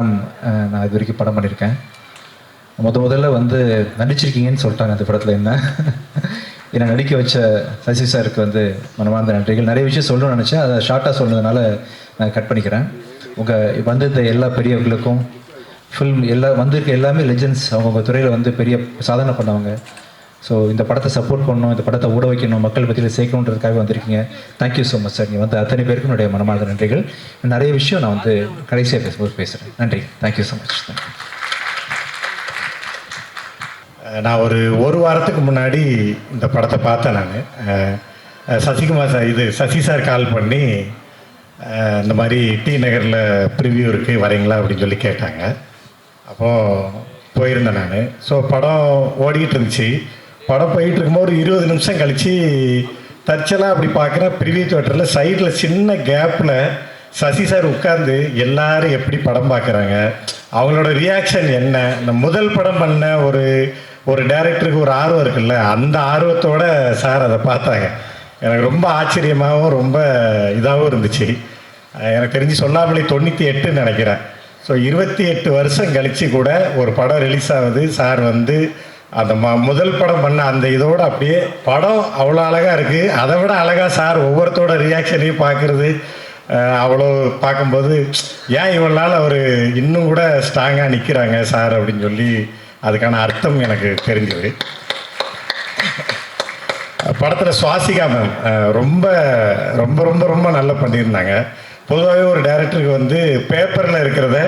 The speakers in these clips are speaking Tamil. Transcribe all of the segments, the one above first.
நான் இது வரைக்கும் படம் பண்ணியிருக்கேன். முதல்ல வந்து நடிச்சிருக்கீங்கன்னு சொல்லிட்டாங்க அந்த படத்தில் என்ன. என்னை நடிக்க வச்ச சசி சாருக்கு வந்து மனமார்ந்த நன்றிகள். நிறைய விஷயம் சொல்லணும்னு நினச்சேன், அதை ஷார்ட்டாக சொன்னதுனால நான் கட் பண்ணிக்கிறேன். உங்கள் வந்திருந்த எல்லா பெரியவர்களுக்கும் ஃபில்ம் வந்திருக்க எல்லாமே லெஜெண்ட்ஸ். அவங்கவுங்க துறையில் வந்து பெரிய சாதனை பண்ணவங்க. ஸோ இந்த படத்தை சப்போர்ட் பண்ணணும், இந்த படத்தை ஓட வைக்கணும், மக்கள் பற்றியில் சேர்க்கணுன்றதுக்காக வந்திருக்கீங்க. Thank you so much sir. நீங்கள் வந்து அத்தனை பேருக்கும் என்னுடைய மனமார்ந்த நன்றிகள். நிறைய விஷயம் நான் வந்து கடைசியாக பேசும்போது பேசுகிறேன். நன்றி. Thank you so much. நான் ஒரு வாரத்துக்கு முன்னாடி இந்த படத்தை பார்த்தேன். நான் Sasikumar sir Sasi sir call பண்ணி இந்த மாதிரி டி நகரில் ப்ரிவ்யூ இருக்குது வரீங்களா அப்படின்னு சொல்லி கேட்டாங்க. அப்போது போயிருந்தேன் நான். ஸோ படம் ஓடிக்கிட்டு இருந்துச்சு. படம் போயிட்டு இருக்கும்போது ஒரு 20 நிமிஷம் கழித்து தற்செயலாக அப்படி பார்க்குறேன், ப்ரிவ்யூ தியேட்டரில் சைடில் சின்ன கேப்பில் சசி சார் உட்கார்ந்து எல்லாரும் எப்படி படம் பார்க்குறாங்க, அவங்களோட ரியாக்ஷன் என்ன, இந்த முதல் படம் பண்ண ஒரு டைரக்டருக்கு ஒரு ஆர்வம் இருக்குல்ல, அந்த ஆர்வத்தோட சார் அதை பார்த்தாங்க. எனக்கு ரொம்ப ஆச்சரியமாகவும் ரொம்ப இதாகவும் இருந்துச்சு. எனக்கு தெரிஞ்சு சொல்லாமலே 98 நினைக்கிறேன். ஸோ 28 வருஷம் கழித்து கூட ஒரு படம் ரிலீஸ் ஆகுது. சார் வந்து அந்த முதல் படம் பண்ண அந்த இதோடு அப்படியே படம் அவ்வளோ அழகாக இருக்குது. அதை விட அழகாக சார் ஒவ்வொருத்தோட ரியாக்ஷனையும் பார்க்குறது, அவ்வளோ பார்க்கும்போது ஏன் இவ்வளோ நாள் அவர் இன்னும் கூட ஸ்ட்ராங்காக நிற்கிறாங்க சார் அப்படின்னு சொல்லி அதுக்கான அர்த்தம் எனக்கு தெரிஞ்சது. படத்தில் சுவாசிகா மேம் ரொம்ப ரொம்ப ரொம்ப ரொம்ப நல்லா பண்ணியிருந்தாங்க. பொதுவாகவே ஒரு டைரக்டருக்கு வந்து பேப்பரில் இருக்கிறத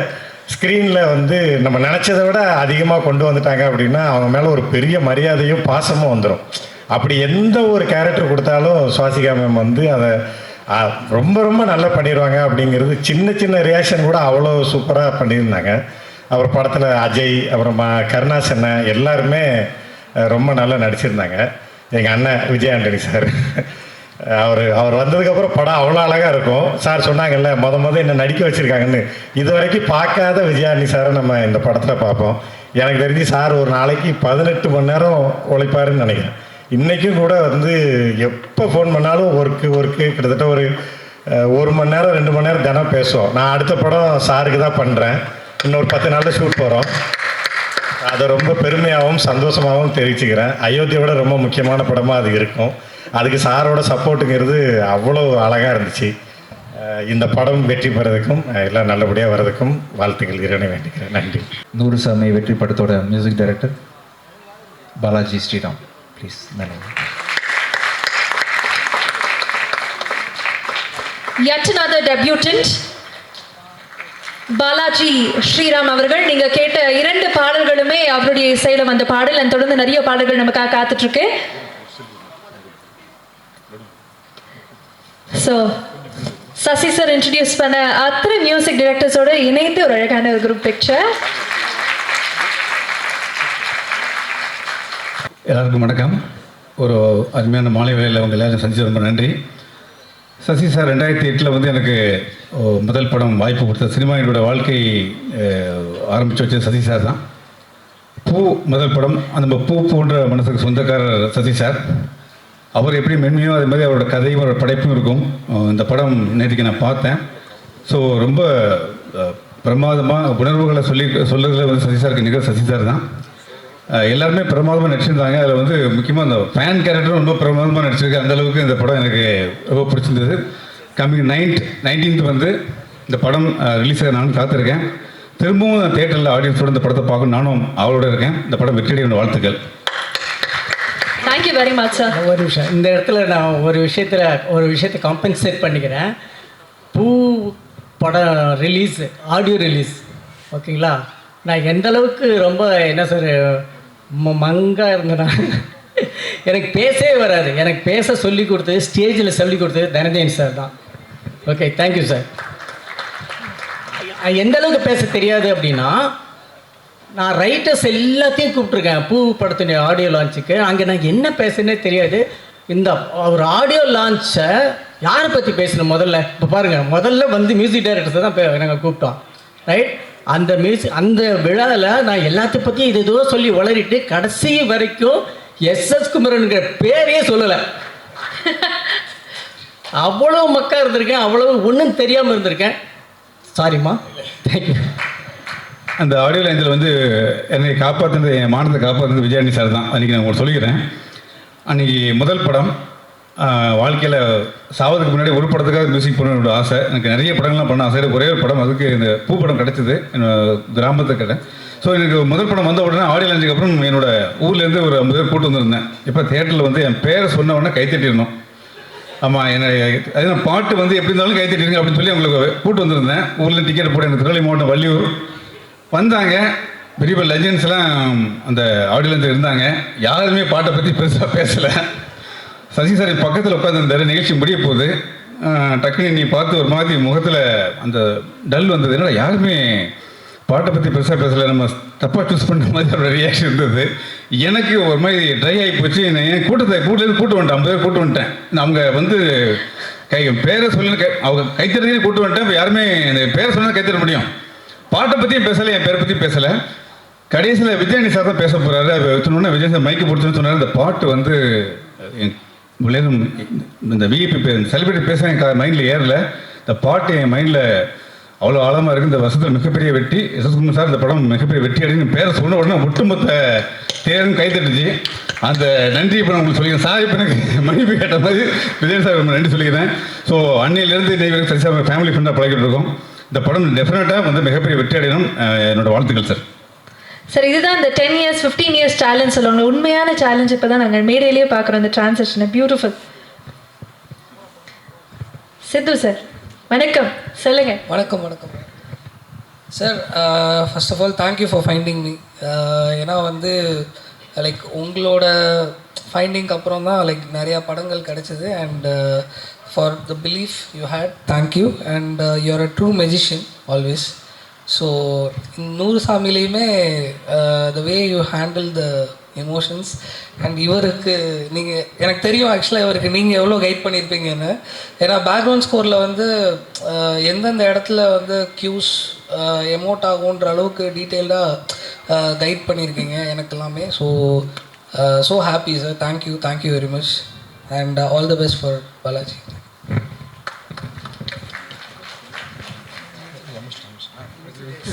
ஸ்க்ரீனில் வந்து நம்ம நினச்சதை விட அதிகமாக கொண்டு வந்துட்டாங்க அப்படின்னா அவங்க மேலே ஒரு பெரிய மரியாதையும் பாசமும் வந்துடும். அப்படி எந்த ஒரு கேரக்டர் கொடுத்தாலும் சுவாசிகா மேம் வந்து அதை ரொம்ப ரொம்ப நல்லா பண்ணிடுவாங்க. அப்படிங்கிறது சின்ன சின்ன ரியாக்ஷன் கூட அவ்வளோ சூப்பராக பண்ணியிருந்தாங்க. அப்புறம் படத்தில் அஜய், அப்புறமா கருணாஸ் அண்ணன் எல்லாருமே ரொம்ப நல்லா நடிச்சிருந்தாங்க. எங்கள் அண்ணன் விஜய் ஆண்டனி சார் அவர் வந்ததுக்கப்புறம் படம் அவ்வளோ அழகாக இருக்கும். சார் சொன்னாங்கல்ல என்னை நடிக்க வச்சுருக்காங்கன்னு, இது வரைக்கும் பார்க்காத விஜயாண்டி சாரை நம்ம இந்த படத்தில் பார்ப்போம். எனக்கு தெரிஞ்சு சார் ஒரு நாளைக்கு 18 மணி நேரம் உழைப்பாருன்னு நினைக்கிறேன். இன்றைக்கும் கூட வந்து எப்போ ஃபோன் பண்ணாலும் ஒர்க்கு கிட்டத்தட்ட ஒரு 1 மணி நேரம் 2 மணி நேரம் தினம் பேசுவோம். நான் அடுத்த படம் சாருக்கு தான் பண்ணுறேன். இன்னொரு 10 நாளில் ஷூட் போகிறோம். அதை ரொம்ப பெருமையாகவும் சந்தோஷமாகவும் தெரிவிச்சுக்கிறேன். அயோத்தியோட ரொம்ப முக்கியமான படமாக அது இருக்கும். அதுக்கு சாரோட சப்போர்ட்டுங்கிறது அவ்வளோ அழகாக இருந்துச்சு. இந்த படம் வெற்றி பெறதுக்கும் எல்லாம் நல்லபடியாக வர்றதுக்கும் வாழ்த்துக்கள் இறைவனை வேண்டிக்கிறேன். நன்றி. 100 சாமி வெற்றி படத்தோட music director Balaji Sriram, please. நன்றி. Yet another debutant, Balaji Sriram அவர்கள். நீங்க கேட்ட 2 பாடல்களுமே அவருடைய இசையில வந்த பாடல். தொடர்ந்து நிறைய பாடல்கள் நமக்காக காத்துட்டு இருக்கு. ஸோ சசி சார் இன்ட்ரடியூஸ் பண்ண அத்தனை மியூசிக் டைரக்டர்ஸோட இணைந்து ஒரு அழகான ஒரு குரூப் பிக்சர். எல்லாருக்கும் வணக்கம். ஒரு அருமையான மாலை வேளையில் அவங்க எல்லாரும் சந்திச்சு ரொம்ப நன்றி. சசி சார் 2008 வந்து எனக்கு முதல் படம் வாய்ப்பு கொடுத்த சினிமா என்னோடய வாழ்க்கை ஆரம்பித்து வச்சது சசி சார் தான். பூ முதல் படம். அந்த பூ போன்ற மனசுக்கு சொந்தக்காரர் சசி சார். அவர் எப்படி மென்மையோ அதே மாதிரி அவரோட கதையும் அவரோட படைப்பும் இருக்கும். இந்த படம் நேற்றுக்கு நான் பார்த்தேன். ஸோ ரொம்ப பிரமாதமாக உணர்வுகளை சொல்லுறதுல வந்து சசி சாருக்கு நிகழ் சசி சார் தான். எல்லாருமே பிரமாதமாக நடிச்சிருந்தாங்க. அதில் வந்து முக்கியமாக அந்த ஃபேன் கேரக்டரும் ரொம்ப பிரமாதமாக நடிச்சிருக்கு. அந்தளவுக்கு இந்த படம் எனக்கு ரொம்ப பிடிச்சிருந்தது. கம்மிங் 19th வந்து இந்த படம் ரிலீஸ் ஆக நானும் காத்திருக்கேன். திரும்பவும் நான் தேட்டரில் ஆடியன்ஸோடு இந்த படத்தை பார்க்கணும் நானும் அவளோட இருக்கேன். இந்த படம் வெற்றியடைய வாழ்த்துக்கள். Thank you very much sir. ஒரு நிமிஷம், இந்த இடத்துல நான் ஒரு விஷயத்தை காம்பன்சேட் பண்ணிக்கிறேன். பூ படம் ரிலீஸ், ஆடியோ ரிலீஸ், ஓகேங்களா? நான் எந்த அளவுக்கு ரொம்ப என்ன சார் மங்காக இருந்தேன்னா எனக்கு பேசவே வராது. எனக்கு பேச சொல்லி கொடுத்தது, ஸ்டேஜில் சொல்லி கொடுத்தது தனதேன் சார் தான். Okay, thank you sir. எந்த அளவுக்கு பேச தெரியாது அப்படின்னா, நான் ரைட்டர்ஸ் எல்லாத்தையும் கூப்பிட்ருக்கேன் பூ படத்தினுடைய ஆடியோ லான்ச்சுக்கு. அங்கே நான் என்ன பேசுனே தெரியாது. இந்த ஒரு ஆடியோ லான்ச்சை யாரை பற்றி பேசணும் முதல்ல? இப்போ பாருங்கள், முதல்ல வந்து மியூசிக் டைரக்டர்ஸை தான் நாங்கள் கூப்பிட்டோம், ரைட்? அந்த விழாவில் நான் எல்லாத்தையும் பற்றியும் இது ஏதோ சொல்லி வளரிட்டு கடைசி வரைக்கும் எஸ்எஸ் குமரனுங்கிற பேரையே சொல்லலை. அவ்வளோ மக்கா இருந்திருக்கேன், அவ்வளோ ஒன்றும் தெரியாமல் இருந்திருக்கேன். சாரிம்மா. தேங்க்யூ. அந்த ஆடியோ லைன்ஸில் வந்து என்னை காப்பாற்றுனது, என் மானத்தை காப்பாற்றுனது விஜயாண்டி சார் தான். அன்றைக்கி நான் உங்களுக்கு சொல்லிக்கிறேன். அன்றைக்கி முதல் படம் வாழ்க்கையில் சாவதுக்கு முன்னாடி ஒரு படத்துக்காக மியூசிக் பண்ணணும்னு ஆசை. எனக்கு நிறைய படங்கள்லாம் பண்ண ஆசை. ஒரே ஒரு படம், அதுக்கு இந்த பூ படம் கிடச்சிது கிராமத்துக்கிட்ட. ஸோ எனக்கு முதல் படம் வந்த உடனே ஆடியோ லைன்ஸுக்கு அப்புறம் என்னோடய ஊர்லேருந்து ஒரு 50 பேர் கூட்டு வந்திருந்தேன். இப்போ தியேட்டரில் வந்து என் பேரை சொன்ன உடனே கைத்தட்டிடணும். ஆமாம், என்ன அது பாட்டு வந்து எப்படி இருந்தாலும் கைத்தட்டிருங்க அப்படின்னு சொல்லி அவங்களுக்கு கூட்டு வந்திருந்தேன். ஊரில் டிக்கெட் போட எனக்கு திருநெல்வேலி மாவட்டம் வள்ளியூர் வந்தாங்க. பெரிய பெரிய லெஜெண்ட்ஸ்லாம் அந்த ஆடியோலேருந்து இருந்தாங்க. யாருமே பாட்டை பற்றி பெருசாக பேசலை. சசி சார் பக்கத்தில் உட்காந்துருந்தாரு. நிகழ்ச்சி முடிய போகுது. டக்குனு நீ பார்த்து ஒரு மாதிரி முகத்தில் அந்த டல் வந்தது. என்னடா யாருமே பாட்டை பற்றி பெருசாக பேசலை, நம்ம தப்பாக சூஸ் பண்ணுற மாதிரி ஒரு ரியாக்ஷன் இருந்தது. எனக்கு ஒரு மாதிரி ட்ரை ஆகி போச்சு. நான் ஏன் கூட்டத்துலேருந்து கூட்டு வந்துட்டேன், 50 பேர் கூட்டு வந்துட்டேன். அவங்க வந்து பேரை சொல்லி அவங்க கைத்தறதுலேயே கூட்டு வந்துட்டேன். இப்போ யாருமே இந்த பேரை சொன்னால் கைத்தற முடியும். பாட்டை பற்றியும் பேசலை, என் பேரை பற்றியும் பேசலை. கடைசியில் விஜயாண்டி சார் தான் பேச போகிறாரு. சொன்னோன்னே விஜய் சார் மைக்கு பிடிச்சுன்னு சொன்னார். இந்த பாட்டு வந்து இந்த விஐபி செலிபிரிட்டி பேச என் மைண்டில் ஏறல. இந்த பாட்டு என் மைண்டில் அவ்வளோ ஆழமாக இருக்குது. இந்த வருஷத்தில் மிகப்பெரிய வெற்றி எஸ்.எஸ். குமார் சார். இந்த படம் மிகப்பெரிய வெற்றி அடைந்து பேரை சொன்ன உடனே ஒட்டுமொத்த தேரும் கைத்தட்டுச்சு. அந்த நன்றி இப்போ நான் உங்களுக்கு சொல்லிக்கிறேன் சார். இப்போ எனக்கு மன்னிப்பு கேட்ட மாதிரி விஜய் சார் ரொம்ப நன்றி சொல்லிக்கிறேன். ஸோ அன்னையிலேருந்து இன்னைக்கு சரி சார் ஃபேமிலி ஃப்ரெண்டாக பழகிட்டு இருக்கோம். இந்த படம் டெஃபினட்டாக வந்து மிகப்பெரிய வெற்றி அடையணும். என்னோட வாழ்த்துக்கள் சார். சார், இதுதான் இந்த 10 years 15 years சேலஞ்ச் சொல்லுவாங்க. உண்மையான சேலஞ்ச் இப்போ தான் நாங்கள் மேடையிலேயே பார்க்குறோம். இந்த டிரான்சாக்ஷனை பியூட்டிஃபுல். சித்து சார் வணக்கம், சொல்லுங்க. வணக்கம் sir. First of all thank you for finding me. ஏன்னா வந்து லைக் உங்களோட ஃபைண்டிங்க்கு அப்புறம் தான் லைக் நிறையா படங்கள் கிடச்சிது. And for the belief you had, thank you. And you are a true magician always. So 100 சாமிலையுமே the way you handle the emotions. And இவருக்கு நீங்கள், எனக்கு தெரியும் ஆக்சுவலாக இவருக்கு நீங்கள் எவ்வளோ கைட் பண்ணியிருப்பீங்கன்னு. ஏன்னா பேக்ரவுண்ட் ஸ்கோரில் வந்து எந்தெந்த இடத்துல வந்து க்யூஸ் எமோட் ஆகுன்ற அளவுக்கு டீட்டெயில்டாக கைட் பண்ணியிருக்கீங்க எனக்கு எல்லாமே. So happy sir. Thank you very much. And all the best for Balaji.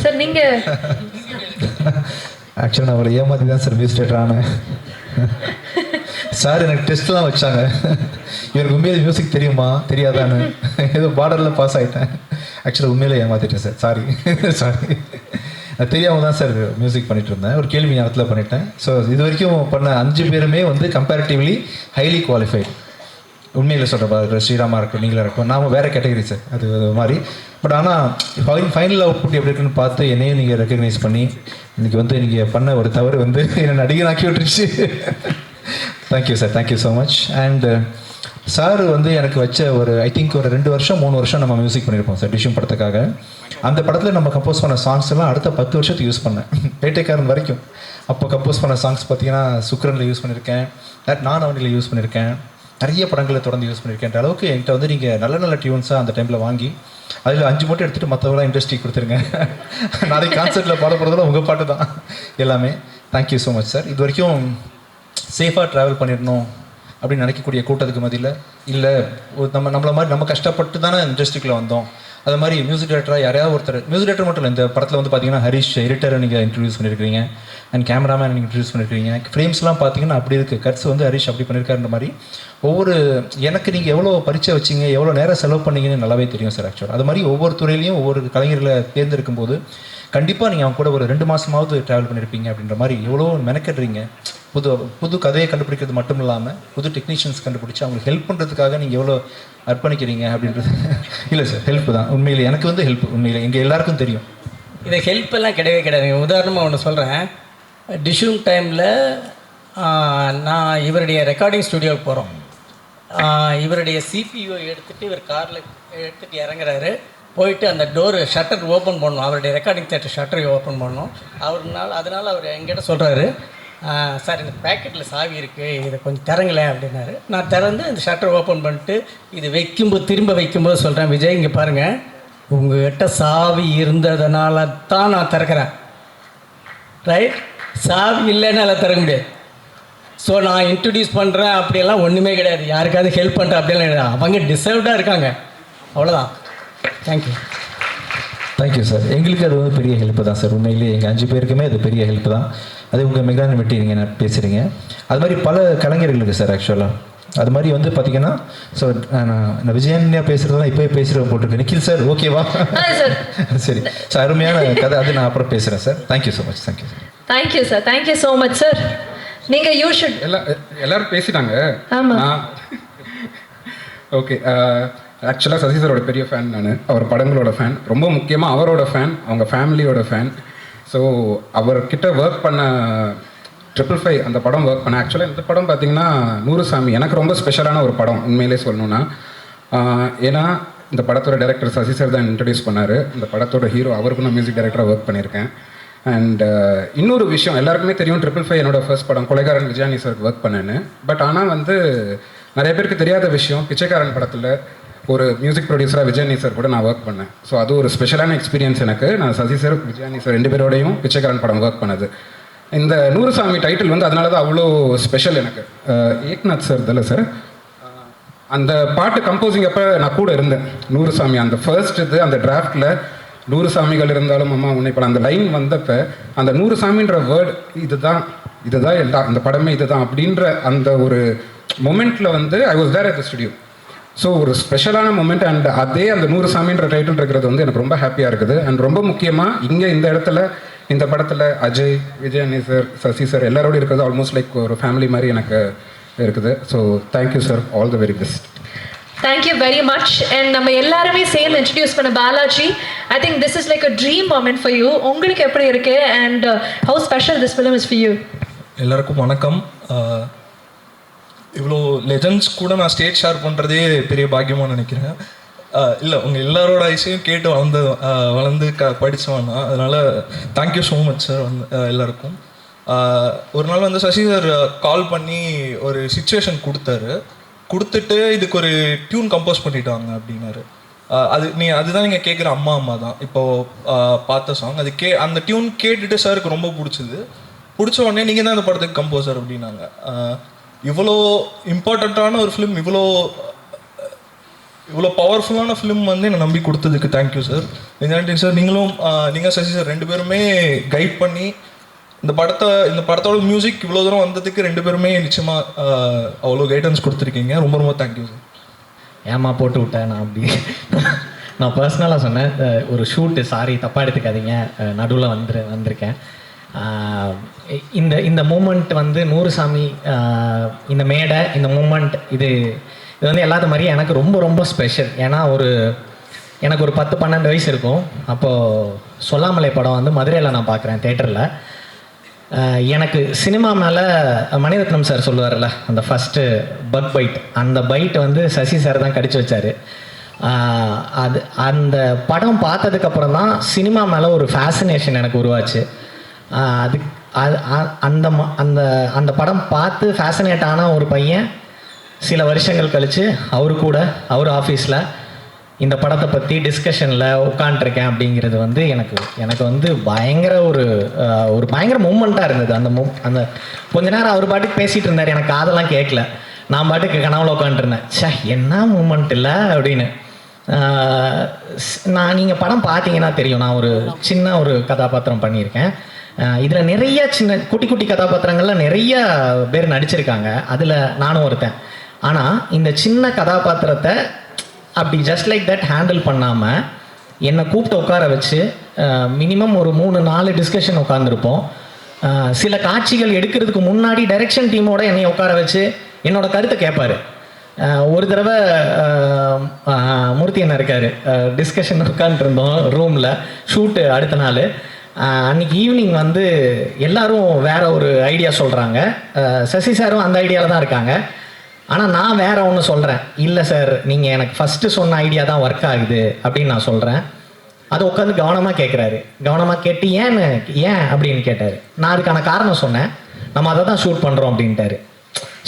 Sir நீங்கள் ஆக்சுவலாக நான் அவளை ஏமாற்றி தான் சார் மியூசிக் டேரக்டர் ஆனேன். சார் எனக்கு டெஸ்ட்லாம் வச்சாங்க. இவருக்கு உண்மையிலே மியூசிக் தெரியுமா தெரியாதான்னு. ஏதோ பார்டரில் பாஸ் ஆகிட்டேன். ஆக்சுவலாக உண்மையிலே ஏமாற்றிட்டேன் சார். சாரி. நான் தெரியாமல் தான் சார் மியூசிக் பண்ணிகிட்டு இருந்தேன். ஒரு கேள்வி நேரத்தில் பண்ணிட்டேன். ஸோ இது வரைக்கும் பண்ண 5 பேருமே வந்து கம்பேரிட்டிவ்லி ஹைலி குவாலிஃபைடு. உண்மையில் சொல்கிறேன். ஸ்ரீராமா இருக்கட்டும், நீங்களாக இருக்கட்டும், நாம் வேறு கேட்டகரி சார். அது மாதிரி. பட் ஆனால் ஃபைனல் அவுட்புட் எப்படி இருக்குன்னு பார்த்து என்னையும் நீங்கள் ரெக்கக்னைஸ் பண்ணி இன்றைக்கி வந்து நீங்கள் பண்ண ஒரு தவறு வந்து என்னை நடிகனாக்கி விட்டுருச்சு. Thank you sir. Thank you so much. And sir வந்து எனக்கு வச்ச ஒரு ஐ திங்க் ஒரு 2 வருஷம் 3 வருஷம் நம்ம மியூசிக் பண்ணியிருப்போம் சார் டிஷ்யூம் படத்துக்காக. அந்த படத்தில் நம்ம கம்போஸ் பண்ண சாங்ஸ் எல்லாம் அடுத்த 10 வருஷத்துக்கு யூஸ் பண்ணேன். பேட்டைக்காரன் வரைக்கும். அப்போ கம்போஸ் பண்ண சாங்ஸ் பார்த்தீங்கன்னா சுக்ரனில் யூஸ் பண்ணியிருக்கேன், நான் அவனில் யூஸ் பண்ணியிருக்கேன், நிறைய படங்களை தொடர்ந்து யூஸ் பண்ணியிருக்கேன்ற அளவுக்கு என்கிட்ட வந்து நீங்கள் நல்ல டியூன்ஸாக அந்த டைமில் வாங்கி அதில் 5 மட்டும் எடுத்துகிட்டு மற்றவங்களாம் இண்டஸ்ட்ரி கொடுத்துருங்க. நாளைக்கு கான்சர்ட்டில் பாட போகிறதுலாம் உங்கள் பாட்டு தான் எல்லாமே. Thank you so much sir. இது வரைக்கும் சேஃபாக ட்ராவல் பண்ணிடணும் அப்படின்னு நினைக்கக்கூடிய கூட்டத்துக்கு மத்தியில் இல்லை நம்மள மாதிரி நம்ம கஷ்டப்பட்டு தானே இண்டஸ்ட்ரிக்குள்ளே வந்தோம். அது மாதிரி மியூசிக் டைரக்டராக யாரையாவது ஒருத்தர், மியூசிக் டைரக்டர் மட்டும் இல்லை, இந்த படத்தில் வந்து பார்த்தீங்கன்னா ஹரிஷ் எடிட்டரை நீங்கள் இன்ட்ரடியூஸ் பண்ணியிருக்கீங்க, அண்ட் கேமராமேன் நீங்கள் இன்ட்ரடியூஸ் பண்ணியிருக்கீங்க. ஃப்ரேம்ஸ்லாம் பார்த்தீங்கன்னா அப்படி இருக்குது. கட்ஸ் வந்து ஹரிஷ் அப்படி பண்ணியிருக்காருன்ற மாதிரி ஒவ்வொரு எனக்கு நீங்கள் எவ்வளோ பரிச்சை வச்சிங்க, எவ்வளோ நேரம் செலவு பண்ணீங்கன்னு நல்லாவே தெரியும் சார். ஆக்சுவலாக அது மாதிரி ஒவ்வொரு துறையிலையும் ஒவ்வொரு கலைஞர்களை தேர்ந்தெடுக்கும் போது கண்டிப்பாக நீங்கள் அவங்க கூட ஒரு 2 மாதமாவது ட்ராவல் பண்ணியிருப்பீங்க அப்படின்ற மாதிரி எவ்வளோ மெனக்கடுறீங்க. புது கதையை கண்டுபிடிக்கிறது மட்டும் இல்லாமல் புது டெக்னீஷியன்ஸ் கண்டுபிடிச்சி அவங்களுக்கு ஹெல்ப் பண்ணுறதுக்காக நீங்கள் எவ்வளோ அர்ப்பணிக்கிறீங்க அப்படின்றது. இல்லை சார், ஹெல்ப் தான் உண்மையில். எனக்கு வந்து ஹெல்ப் உண்மையில் எங்கள் எல்லாருக்கும் தெரியும். இது ஹெல்ப் எல்லாம் கிடையவே கிடையாது. உதாரணமாக ஒன்று சொல்கிறேன். டிஷ்யூம் டைமில் நான் இவருடைய ரெக்கார்டிங் ஸ்டுடியோவுக்கு போகிறோம். இவருடைய சிபியூ எடுத்துகிட்டு இவர் காரில் எடுத்துகிட்டு இறங்குறாரு. போயிட்டு அந்த டோரு ஷட்டர் ஓப்பன் பண்ணணும். அவருடைய ரெக்கார்டிங் தேட்டர் ஷட்டரை ஓப்பன் பண்ணணும். அதனால் அவர் எங்கிட்ட சொல்கிறாரு, சார் இந்த பேக்கெட்டில் சாவி இருக்குது, இதை கொஞ்சம் திறங்களேன் அப்படின்னாரு. நான் திறந்து இந்த ஷட்டர் ஓப்பன் பண்ணிட்டு இது திரும்ப வைக்கும்போது சொல்கிறேன், விஜய் இங்கே பாருங்கள், உங்கள்கிட்ட சாவி இருந்ததுனால தான் நான் திறக்கிறேன், ரைட்? சாவி இல்லைன்னு அதை திறக்க முடியாது. ஸோ நான் இன்ட்ரடியூஸ் பண்ணுறேன் அப்படியெல்லாம் ஒன்றுமே கிடையாது. யாருக்காவது ஹெல்ப் பண்ணுறேன் அப்படியெல்லாம் கிடையாது. அவங்க டிசர்வ்டாக இருக்காங்க, அவ்வளோதான். தேங்க்யூ. Thank you sir. எங்களுக்கு அது வந்து பெரிய ஹெல்ப் தான் சார். உண்மையிலேயே எங்கள் 5 பேருக்குமே அது பெரிய ஹெல்ப் தான். அது உங்கள் மெகான் வெட்டி நீங்கள் பேசுகிறீங்க. அது மாதிரி பல கலைஞர்களுக்கு சார் ஆக்சுவலாக அது மாதிரி வந்து பார்த்தீங்கன்னா, ஸோ நான் விஜயன்யா பேசுகிறதெல்லாம் இப்போயே பேசுகிறேன் போட்டிருக்கேன். நிக்கில் சார் ஓகேவா? சரி. ஸோ அருமையான கதை, அது நான் அப்புறம் பேசுகிறேன் sir. Thank you so much. Thank you sir. Thank you sir. Thank you so much sir. நீங்கள் யூ ஷுட் எல்லாரும் பேசிட்டாங்க. ஆமாம். ஓகே, ஆக்சுவலாக சசி சாரோட பெரிய ஃபேன் நான். அவர் படங்களோட ஃபேன், ரொம்ப முக்கியமாக அவரோட ஃபேன், அவங்க ஃபேமிலியோட ஃபேன். ஸோ அவர்கிட்ட ஒர்க் பண்ண 555 அந்த படம் ஒர்க் பண்ணேன். ஆக்சுவலாக இந்த படம் பார்த்தீங்கன்னா நூறுசாமி எனக்கு ரொம்ப ஸ்பெஷலான ஒரு படம் உண்மையிலே சொல்லணுன்னா. ஏன்னா இந்த படத்தோட டைரக்டர் சசி சார் தான் இன்ட்ரடியூஸ் பண்ணார். இந்த படத்தோட ஹீரோ அவருக்கும் நான் மியூசிக் டைரக்டராக ஒர்க் பண்ணியிருக்கேன். அண்ட் இன்னொரு விஷயம் எல்லாருக்குமே தெரியும், 555 என்னோட ஃபர்ஸ்ட் படம் கொலைகாரன் விஜயானி சாருக்கு ஒர்க் பண்ணேன்னு. பட் ஆனால் வந்து நிறைய பேருக்கு தெரியாத விஷயம், பிச்சைக்காரன் படத்தில் ஒரு மியூசிக் ப்ரொடியூசராக விஜயானி சார் கூட நான் ஒர்க் பண்ணேன். ஸோ அது ஒரு ஸ்பெஷலான எக்ஸ்பீரியன்ஸ் எனக்கு. நான் சசி சார் விஜயானி சார் 2 பேரோடையும் பிச்சைக்காரன் படம் ஒர்க் பண்ணது. இந்த நூறுசாமி டைட்டில் வந்து அதனால தான் அவ்வளோ ஸ்பெஷல் எனக்கு. ஏக்நாத் சார் தானே சார் அந்த பாட்டு கம்போசிங் அப்போ நான் கூட இருந்தேன். நூறுசாமி அந்த ஃபர்ஸ்ட் இது அந்த டிராஃப்டில் 100 சாமிகள் இருந்தாலும் அம்மா உன்னை இப்போ அந்த லைன் வந்தப்போ அந்த 100 சாமின்ற வேர்டு இதுதான் எல்லாம் அந்த படமே இதுதான் அப்படின்ற அந்த ஒரு மொமெண்ட்டில் வந்து I was there at the studio. So ஒரு ஸ்பெஷலான மூமெண்ட். அண்ட் அதே அந்த 100 சாமின்ற டைட்டில் இருக்கிறது வந்து எனக்கு ரொம்ப ஹாப்பியாக இருக்குது. அண்ட் ரொம்ப முக்கியமாக இங்கே இந்த இடத்துல இந்த படத்தில் அஜய், விஜயானி சார், சசி சார் எல்லாரோடும் இருக்கிறது ஆல்மோஸ்ட் லைக் ஒரு ஃபேமிலி மாதிரி எனக்கு இருக்குது. So thank you sir, all the very best. Thank you very much. And நம்ம எல்லாருமே சேர்ந்து இன்ட்ரடியூஸ் பண்ண பாலாஜி, ஐ think this is like a dream moment for you. உங்களுக்கு எப்படி இருக்கு and how special this film is for you? எல்லாருக்கும் வணக்கம். இவ்வளோ லெஜண்ட்ஸ் கூட நான் ஸ்டேஜ் ஷேர் பண்ணுறதே பெரிய பாக்கியமாக நினைக்கிறேன். இல்லை உங்கள் எல்லாரோட ஐஸையும் கேட்டு வளர்ந்து படித்தவன் தான். அதனால் தேங்க்யூ ஸோ மச் சார் எல்லாருக்கும். ஒரு நாள் வந்து சசி சார் கால் பண்ணி ஒரு சுச்சுவேஷன் கொடுத்துட்டு இதுக்கு ஒரு டியூன் கம்போஸ் பண்ணிட்டாங்க அப்படின்னாரு. அதுதான் நீங்கள் கேட்குற அம்மா தான் இப்போது பார்த்த சாங். அந்த டியூன் கேட்டுட்டு சாருக்கு ரொம்ப பிடிச்ச உடனே நீங்கள் தான் அந்த படத்துக்கு கம்போசர் அப்படின்னாங்க. இவ்வளோ இம்பார்ட்டண்ட்டான ஒரு ஃபிலிம், இவ்வளோ பவர்ஃபுல்லான ஃபிலிம் வந்து என்னை நம்பி கொடுத்ததுக்கு தேங்க்யூ சார். விஜயாண்டி சார், நீங்கள் சசி சார் 2 பேருமே கைட் பண்ணி இந்த படத்தோட மியூசிக் இவ்வளோ தூரம் வந்ததுக்கு 2 பேருமே நிச்சயமாக அவ்வளோ கைடன்ஸ் கொடுத்துருக்கீங்க. ரொம்ப ரொம்ப தேங்க்யூ சார். ஏமா போட்டு விட்டேன் நான் அப்படி நான் பர்சனலாக சொன்னேன், ஒரு ஷூட்டு சாரி தப்பாக எடுத்துக்காதீங்க, நடுவில் வந்திருக்கேன். இந்த மூமெண்ட் வந்து நூறுசாமி, இந்த மேடை, இந்த மூமெண்ட் இது வந்து எல்லாத்த மாதிரியும் எனக்கு ரொம்ப ரொம்ப ஸ்பெஷல். ஏன்னா எனக்கு ஒரு 10-12 வயசு இருக்கும். அப்போது சொல்லாமலை படம் வந்து மதுரையில் நான் பார்க்குறேன் தேட்டரில். எனக்கு சினிமா மேலே மணிரத்னம் சார் சொல்லுவார்ல, அந்த ஃபஸ்ட்டு பைட், அந்த பைட் வந்து சசி சார் தான் கடிச்சு வச்சார். அந்த படம் பார்த்ததுக்கப்புறம் தான் சினிமா மேலே ஒரு ஃபேசினேஷன் எனக்கு உருவாச்சு. அந்த படம் பார்த்து ஃபேசினேட் ஆன ஒரு பையன் சில வருஷங்கள் கழித்து அவர் ஆஃபீஸில் இந்த படத்தை பற்றி டிஸ்கஷனில் உட்காண்ட்ருக்கேன் அப்படிங்கிறது வந்து எனக்கு வந்து பயங்கர ஒரு பயங்கர மூமெண்ட்டாக இருந்தது. அந்த கொஞ்ச நேரம் அவர் பாட்டுக்கு பேசிகிட்டு இருந்தார், எனக்கு அதெல்லாம் கேட்கல, நான் பாட்டுக்கு கனவுல உட்காந்துருந்தேன். என்ன மூமெண்ட் இல்லை அப்படின்னு. நீங்கள் படம் பார்த்தீங்கன்னா தெரியும், நான் ஒரு சின்ன ஒரு கதாபாத்திரம் பண்ணியிருக்கேன். இதில் நிறைய குட்டி குட்டி கதாபாத்திரங்கள்லாம் நிறைய பேர் நடிச்சிருக்காங்க, அதில் நானும் ஒருத்தன். ஆனால் இந்த சின்ன கதாபாத்திரத்தை அப்படி ஜஸ்ட் லைக் தட் ஹேண்டில் பண்ணாமல் என்னை கூப்பிட்டு உட்கார வச்சு மினிமம் ஒரு 3-4 டிஸ்கஷன் உட்காந்துருப்போம். சில காட்சிகள் எடுக்கிறதுக்கு முன்னாடி டைரக்ஷன் டீமோட என்னை உட்கார வச்சு என்னோடய கருத்தை கேட்பார். ஒரு தடவை மூர்த்தி என்ன இருக்கார், டிஸ்கஷன் உட்காந்துருந்தோம் ரூமில், ஷூட்டு அடுத்த நாள். அன்றைக்கி ஈவினிங் வந்து எல்லோரும் வேறு ஒரு ஐடியா சொல்கிறாங்க, சசி சாரும் அந்த ஐடியாவில் தான் இருக்காங்க. ஆனால் நான் வேறு ஒன்று சொல்கிறேன், இல்லை சார் நீங்கள் எனக்கு ஃபஸ்ட்டு சொன்ன ஐடியா தான் ஒர்க் ஆகுது அப்படின்னு நான் சொல்கிறேன். அதை உட்காந்து கவனமாக கேட்குறாரு. கவனமாக கேட்டு ஏன் அப்படின்னு கேட்டார். நான் அதுக்கான காரணம் சொன்னேன், நம்ம அதை தான் ஷூட் பண்ணுறோம் அப்படின்ட்டாரு.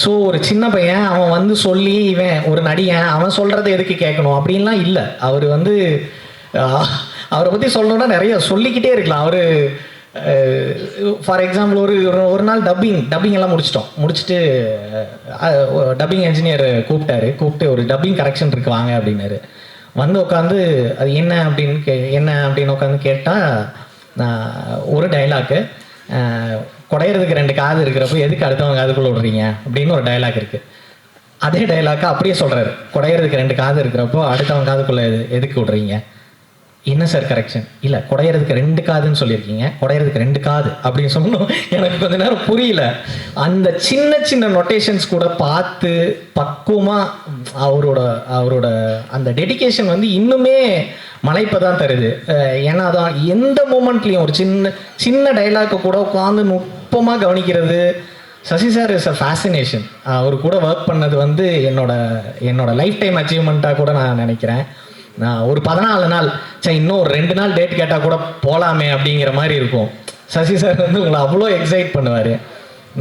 ஸோ ஒரு சின்ன பையன் அவன் வந்து சொல்லி இவன் ஒரு நடிகன் அவன் சொல்கிறத எதுக்கு கேட்கணும் அப்படின்லாம் இல்லை. அவர் வந்து அவரை பற்றி சொல்லணுன்னா நிறைய சொல்லிக்கிட்டே இருக்கலாம். அவர் ஃபார் எக்ஸாம்பிள் ஒரு நாள் டப்பிங் எல்லாம் முடிச்சுட்டு டப்பிங் என்ஜினியர் கூப்பிட்டு ஒரு டப்பிங் கரெக்ஷன் இருக்கு வாங்க அப்படின்னாரு. வந்து உட்காந்து அது என்ன அப்படின்னு உட்காந்து கேட்டால் ஒரு டைலாக்கு, குடையிறதுக்கு 2 காது இருக்கிறப்போ எதுக்கு அடுத்தவங்க காதுக்குள்ளே விடுறீங்க அப்படின்னு ஒரு டைலாக் இருக்குது. அதே டைலாக்கை அப்படியே சொல்கிறாரு, குடையிறதுக்கு 2 காது இருக்கிறப்போ அடுத்தவங்க காதுக்குள்ளே எதுக்கு விடுறீங்க, என்ன சார் கரெக்ஷன், இல்லை குடையிறதுக்கு 2 காதுன்னு சொல்லியிருக்கீங்க, குடையிறதுக்கு 2 காது அப்படின்னு சொன்னோம். எனக்கு கொஞ்ச நேரம் புரியல. அந்த சின்ன சின்ன நொட்டேஷன்ஸ் கூட பார்த்து பக்குவமாக அவரோட அந்த டெடிகேஷன் வந்து இன்னுமே மலைப்பை தான் தருது. ஏன்னா அதான் எந்த மூமெண்ட்லேயும் ஒரு சின்ன டைலாக்கை கூட உட்காந்து நுட்பமாக கவனிக்கிறது. Sasi sir is a fascination. அவர் கூட ஒர்க் பண்ணது வந்து என்னோட லைஃப் டைம் அச்சீவ்மெண்ட்டாக கூட நான் நினைக்கிறேன். நான் ஒரு 14 நாள் இன்னும் ஒரு 2 நாள் டேட் கேட்டால் கூட போகலாமே அப்படிங்கிற மாதிரி இருக்கும். சசி சார் வந்து உங்களை அவ்வளோ எக்ஸைட் பண்ணுவார்.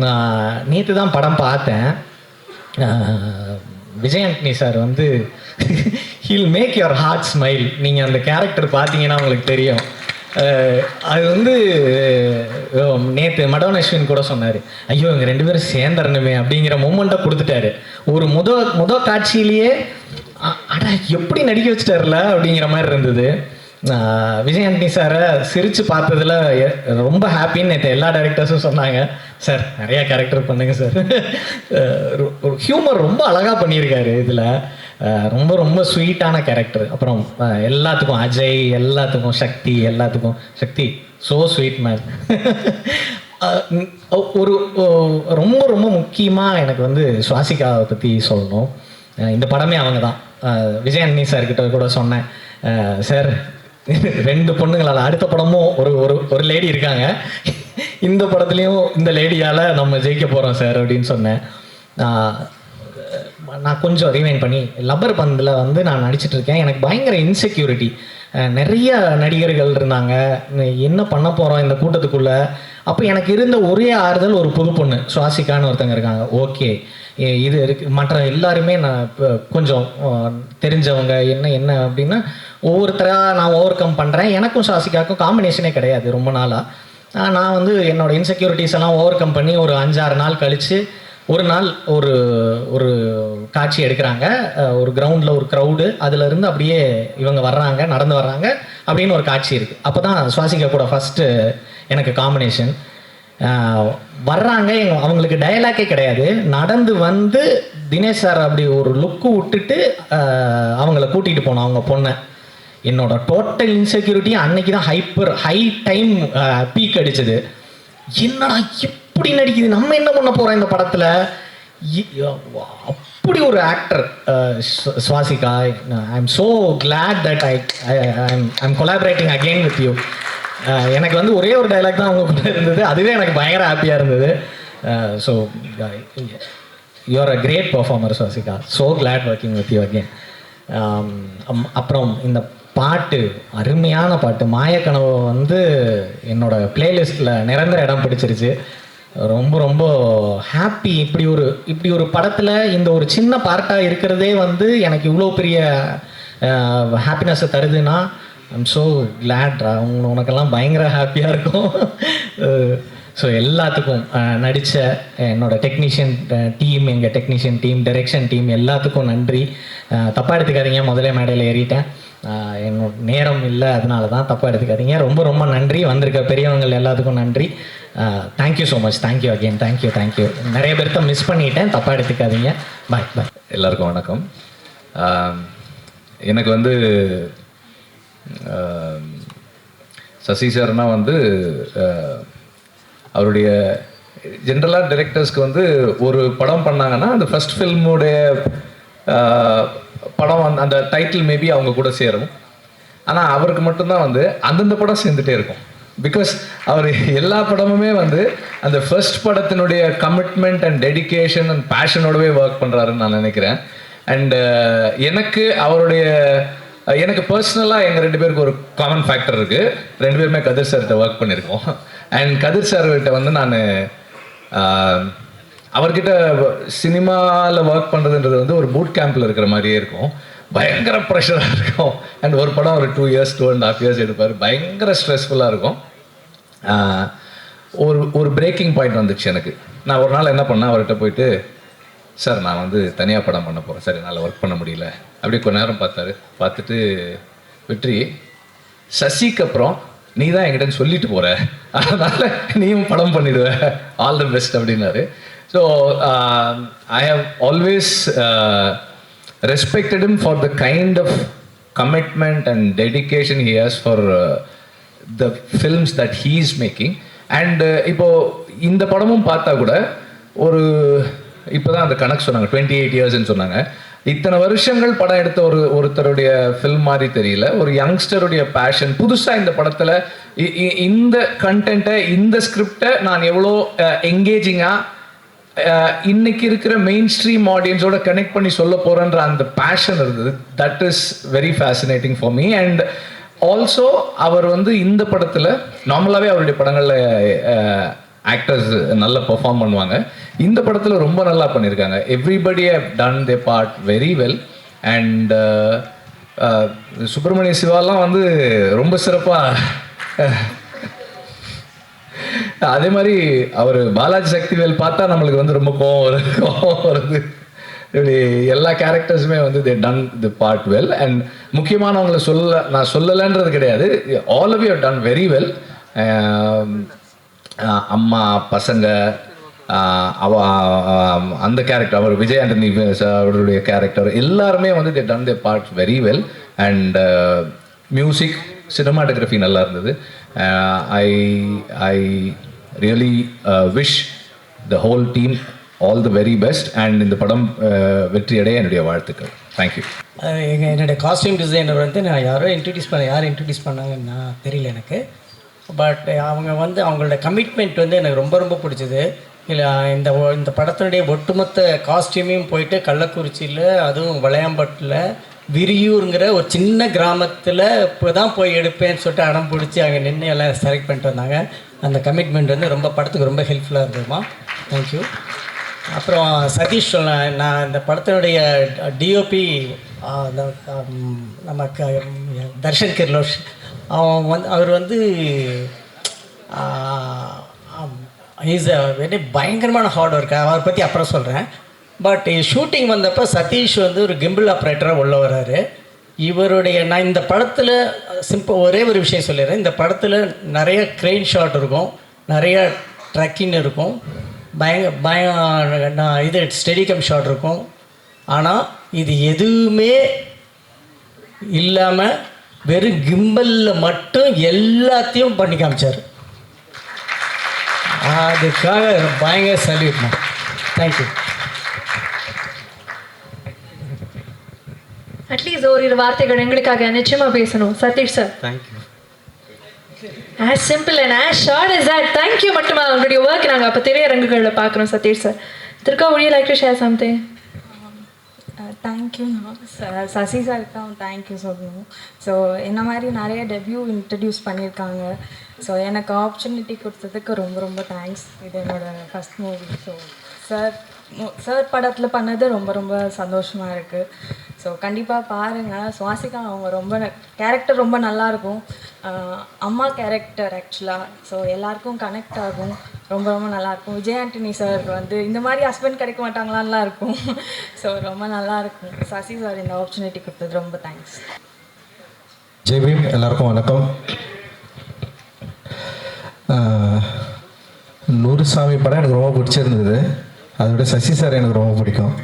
நான் நேற்று தான் படம் பார்த்தேன். விஜய் ஆண்டனி சார் வந்து heal make your heart smile. நீங்கள் அந்த கேரக்டர் பார்த்தீங்கன்னா உங்களுக்கு தெரியும். அது வந்து நேற்று மடோன் அஸ்வின் கூட சொன்னார், ஐயோ இவங்க 2 பேரும் சேர்ந்துடணுமே அப்படிங்கிற மூமெண்ட்டை கொடுத்துட்டாரு. ஒரு முத காட்சியிலேயே அடா எப்படி நடிக்க வச்சுட்டார்ல அப்படிங்கிற மாதிரி இருந்தது. விஜய் ஆண்டனி சாரை சிரித்து பார்த்ததில் ரொம்ப ஹாப்பின்னு நேற்று எல்லா டைரக்டர்ஸும் சொன்னாங்க. சார் நிறையா கேரக்டர் பண்ணுங்க சார். ஒரு ஹியூமர் ரொம்ப அழகாக பண்ணியிருக்காரு இதில். ரொம்ப ரொம்ப ஸ்வீட்டான கேரக்டர். அப்புறம் எல்லாத்துக்கும் அஜய், எல்லாத்துக்கும் சக்தி ஸோ ஸ்வீட் மேன். ஒரு ரொம்ப ரொம்ப முக்கியமாக எனக்கு வந்து சுவாசிகாவை பற்றி சொல்லணும். இந்த படமே அவங்க தான். விஜய் ஆண்டனி சார்கிட்ட கூட சொன்னேன், சார் 2 பொண்ணுங்களால் அடுத்த படமும் ஒரு லேடி இருக்காங்க, இந்த படத்துலேயும் இந்த லேடியால் நம்ம ஜெயிக்க போகிறோம் சார் அப்படின்னு சொன்னேன். நான் கொஞ்சம் ரிவைண்ட் பண்ணி லப்பர் பந்தில் வந்து நான் நடிச்சிட்ருக்கேன். எனக்கு பயங்கர இன்செக்யூரிட்டி. நிறைய நடிகர்கள் இருந்தாங்க, என்ன பண்ண போகிறோம் இந்த கூட்டத்துக்குள்ளே. அப்போ எனக்கு இருந்த ஒரே ஆறுதல் ஒரு புது பொண்ணு சுவாசிகான்னு ஒருத்தங்க இருக்காங்க. ஓகே இது இருக்குது. மற்ற எல்லாருமே நான் இப்போ கொஞ்சம் தெரிஞ்சவங்க. என்ன அப்படின்னா ஒவ்வொருத்தராக நான் ஓவர் கம் பண்ணுறேன். எனக்கும் சுவாசிகாவுக்கும் காம்பினேஷனே கிடையாது ரொம்ப நாளாக. நான் வந்து என்னோடய இன்செக்யூரிட்டிஸ் எல்லாம் ஓவர் கம் பண்ணி ஒரு 5-6 நாள் கழித்து ஒரு நாள் ஒரு காட்சி எடுக்கிறாங்க. ஒரு கிரவுண்டில் ஒரு க்ரௌடு, அதுலேருந்து அப்படியே இவங்க நடந்து வர்றாங்க அப்படின்னு ஒரு காட்சி இருக்குது. அப்போ தான் சுவாசிகா கூட ஃபஸ்ட்டு எனக்கு காம்பினேஷன். வர்றாங்க, அவங்களுக்கு டயலாக்கே கிடையாது. நடந்து வந்து தினேஷ் சார் அப்படி ஒரு லுக்கு விட்டுட்டு அவங்கள கூட்டிகிட்டு போனோம் அவங்க பொண்ணை. என்னோட டோட்டல் இன்செக்யூரிட்டி அன்னைக்கு தான் ஹை டைம் பீக் அடிச்சது. என்னடா இப்படி நடிக்குது, நம்ம என்ன பண்ண போகிறோம் இந்த படத்தில். அப்படி ஒரு actor Swasika. I am so glad that I'm collaborating again with you. எனக்கு வந்து ஒரே ஒரு டைலாக் தான் அவங்க கூட இருந்தது, அதுவே எனக்கு பயங்கர ஹாப்பியாக இருந்தது. So you are a great performer Swasika. So glad working with you again. அப்புறம் இந்த பாட்டு, அருமையான பாட்டு மாயக்கனவு வந்து என்னோட பிளேலிஸ்ட்டில் நிரந்தர இடம் பிடிச்சிருச்சு. ரொம்ப ரொம்ப ஹாப்பி. இப்படி ஒரு படத்தில் இந்த ஒரு சின்ன பார்ட்டாக இருக்கிறதே வந்து எனக்கு இவ்வளோ பெரிய ஹாப்பினஸை தருதுன்னா ஐம் ஸோ கிளாட். உனக்கெல்லாம் பயங்கர ஹாப்பியாக இருக்கும். ஸோ எல்லாத்துக்கும் நடித்த என்னோடய டெக்னீஷியன் டீம், எங்கள் டெக்னீஷியன் டீம், டைரக்ஷன் டீம் எல்லாத்துக்கும் நன்றி. தப்பாக எடுத்துக்காதீங்க, முதலே மேடையில் ஏறிட்டேன், என்னோட நேரம் இல்லை, அதனால தான் தப்பாக எடுத்துக்காதீங்க. ரொம்ப ரொம்ப நன்றி. வந்திருக்க பெரியவங்கள் எல்லாத்துக்கும் நன்றி. Thank you so much. Thank you again. Thank you. நிறைய பேர்த்த மிஸ் பண்ணிட்டேன், தப்பாக எடுத்துக்காதீங்க. பாய். எல்லாருக்கும் வணக்கம். எனக்கு வந்து சசி சார்னா வந்து அவருடைய ஜென்ரலாக டைரக்டர்ஸ்க்கு வந்து ஒரு படம் பண்ணாங்கன்னா அந்த ஃபஸ்ட் ஃபில்முடைய படம் அந்த டைட்டில் மேபி அவங்க கூட சேரும். ஆனால் அவருக்கு மட்டும்தான் வந்து அந்தந்த படம் சேர்ந்துட்டே இருக்கும். பிகாஸ் அவர் எல்லா படமுமே வந்து அந்த ஃபர்ஸ்ட் படத்தினுடைய கமிட்மெண்ட் அண்ட் டெடிகேஷன் அண்ட் பேஷனோடவே ஒர்க் பண்ணுறாருன்னு நான் நினைக்கிறேன். அண்டு எனக்கு பர்சனலாக எங்கள் 2 பேருக்கு ஒரு காமன் ஃபேக்டர் இருக்குது. 2 பேருமே கதிர் சார்கிட்ட ஒர்க் பண்ணியிருக்கோம். அண்ட் கதிர் சார்கிட்ட வந்து நான் அவர்கிட்ட சினிமாவில் ஒர்க் பண்ணுறதுன்றது வந்து ஒரு பூட் கேம்பில் இருக்கிற மாதிரியே இருக்கும். பயங்கர ப்ரெஷராக இருக்கும். அண்ட் ஒரு படம் ஒரு 2 years 2.5 years எடுப்பார். பயங்கர ஸ்ட்ரெஸ்ஃபுல்லாக இருக்கும். ஒரு பிரேக்கிங் பாயிண்ட் வந்துச்சு எனக்கு. நான் ஒரு நாள் என்ன பண்ணேன், அவர்கிட்ட போயிட்டு, சார் நான் வந்து தனியாக படம் பண்ண போகிறேன் சார், என்னால் ஒர்க் பண்ண முடியல. அப்படியே கொஞ்ச நேரம் பார்த்தாரு. பார்த்துட்டு வெற்றி, சசிக்கு அப்புறம் நீ தான் என்கிட்ட சொல்லிட்டு போகிற, அதனால் நீயும் படம் பண்ணிடுவ, ஆல் தி பெஸ்ட் அப்படின்னாரு. So I have always respected him for the kind of commitment and dedication he has for the films that he is making. And இப்போ இந்த படமும் பார்த்தா கூட ஒரு இப்போ தான் அந்த கணக்கு சொன்னாங்க, 28 இயர்ஸ்ன்னு சொன்னாங்க. இத்தனை வருஷங்கள் படம் எடுத்த ஒருத்தருடைய ஃபில்ம் மாதிரி தெரியல. ஒரு யங்ஸ்டருடைய பேஷன். புதுசாக இந்த படத்தில் இந்த கண்டென்ட்டை, இந்த ஸ்கிரிப்டை நான் எவ்வளோ என்கேஜிங்காக இன்னைக்கு இருக்கிற மெயின் ஸ்ட்ரீம் ஆடியன்ஸோட கனெக்ட் பண்ணி சொல்ல போகிறேன்ற அந்த பேஷன் இருந்தது. That is very fascinating for me. And also அவர் வந்து இந்த படத்தில் நார்மலாகவே அவருடைய படங்களில் ஆக்டர்ஸ் நல்லா பெர்ஃபார்ம் பண்ணுவாங்க. இந்த படத்தில் ரொம்ப நல்லா பண்ணியிருக்காங்க. Everybody have done the part very well. And Subramaniya சிவாலாம் வந்து ரொம்ப சிறப்பாக, அதே மாதிரி அவர் பாலாஜி சக்திவேல் பார்த்தா நம்மளுக்கு வந்து ரொம்ப கோவம் வருது. இப்படி எல்லா கேரக்டர்ஸுமே வந்து they done the part well. And முக்கியமானவங்களை நான் சொல்லலைன்றது கிடையாது, all of you have done very well. அம்மா பசங்க அந்த கேரக்டர், அவர் விஜய் ஆண்டனி அவருடைய கேரக்டர் எல்லாருமே வந்து they done the part very well. And music, cinematography நல்லா இருந்தது. I really wish the whole team all the very best. And இந்த படம் வெற்றி அடைய என்னுடைய வாழ்த்துக்கள். தேங்க்யூ. என்னுடைய காஸ்டியூம் டிசைனர் வந்து நான் யார் இன்ட்ரடியூஸ் பண்ணாங்கன்னு நான் தெரியல எனக்கு. பட் அவங்க வந்து அவங்களோட கமிட்மெண்ட் வந்து எனக்கு ரொம்ப ரொம்ப பிடிச்சது. இல்லை இந்த படத்தினுடைய ஒட்டுமொத்த காஸ்டியூமையும் போயிட்டு கள்ளக்குறிச்சியில், அதுவும் வளையாம்பட்டில் விரியூருங்கிற ஒரு சின்ன கிராமத்தில் இப்போ தான் போய் எடுப்பேன்னு சொல்லிட்டு அடம் பிடிச்சி அங்கே நின்று எல்லாம் செலக்ட் பண்ணிட்டு வந்தாங்க. அந்த கமிட்மெண்ட் வந்து ரொம்ப படத்துக்கு ரொம்ப ஹெல்ப்ஃபுல்லாக இருந்ததுமா. தேங்க்யூ. அப்புறம் சதீஷ், நான் இந்த படத்தினுடைய டிஓபி நமக்கு தர்ஷன் கிர்லோஷ், அவர் வந்து இஸ் அ வெரி பயங்கரமான ஹார்ட் ஒர்க். அவரை பற்றி அப்புறம் சொல்கிறேன். பட் ஷூட்டிங் வந்தப்போ சதீஷ் வந்து ஒரு கிம்பிள் ஆப்ரேட்டராக உள்ள வர்றாரு. நான் இந்த படத்தில் ஒரே ஒரு விஷயம் சொல்லிடுறேன். இந்த படத்தில் நிறைய க்ரெயின் ஷாட் இருக்கும், நிறைய ட்ரக்கிங் இருக்கும், இது ஸ்டெடிகம் ஷாட் இருக்கும். ஆனால் இது எதுவுமே இல்லாமல் வெறும் கிம்பலில் மட்டும் எல்லாத்தையும் பண்ணி காமிச்சார். அதுக்காக பயங்கர சல்யூட்மா. தேங்க்யூ. அட்லீஸ்ட் ஒரு வார்த்தைகள் எங்களுக்காக நிச்சயமா பேசணும் Sathish sir. Thank you. as simple and as short as that. thank you மட்டுமா உங்களுடைய ஒர்க் நாங்கள் அப்போ திரையரங்குகளில் பார்க்குறோம். சதீஷ் சார், திருக்கா would you like to share something? Thank you. Sasi சாருக்கு தான் தேங்க்யூ சொல்லணும். ஸோ என்ன மாதிரி நிறைய டெபியூ இன்ட்ரடியூஸ் பண்ணியிருக்காங்க. ஸோ எனக்கு ஆப்பர்ச்சுனிட்டி கொடுத்ததுக்கு ரொம்ப ரொம்ப தேங்க்ஸ். இது என்னோடய ஃபஸ்ட் மூவி. ஸோ சார் படத்தில் பண்ணது ரொம்ப ரொம்ப சந்தோஷமாக இருக்குது. ஸோ கண்டிப்பாக பாருங்கள். சுவாசிகா அவங்க கேரக்டர் ரொம்ப நல்லாயிருக்கும். அம்மா கேரக்டர் ஆக்சுவலாக. ஸோ எல்லாருக்கும் கனெக்ட் ஆகும். ரொம்ப ரொம்ப நல்லாயிருக்கும். விஜய் ஆண்டனி சார் வந்து இந்த மாதிரி ஹஸ்பண்ட் கிடைக்க மாட்டாங்களான்லாம் இருக்கும். ஸோ ரொம்ப நல்லாயிருக்கும். சசி சார் இந்த ஆப்பர்ச்சுனிட்டி கொடுத்தது ரொம்ப தேங்க்ஸ். ஜெய்பீம், எல்லாருக்கும் வணக்கம். நூறுசாமி படம் எனக்கு ரொம்ப பிடிச்சிருந்தது. அதோட சசி சார் எனக்கு ரொம்ப பிடிக்கும்.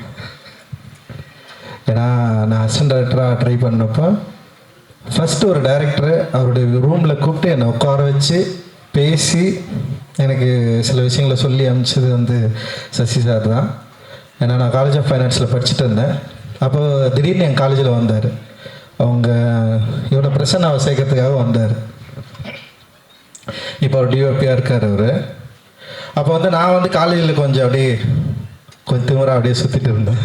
ஏன்னா நான் அசிஸ்டன்ட் டைரக்டராக ட்ரை பண்ணப்போ ஃபஸ்ட்டு ஒரு டைரக்டரு அவருடைய ரூமில் கூப்பிட்டு என்னை உட்கார வச்சு பேசி எனக்கு சில விஷயங்களை சொல்லி அனுப்பிச்சது வந்து சசி சார் தான். ஏன்னா நான் காலேஜ் ஆஃப் ஃபைனான்ஸில் படிச்சுட்டு இருந்தேன். அப்போது திடீர்னு என் காலேஜில் வந்தார். அவங்க இவனை பிரசன்னாவை சேர்க்கறதுக்காக வந்தார். இப்போ அவர் டிஓபியாக இருக்கார் அவர். அப்போ வந்து நான் வந்து காலேஜில் கொஞ்சம் திமிராக அப்படியே சுற்றிட்டு இருந்தேன்.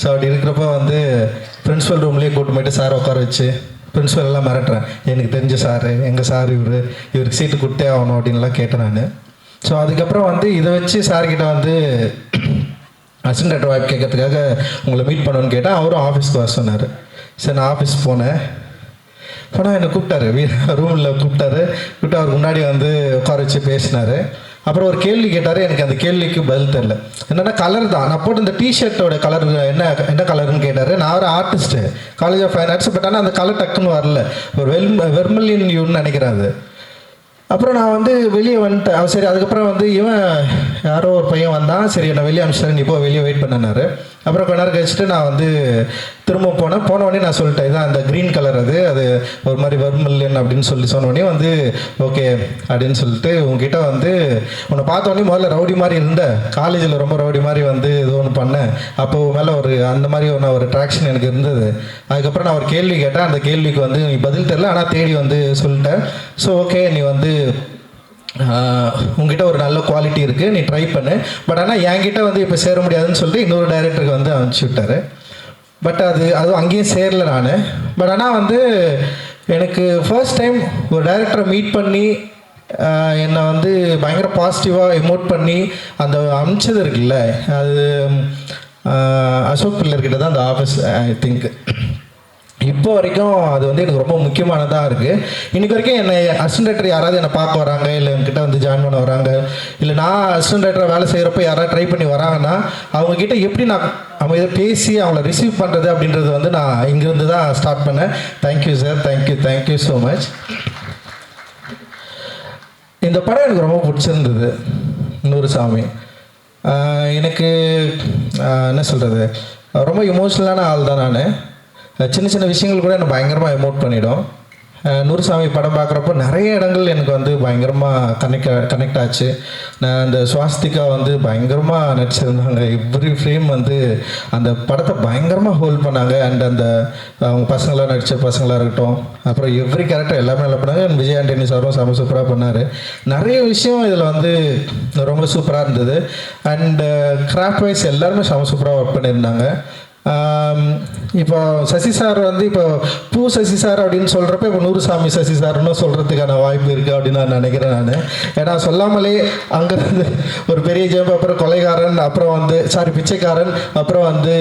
ஸோ அப்படி இருக்கிறப்ப வந்து பிரின்ஸிபல் ரூம்லேயே கூப்பிட்டு போய்ட்டு சாரை உட்கார வச்சு பிரின்ஸிபல் எல்லாம் மிரட்டுறேன். எனக்கு தெரிஞ்ச சார், எங்கள் சார் இவருக்கு சீட்டு கொடுத்தே ஆகணும் அப்படின்லாம் கேட்டேன் நான். ஸோ அதுக்கப்புறம் வந்து இதை வச்சு சார்கிட்ட வந்து அசிஸ்டன்ட் டைரக்டர் வாய்ப்பு கேட்கறதுக்காக உங்களை மீட் பண்ணணும்னு கேட்டால் அவரும் ஆஃபீஸ்க்கு வர சொன்னார். சரி, நான் ஆஃபீஸ் போனேன். போனால் என்னை கூப்பிட்டாரு, ரூமில் கூப்பிட்டாரு. அவருக்கு முன்னாடி வந்து உட்கார வச்சு பேசினார். அப்புறம் ஒரு கேள்வி கேட்டார், எனக்கு அந்த கேள்விக்கு பதில் தெரில. என்னென்னா கலர் தான், நான் போட்டு இந்த டிஷர்ட்டோட கலர் என்ன கலருன்னு கேட்டார். நான் ஒரு artist, college of fine arts, but ஆனால் அந்த கலர் டக்குன்னு வரல, ஒரு வெர்மலின் யூன்னு நினைக்கிறேன் அது. அப்புறம் நான் வந்து வெளியே வந்துட்டேன். சரி, அதுக்கப்புறம் வந்து இவன் யாரோ ஒரு பையன் வந்தான், சரி நான் வெளியே அனுப்பிச்சிட்டேன், நீ இப்போ வெளியே வெயிட் பண்ணனாரு. அப்புறம் கொஞ்ச நேரம் கழிச்சுட்டு நான் வந்து திரும்ப போன உடனே நான் சொல்லிட்டேன், இதான் அந்த க்ரீன் கலர், அது ஒரு மாதிரி வெர்மலின் அப்படின்னு சொன்ன உடனே வந்து ஓகே அப்படின்னு சொல்லிட்டு உங்ககிட்ட வந்து உன்னை பார்த்த உடனே முதல்ல ரவுடி மாதிரி இருந்தேன், காலேஜில் ரொம்ப ரவுடி மாதிரி வந்து இது ஒன்று பண்ணேன், அப்போ மேலே ஒரு அந்த மாதிரி ஒரு ட்ராக்ஷன் எனக்கு இருந்தது. அதுக்கப்புறம் நான் ஒரு கேள்வி கேட்டேன், அந்த கேள்விக்கு வந்து நீ பதில் தெரில, ஆனால் தேடி வந்து சொல்லிட்டேன். ஸோ ஓகே, நீ வந்து உங்ககிட்ட ஒரு நல்ல குவாலிட்டி இருக்குது, நீ ட்ரை பண்ணு, பட் ஆனால் என்கிட்ட வந்து இப்போ சேர முடியாதுன்னு சொல்லிட்டு இன்னொரு டைரக்டருக்கு வந்து அனுப்பிச்சி விட்டார். பட் அதுவும் அங்கேயும் சேரல நான். பட் ஆனால் வந்து எனக்கு ஃபர்ஸ்ட் டைம் ஒரு டைரக்டரை மீட் பண்ணி என்னை வந்து பயங்கர பாசிட்டிவாக எமோட் பண்ணி அந்த அனுப்பிச்சது இருக்குல்ல, அது அசோக் பில்லர்கிட்ட தான் அந்த ஆஃபீஸ் ஐ திங்க் இப்போ வரைக்கும் அது வந்து எனக்கு ரொம்ப முக்கியமானதாக இருக்குது. இன்றைக்கி வரைக்கும் என்னை அசிஸ்டன்ட் டைரக்டர் யாராவது என்னை பார்க்க வராங்க, இல்லை என்கிட்ட வந்து ஜாயின் பண்ண வராங்க, இல்லை நான் அசிஸ்டன்ட் டைரக்டராக வேலை செய்கிறப்ப யாராவது ட்ரை பண்ணி வராங்கன்னா அவங்கக்கிட்ட எப்படி நான் அவங்க இதை பேசி அவங்கள ரிசீவ் பண்ணுறது அப்படின்றது வந்து நான் இங்கேருந்து தான் ஸ்டார்ட் பண்ணேன். Thank you sir, thank you so much. இந்த படம் எனக்கு ரொம்ப பிடிச்சிருந்தது. நூறுசாமி எனக்கு என்ன சொல்கிறது, ரொம்ப இமோஷ்னலான ஆள் தான் நான். சின்ன சின்ன விஷயங்கள் கூட என்னை பயங்கரமாக எமோட் பண்ணிவிடும். நூறுசாமி படம் பார்க்குறப்போ நிறைய இடங்கள் எனக்கு வந்து பயங்கரமாக கனெக்ட் ஆச்சு. நான் அந்த சுவாஸ்திகா வந்து பயங்கரமாக நடிச்சிருந்தாங்க. எவ்ரி ஃப்ரேம் வந்து அந்த படத்தை பயங்கரமாக ஹோல்ட் பண்ணாங்க. அண்ட் அந்த அவங்க பசங்களாக நடித்த பசங்களாக இருக்கட்டும், அப்புறம் எவ்ரி கேரக்டர் எல்லாமே நல்லா பண்ணாங்க. விஜய் ஆண்டனி சாரும் செம சூப்பராக பண்ணார். நிறைய விஷயம் இதில் வந்து ரொம்ப சூப்பராக இருந்தது. அண்டு கிராஃப்ட் வைஸ் எல்லாருமே செம சூப்பராக ஒர்க் பண்ணியிருந்தாங்க. இப்போ சசி சார் வந்து இப்போ பூ சசி சார் அப்படின்னு சொல்கிறப்ப இப்போ நூறுசாமி சசி சார்னு சொல்கிறதுக்கான வாய்ப்பு இருக்குது அப்படின்னு நான் நினைக்கிறேன். நான் ஏன்னா சொல்லாமலே அங்கேருந்து ஒரு பெரிய ஜெம்பு, அப்புறம் கொலைகாரன், அப்புறம் வந்து பிச்சைக்காரன், அப்புறம் வந்து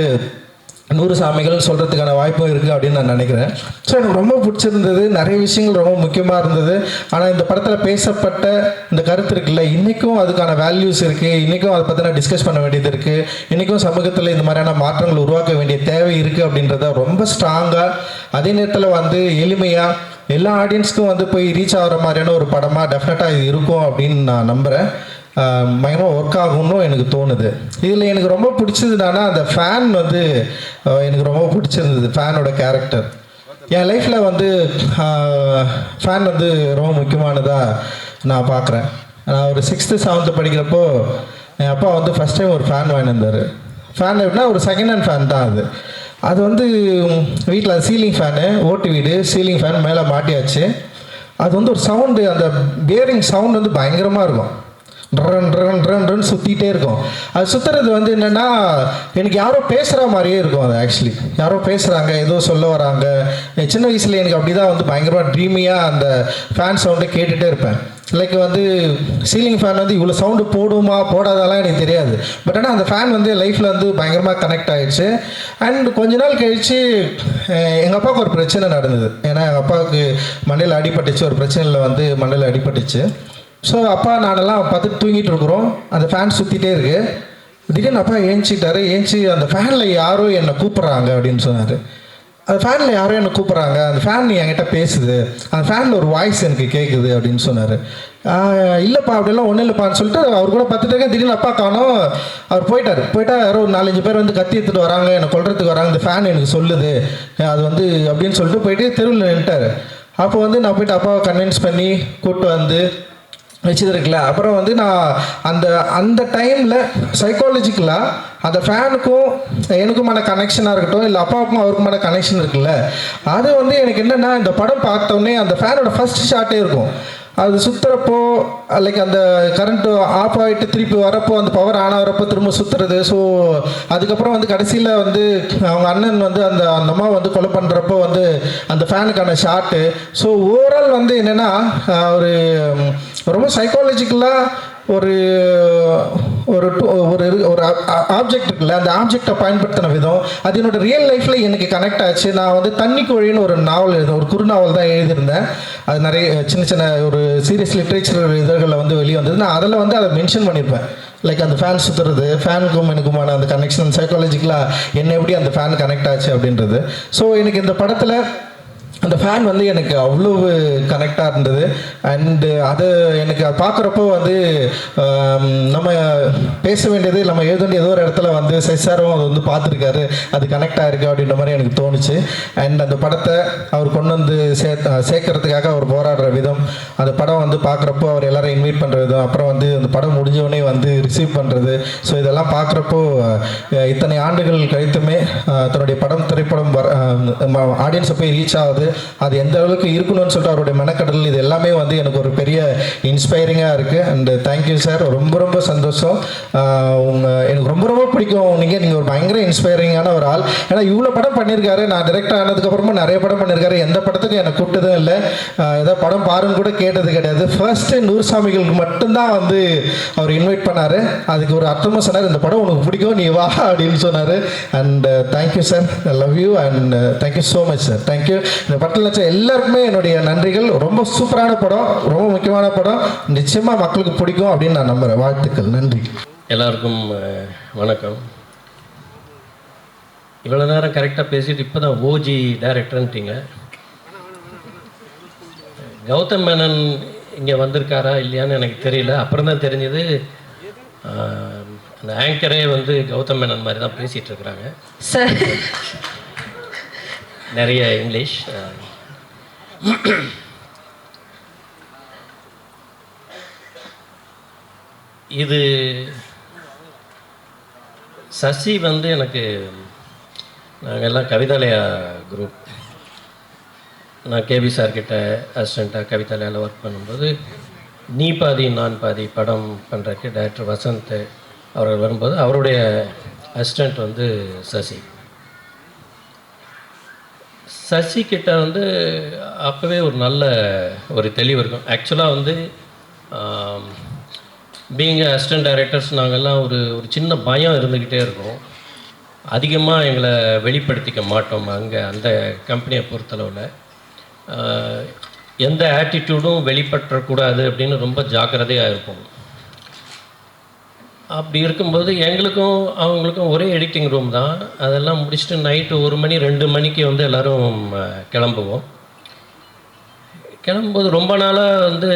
நூறுசாமிகள் சொல்கிறதுக்கான வாய்ப்பும் இருக்குது அப்படின்னு நான் நினைக்கிறேன். ஸோ எனக்கு ரொம்ப பிடிச்சிருந்தது. நிறைய விஷயங்கள் ரொம்ப முக்கியமாக இருந்தது. ஆனால் இந்த படத்தில் பேசப்பட்ட இந்த கருத்து இருக்குல்ல, இன்றைக்கும் அதுக்கான வேல்யூஸ் இருக்குது, இன்றைக்கும் அதை பற்றின டிஸ்கஸ் பண்ண வேண்டியது இருக்குது, இன்றைக்கும் சமூகத்தில் இந்த மாதிரியான மாற்றங்கள் உருவாக்க வேண்டிய தேவை இருக்குது அப்படின்றத ரொம்ப ஸ்ட்ராங்காக, அதே நேரத்தில் வந்து எளிமையாக எல்லா ஆடியன்ஸ்க்கும் வந்து போய் ரீச் ஆகிற மாதிரியான ஒரு படமாக டெஃபினட்டாக இது இருக்கும் அப்படின்னு நான் நம்புகிறேன். பயங்கரமாக ஒர்க் ஆகும்னு எனக்கு தோணுது. இதில் எனக்கு ரொம்ப பிடிச்சதுனால அந்த ஃபேன் வந்து எனக்கு ரொம்ப பிடிச்சிருந்தது. ஃபேனோட கேரக்டர் என் லைஃப்பில் வந்து ஃபேன் வந்து ரொம்ப முக்கியமானதாக நான் பார்க்குறேன். நான் ஒரு 6th 7th படிக்கிறப்போ என் அப்பா வந்து ஃபஸ்ட் டைம் ஒரு ஃபேன் வாங்கி வந்தார். ஃபேன் எப்படின்னா ஒரு செகண்ட் ஹேண்ட் ஃபேன் தான் அது. அது வந்து வீட்டில் சீலிங் ஃபேனு, ஓட்டு வீடு, சீலிங் ஃபேன் மேலே மாட்டியாச்சு. அது வந்து ஒரு சவுண்டு, அந்த பியரிங் சவுண்ட் வந்து பயங்கரமாக இருக்கும். ட்ரன் சுற்றிகிட்டே இருக்கும். அது சுற்றுறது வந்து என்னென்னா எனக்கு யாரோ பேசுகிற மாதிரியே இருக்கும். அது ஆக்சுவலி யாரோ பேசுகிறாங்க, ஏதோ சொல்ல வராங்க. சின்ன வயசில் எனக்கு அப்படி தான் வந்து பயங்கரமாக ட்ரீமியாக அந்த ஃபேன் சவுண்டை கேட்டுகிட்டே இருப்பேன். லைக் வந்து சீலிங் ஃபேன் வந்து இவ்வளோ சவுண்டு போடுமா போடாதாலாம் எனக்கு தெரியாது. பட் ஆனால் அந்த ஃபேன் வந்து லைஃப்பில் வந்து பயங்கரமாக கனெக்ட் ஆகிடுச்சு. அண்ட் கொஞ்ச நாள் கழித்து எங்கள் அப்பாவுக்கு ஒரு பிரச்சனை நடந்தது. ஏன்னா எங்கள் அப்பாவுக்கு மண்டையில் அடிபட்டுச்சு, ஒரு பிரச்சனையில் வந்து மண்டையில் அடிபட்டுச்சு. ஸோ அப்பா நானெல்லாம் பார்த்துட்டு தூங்கிட்டு இருக்கிறோம், அந்த ஃபேன் சுற்றிட்டே இருக்கு. திடீர்னு அப்பா ஏஞ்சி அந்த ஃபேனில் யாரோ என்னை கூப்பிட்றாங்க அப்படின்னு சொன்னார். அந்த ஃபேனில் யாரோ என்னை கூப்பிட்றாங்க, அந்த ஃபேன் என்கிட்ட பேசுது, அந்த ஃபேனில் ஒரு வாய்ஸ் எனக்கு கேட்குது அப்படின்னு சொன்னார். இல்லைப்பா அப்படிலாம் ஒன்றும் இல்லைப்பான்னு சொல்லிட்டு அவர் கூட பார்த்துட்டு இருக்கேன். திடீர்னு அப்பா காணோம். அவர் போயிட்டா யாரோ ஒரு 4-5 பேர் வந்து கத்தி எடுத்துகிட்டு வராங்க, என்னை கொல்றதுக்கு வராங்க, இந்த ஃபேன் எனக்கு சொல்லுது அது வந்து அப்படின்னு சொல்லிட்டு போயிட்டு தெருவில் நின்ட்டார். அப்போ வந்து நான் போயிட்டு அப்பாவை கன்வின்ஸ் பண்ணி கூப்பிட்டு வந்து வச்சது இருக்குல்ல. அப்புறம் வந்து நான் அந்த டைமில் சைக்காலஜிக்கலாக அந்த ஃபேனுக்கும் எனக்குமான கனெக்ஷனாக இருக்கட்டும், இல்லை அப்பாவுக்கும் அவருக்குமான கனெக்ஷன் இருக்குல்ல, அது வந்து எனக்கு என்னென்னா இந்த படம் பார்த்தோன்னே அந்த ஃபேனோட ஃபஸ்ட் ஷாட்டே இருக்கும். அது சுற்றுறப்போ லைக் அந்த கரண்ட்டு ஆஃப் ஆகிட்டு திருப்பி வரப்போ அந்த பவர் ஆன் ஆகிறப்போ திரும்ப சுற்றுறது. ஸோ அதுக்கப்புறம் வந்து கடைசியில் வந்து அவங்க அண்ணன் வந்து அந்த அம்மா வந்து கொலை பண்ணுறப்போ வந்து அந்த ஃபேனுக்கான ஷாட்டு. ஸோ ஓவரால் வந்து என்னென்னா ஒரு ரொம்ப சைக்காலஜிக்கலாக ஒரு ஒரு ஒரு ஒரு ஆப்ஜெக்ட் இருக்குல்ல, அந்த ஆப்ஜெக்டை பயன்படுத்தின விதம் அது என்னோட ரியல் லைஃப்பில் எனக்கு கனெக்ட் ஆச்சு. நான் வந்து தண்ணிக்கோழின்னு ஒரு நாவல் ஒரு குறுநாவல் தான் எழுதியிருந்தேன். அது நிறைய சின்ன சின்ன ஒரு சீரியஸ் லிட்ரேச்சர் இதழ்களில் வந்து வெளியே வந்தது. நான் அதில் வந்து அதை மென்ஷன் பண்ணியிருப்பேன். லைக் அந்த ஃபேன் சுற்றுறது, ஃபேனுக்கும் எனக்குமான அந்த கனெக்ஷன் சைக்காலஜிக்கலாக என்ன எப்படி அந்த ஃபேன் கனெக்ட் ஆச்சு அப்படின்றது. ஸோ எனக்கு இந்த படத்தில் அந்த ஃபேன் வந்து எனக்கு அவ்வளவு கனெக்டாக இருந்தது. அண்டு அது எனக்கு பார்க்குறப்போ வந்து நம்ம பேச வேண்டியது நம்ம எழுத வேண்டிய ஏதோ ஒரு இடத்துல வந்து சைசாரும் அதை வந்து பார்த்துருக்காரு, அது கனெக்ட் ஆகிருக்கு அப்படின்ற மாதிரி எனக்கு தோணுச்சு. அண்ட் அந்த படத்தை அவர் கொண்டு வந்து சேர்க்கறதுக்காக அவர் போராடுற விதம், அந்த படம் வந்து பார்க்குறப்போ அவர் எல்லாரும் இன்வைட் பண்ணுற விதம், அப்புறம் வந்து அந்த படம் முடிஞ்சவொடனே வந்து ரிசீவ் பண்ணுறது, ஸோ இதெல்லாம் பார்க்குறப்போ இத்தனை ஆண்டுகள் கழித்துமே தன்னுடைய திரைப்படம் ஆடியன்ஸை போய் ரீச் ஆகுது, அது எந்த அளவுக்கு இருக்கணும்னு சொல்லிட்டு அவருடைய மெனக்கடல், இது எல்லாமே வந்து எனக்கு ஒரு பெரிய இன்ஸ்பைரிங்காக இருக்குது. அண்ட் தேங்க்யூ சார், ரொம்ப ரொம்ப சந்தோஷம். எனக்கு ரொம்ப ரொம்ப பிடிக்கும் நீங்கள் ஒரு பயங்கர இன்ஸ்பைரிங்கான ஒரு ஆள். ஏன்னா இவ்வளோ படம் பண்ணியிருக்காரு, நான் டைரக்டர் ஆனதுக்கப்புறமா நிறைய படம் பண்ணியிருக்காரு, எந்த படத்துக்கும் என்னை கூப்பிட்டதும் இல்லை, ஏதோ படம் பாருன்னு கூட கேட்டது கிடையாது. ஃபர்ஸ்ட்டு நூறுசாமிகளுக்கு மட்டும்தான் வந்து அவர் இன்வைட் பண்ணார். அதுக்கு ஒரு அர்த்தமாக சொன்னார், இந்த படம் உனக்கு பிடிக்கும் நீ வா அப்படின்னு சொன்னார். And thank you sir, I love you and thank you so much sir. Thank you. இந்த படத்தில் வச்ச எல்லாருக்குமே என்னுடைய நன்றிகள். ரொம்ப சூப்பரான படம், ரொம்ப முக்கியமான படம், நிச்சயமாக மக்களுக்கு பிடிக்கும் அப்படின்னு நான் நம்புகிறேன். வாழ்த்துக்கள், நன்றி. எல்லாருக்கும் வணக்கம். இவ்வளோ நேரம் கரெக்டாக பேசிட்டு இப்போ தான் ஓஜி டைரக்டர்ன்ட்டீங்க. கௌதம் மேனன் இங்கே வந்திருக்காரா இல்லையான்னு எனக்கு தெரியல. அப்புறம் தான் தெரிஞ்சது அந்த ஆங்கரே வந்து கௌதம் மேனன் மாதிரி தான் பேசிகிட்டு இருக்கிறாங்க. சார் நிறைய இங்கிலீஷ். இது சசி வந்து எனக்கு, நாங்கள் எல்லாம் கவிதாலயா குரூப், நான் கேபி சார்கிட்ட அசிஸ்டண்ட்டாக கவிதாலயாவில் ஒர்க் பண்ணும்போது நீ பாதி நான் பாதி படம் பண்ணுறதுக்கு டைரக்டர் வசந்த் அவர்கள் வரும்போது அவருடைய அசிஸ்டண்ட் வந்து சசி. சசிக்கிட்ட வந்து அப்போவே ஒரு நல்ல ஒரு தெளிவு இருக்கும். ஆக்சுவலாக வந்து பீயிங் அசிஸ்டன்ட் டைரக்டர்ஸ் நாங்கள்லாம் ஒரு சின்ன பயம் இருந்துக்கிட்டே இருக்கும். அதிகமாக எங்களை வெளிப்படுத்திக்க மாட்டோம் அங்கே அந்த கம்பெனியை பொறுத்தளவில். எந்த ஆட்டிடியூடும் வெளிப்பற்றக்கூடாது அப்படின்னு ரொம்ப ஜாக்கிரதையாக இருப்போம். அப்படி இருக்கும்போது எங்களுக்கும் அவங்களுக்கும் ஒரே எடிட்டிங் ரூம் தான். அதெல்லாம் முடிச்சுட்டு நைட்டு 1 மணி 2 மணிக்கு வந்து எல்லோரும் கிளம்புவோம். கிளம்பும்போது ரொம்ப நாளாக வந்து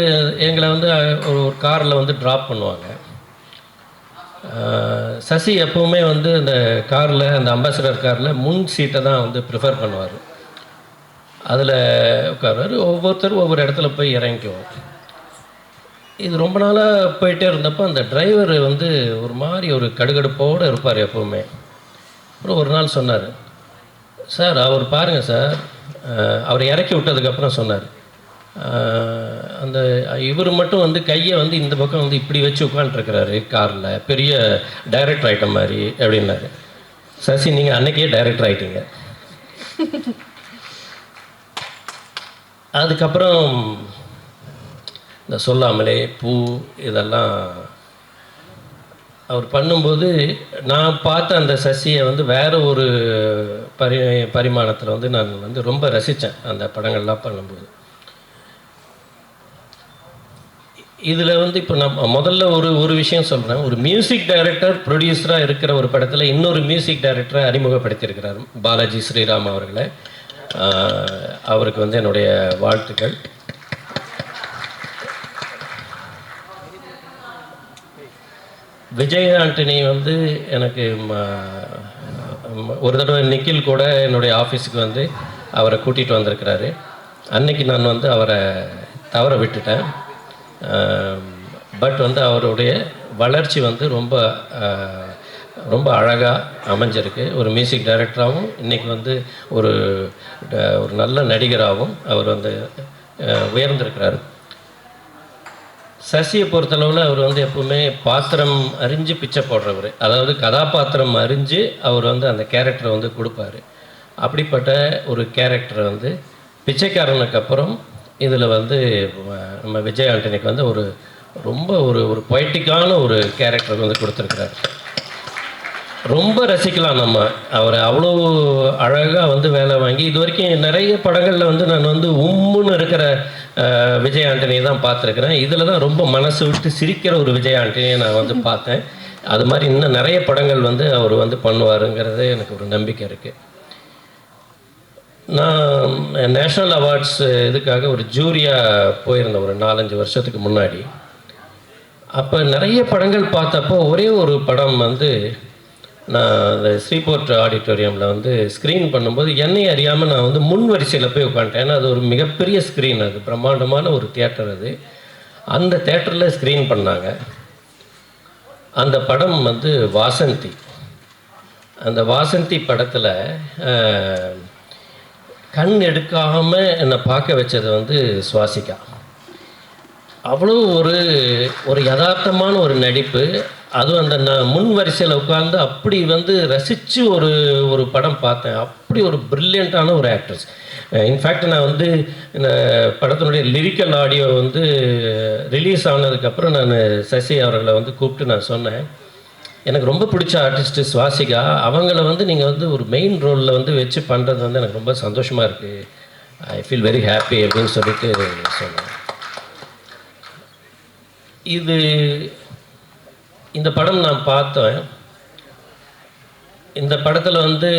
எங்களை வந்து ஒரு காரில் வந்து ட்ராப் பண்ணுவாங்க. சசி எப்போவுமே வந்து அந்த காரில், அந்த அம்பாசிடர் காரில் முன் சீட்டை தான் வந்து ப்ரிஃபர் பண்ணுவார். அதில் உட்காருவார். ஒவ்வொருத்தரும் ஒவ்வொரு இடத்துல போய் இறங்கிக்குவோம். இது ரொம்ப நாளாக போயிட்டே இருந்தப்போ அந்த டிரைவர் வந்து ஒரு மாதிரி ஒரு கடுகடுப்போடு இருப்பார் எப்போவுமே. அப்புறம் ஒரு நாள் சொன்னார், சார் அவர் பாருங்கள் சார், அவரை இறக்கி விட்டதுக்கப்புறம் சொன்னார், அந்த இவர் மட்டும் வந்து கையை வந்து இந்த பக்கம் வந்து இப்படி வச்சு உட்காந்துருக்கிறாரு காரில், பெரிய டைரக்டர் ஐட்டம் மாதிரி அப்படின்னாரு. சசி, நீங்கள் அன்றைக்கே டைரக்டர் ஆகிட்டீங்க. அதுக்கப்புறம் இந்த சொல்லாமலே பூ இதெல்லாம் அவர் பண்ணும்போது நான் பார்த்த அந்த சசியை வந்து வேறு ஒரு பரிமாணத்தில் வந்து நான் வந்து ரொம்ப ரசித்தேன் அந்த படங்கள்லாம் பண்ணும்போது. இதில் வந்து இப்போ நான் முதல்ல ஒரு விஷயம் சொல்கிறேன். ஒரு மியூசிக் டைரக்டர் ப்ரொடியூசராக இருக்கிற ஒரு படத்தில் இன்னொரு மியூசிக் டைரக்டரை அறிமுகப்படுத்தியிருக்கிறார், பாலாஜி ஸ்ரீராம் அவர்களை. அவருக்கு வந்து என்னுடைய வாழ்த்துக்கள். விஜய் ஆண்டனி வந்து எனக்கு ஒரு தடவை நிக்கில் கூட என்னுடைய ஆஃபீஸுக்கு வந்து அவரை கூட்டிகிட்டு வந்திருக்கிறாரு. அன்னைக்கு நான் வந்து அவரை தவற விட்டுட்டேன். பட் வந்து அவருடைய வளர்ச்சி வந்து ரொம்ப ரொம்ப அழகாக அமைஞ்சிருக்கு. ஒரு மியூசிக் டைரக்டராகவும் இன்றைக்கி வந்து ஒரு நல்ல நடிகராகவும் அவர் வந்து உயர்ந்திருக்கிறார். சசியை பொறுத்தளவில் அவர் வந்து எப்பவுமே பாத்திரம் அறிஞ்சு பிச்சை போடுறவர். அதாவது கதாபாத்திரம் அறிஞ்சு அவர் வந்து அந்த கேரக்டரை வந்து கொடுப்பார். அப்படிப்பட்ட ஒரு கேரக்டரை வந்து பிச்சைக்காரனுக்கு அப்புறம் இதில் வந்து நம்ம விஜய் ஆண்டனிக்கு வந்து ரொம்ப ஒரு பொய்ட்டிக்கான ஒரு கேரக்டர் வந்து கொடுத்துருக்குறாரு. ரொம்ப ரசிக்கலாம் நம்ம அவரை. அவ்வளோ அழகாக வந்து வேலை வாங்கி இது வரைக்கும் நிறைய படங்களில் வந்து நான் வந்து உம்முன்னு இருக்கிற விஜய் ஆண்டனியை தான் பார்த்துருக்குறேன். இதில் தான் ரொம்ப மனசு விட்டு சிரிக்கிற ஒரு விஜய் ஆண்டனியை நான் வந்து பார்த்தேன். அது மாதிரி இன்னும் நிறைய படங்கள் வந்து அவர் வந்து பண்ணுவாருங்கிறது எனக்கு ஒரு நம்பிக்கை இருக்குது. நான் நேஷ்னல் அவார்ட்ஸ் இதுக்காக ஒரு ஜூரியாக போயிருந்தேன் ஒரு 4-5 வருஷத்துக்கு முன்னாடி. அப்போ நிறைய படங்கள் பார்த்தப்போ ஒரே ஒரு படம் வந்து நான் அந்த ஸ்ரீபோர்ட் ஆடிட்டோரியமில் வந்து ஸ்க்ரீன் பண்ணும்போது என்னை அறியாமல் நான் வந்து முன் வரிசையில் போய் உட்காந்துட்டேன். ஏன்னா அது ஒரு மிகப்பெரிய ஸ்க்ரீன், அது பிரம்மாண்டமான ஒரு தியேட்டர். அது அந்த தேட்டரில் ஸ்க்ரீன் பண்ணாங்க. அந்த படம் வந்து வாசந்தி. அந்த வாசந்தி படத்தில் கண் எடுக்காமல் என்னை பார்க்க வச்சது வந்து சுவாசிகா. அவ்வளோ ஒரு யதார்த்தமான ஒரு நடிப்பு. அதுவும் அந்த நான் முன் வரிசையில் உட்கார்ந்து அப்படி வந்து ரசித்து ஒரு படம் பார்த்தேன். அப்படி ஒரு ப்ரில்லியண்ட்டான ஒரு ஆக்ட்ரஸ். இன்ஃபேக்ட் நான் வந்து இந்த படத்தினுடைய லிரிக்கல் ஆடியோ வந்து ரிலீஸ் ஆனதுக்கப்புறம் நான் சசி அவர்களை வந்து கூப்பிட்டு நான் சொன்னேன், எனக்கு ரொம்ப பிடிச்ச ஆர்டிஸ்ட்டு சுவாசிகா, அவங்கள வந்து நீங்கள் வந்து ஒரு மெயின் ரோலில் வந்து வச்சு பண்ணுறது வந்து எனக்கு ரொம்ப சந்தோஷமாக இருக்குது, ஐ ஃபீல் வெரி ஹாப்பி அப்படின்னு சொல்லிட்டு சொன்னேன். இந்த படம் நான் பார்த்தேன். இந்த படத்தில் வந்து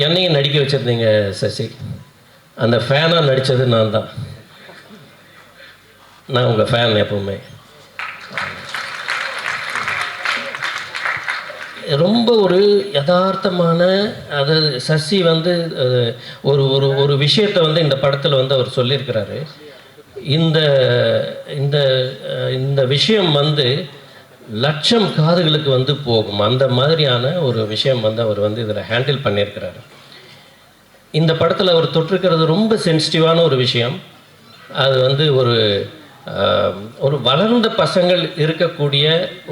என்னையும் நடிக்க வச்சுருந்தீங்க சசி. அந்த ஃபேனாக நடித்தது நான் தான். நான் உங்கள் ஃபேன் எப்பவுமே. ரொம்ப ஒரு யதார்த்தமான, அதாவது சசி வந்து ஒரு விஷயத்தை வந்து இந்த படத்தில் வந்து அவர் சொல்லியிருக்கிறாரு. இந்த இந்த இந்த விஷயம் வந்து லட்சம் காதுகளுக்கு வந்து போகும். அந்த மாதிரியான ஒரு விஷயம் வந்து அவர் வந்து இதில் ஹேண்டில் பண்ணியிருக்கிறாரு. இந்த படத்தில் அவர் தொட்டிருக்கிறது ரொம்ப சென்சிட்டிவான ஒரு விஷயம். அது வந்து ஒரு வளர்ந்த பசங்கள் இருக்கக்கூடிய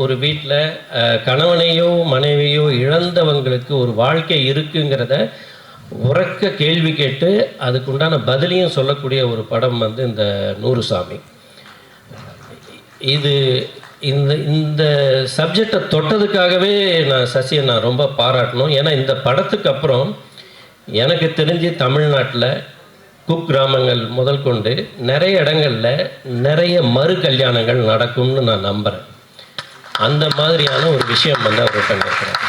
ஒரு வீட்டில் கணவனையோ மனைவியோ இழந்தவங்களுக்கு ஒரு வாழ்க்கை இருக்குங்கிறத உறக்க கேள்வி கேட்டு அதுக்குண்டான பதிலையும் சொல்லக்கூடிய ஒரு படம் வந்து இந்த 100 சாமி. இந்த சப்ஜெக்டை தொட்டதுக்காகவே நான் சசியை நான் ரொம்ப பாராட்டணும். ஏன்னா இந்த படத்துக்கு அப்புறம் எனக்கு தெரிஞ்சு தமிழ்நாட்டில் குக்கிராமங்கள் முதல் கொண்டு நிறைய இடங்களில் நிறைய மறு கல்யாணங்கள் நடக்கும்னு நான் நம்புகிறேன். அந்த மாதிரியான ஒரு விஷயம் வந்து அவர் பண்ணியிருக்கிறார்.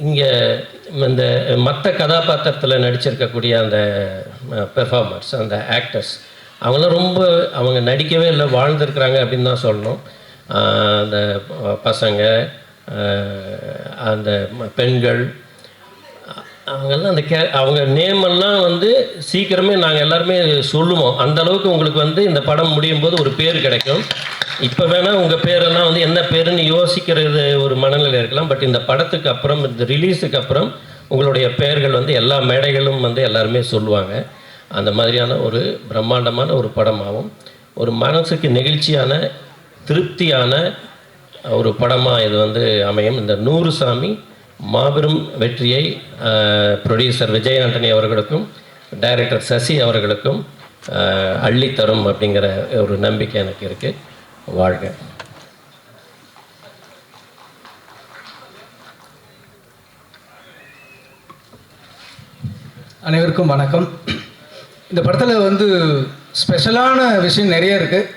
இங்கே இந்த மற்ற கதாபாத்திரத்தில் நடிச்சிருக்கக்கூடிய அந்த பெர்ஃபார்மர்ஸ், அந்த ஆக்டர்ஸ், அவங்க நடிக்கவே இல்லை, வாழ்ந்துருக்குறாங்க அப்படின்னு தான் சொல்லணும். அந்த பசங்க, அந்த பெண்கள், அவங்கெல்லாம் அவங்க நேமெல்லாம் வந்து சீக்கிரமே நாங்கள் எல்லாருமே சொல்லுவோம். அந்த அளவுக்கு உங்களுக்கு வந்து இந்த படம் முடியும் போது ஒரு பேர் கிடைக்கும். இப்போ வேணால் உங்கள் பேரெல்லாம் வந்து என்ன பேருன்னு யோசிக்கிறது ஒரு மனநிலை இருக்கலாம். பட் இந்த படத்துக்கு அப்புறம், இந்த ரிலீஸுக்கு அப்புறம் உங்களுடைய பெயர்கள் வந்து எல்லா மேடைகளும் வந்து எல்லாருமே சொல்லுவாங்க. அந்த மாதிரியான ஒரு பிரம்மாண்டமான ஒரு படமாகவும் ஒரு மனசுக்கு நெகிழ்ச்சியான திருப்தியான ஒரு படமாக இது வந்து அமையும். இந்த 100 சாமி மாபெரும் வெற்றியை ப்ரொடியூசர் விஜய் ஆண்டனி அவர்களுக்கும் டைரக்டர் சசி அவர்களுக்கும் அள்ளித்தரும் அப்படிங்கிற ஒரு நம்பிக்கை எனக்கு இருக்குது. வாழ்க. அனைவருக்கும் வணக்கம். இந்த படத்தில் வந்து ஸ்பெஷலான விஷயம் நிறைய இருக்குது.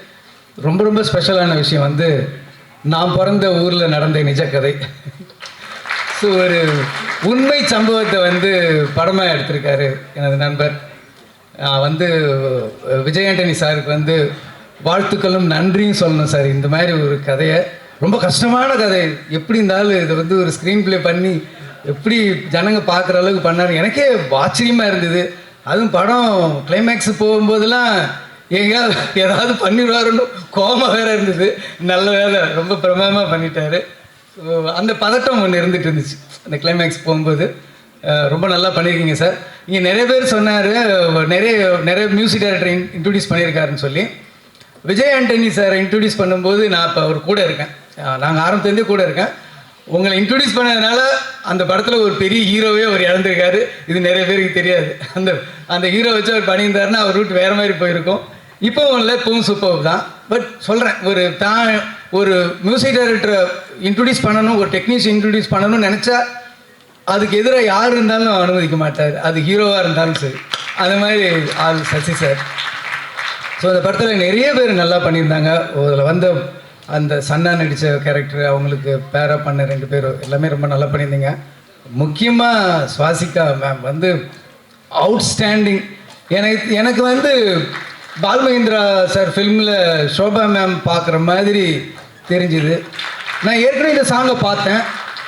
ரொம்ப ஸ்பெஷலான விஷயம் வந்து நான் பிறந்த ஊரில் நடந்த நிஜ கதை. ஸோ ஒரு உண்மை சம்பவத்தை வந்து படமாக எடுத்திருக்காரு எனது நண்பர். வந்து விஜய் ஆண்டனி சாருக்கு வந்து வாழ்த்துக்களும் நன்றியும் சொல்லணும் சார். இந்த மாதிரி ஒரு கதையை, ரொம்ப கஷ்டமான கதை, எப்படி இருந்தாலும் இதை வந்து ஒரு ஸ்க்ரீன் ப்ளே பண்ணி எப்படி ஜனங்க பார்க்குற அளவுக்கு பண்ணாரு. எனக்கே ஆச்சரியமாக இருந்தது. அதுவும் படம் கிளைமேக்ஸ் போகும்போதெல்லாம் எங்கேயாவது ஏதாவது பண்ணிடுவாருன்னு கோபமாக வேறு இருந்தது. நல்ல வேலை, ரொம்ப பிரமாதமாக பண்ணிட்டாரு. அந்த பதட்டம் ஒன்று இருந்துகிட்டு இருந்துச்சு அந்த கிளைமேக்ஸ் போகும்போது. ரொம்ப நல்லா பண்ணியிருக்கீங்க சார். இங்கே நிறைய பேர் சொன்னார், நிறைய மியூசிக் டைரக்டர் இன்ட்ரடியூஸ் பண்ணியிருக்காருன்னு சொல்லி. விஜய் ஆண்டனி சாரை இன்ட்ரடியூஸ் பண்ணும்போது நான் இப்போ அவர் கூட இருக்கேன். நாங்கள் ஆரம்பத்துலேருந்தே கூட இருக்கேன். உங்களை இன்ட்ரடியூஸ் பண்ணதுனால அந்த படத்தில் ஒரு பெரிய ஹீரோவே அவர் இழந்திருக்காரு. இது நிறைய பேருக்கு தெரியாது. அந்த ஹீரோ வச்சு அவர் பண்ணியிருந்தாருன்னா அவர் ரூட் வேறு மாதிரி போயிருக்கும். இப்போவும் இல்லை, இப்போவும் சூப்பர் தான். பட் சொல்கிறேன், ஒரு மியூசிக் டைரக்டரை இன்ட்ரடியூஸ் பண்ணணும், ஒரு டெக்னீஷியன் இன்ட்ரடியூஸ் பண்ணணும்னு நினச்சா அதுக்கு எதிராக யார் இருந்தாலும் அனுமதிக்க மாட்டார், அது ஹீரோவாக இருந்தாலும் சரி. அந்த மாதிரி ஆள் சசி சார். ஸோ அந்த படத்தில் நிறைய பேர் நல்லா பண்ணியிருந்தாங்க. அதில் வந்த அந்த சன்னா நடித்த கேரக்டர், அவங்களுக்கு பேரா பண்ண 2 பேர் எல்லாமே ரொம்ப நல்லா பண்ணியிருந்தீங்க. முக்கியமாக சுவாசிகா மேம் வந்து அவுட்ஸ்டாண்டிங். எனக்கு வந்து பால்மகேந்திரா சார் ஃபிலிமில் ஷோபா மேம் பார்க்குற மாதிரி தெரிஞ்சுது. நான் ஏற்கனவே இந்த சாங்கை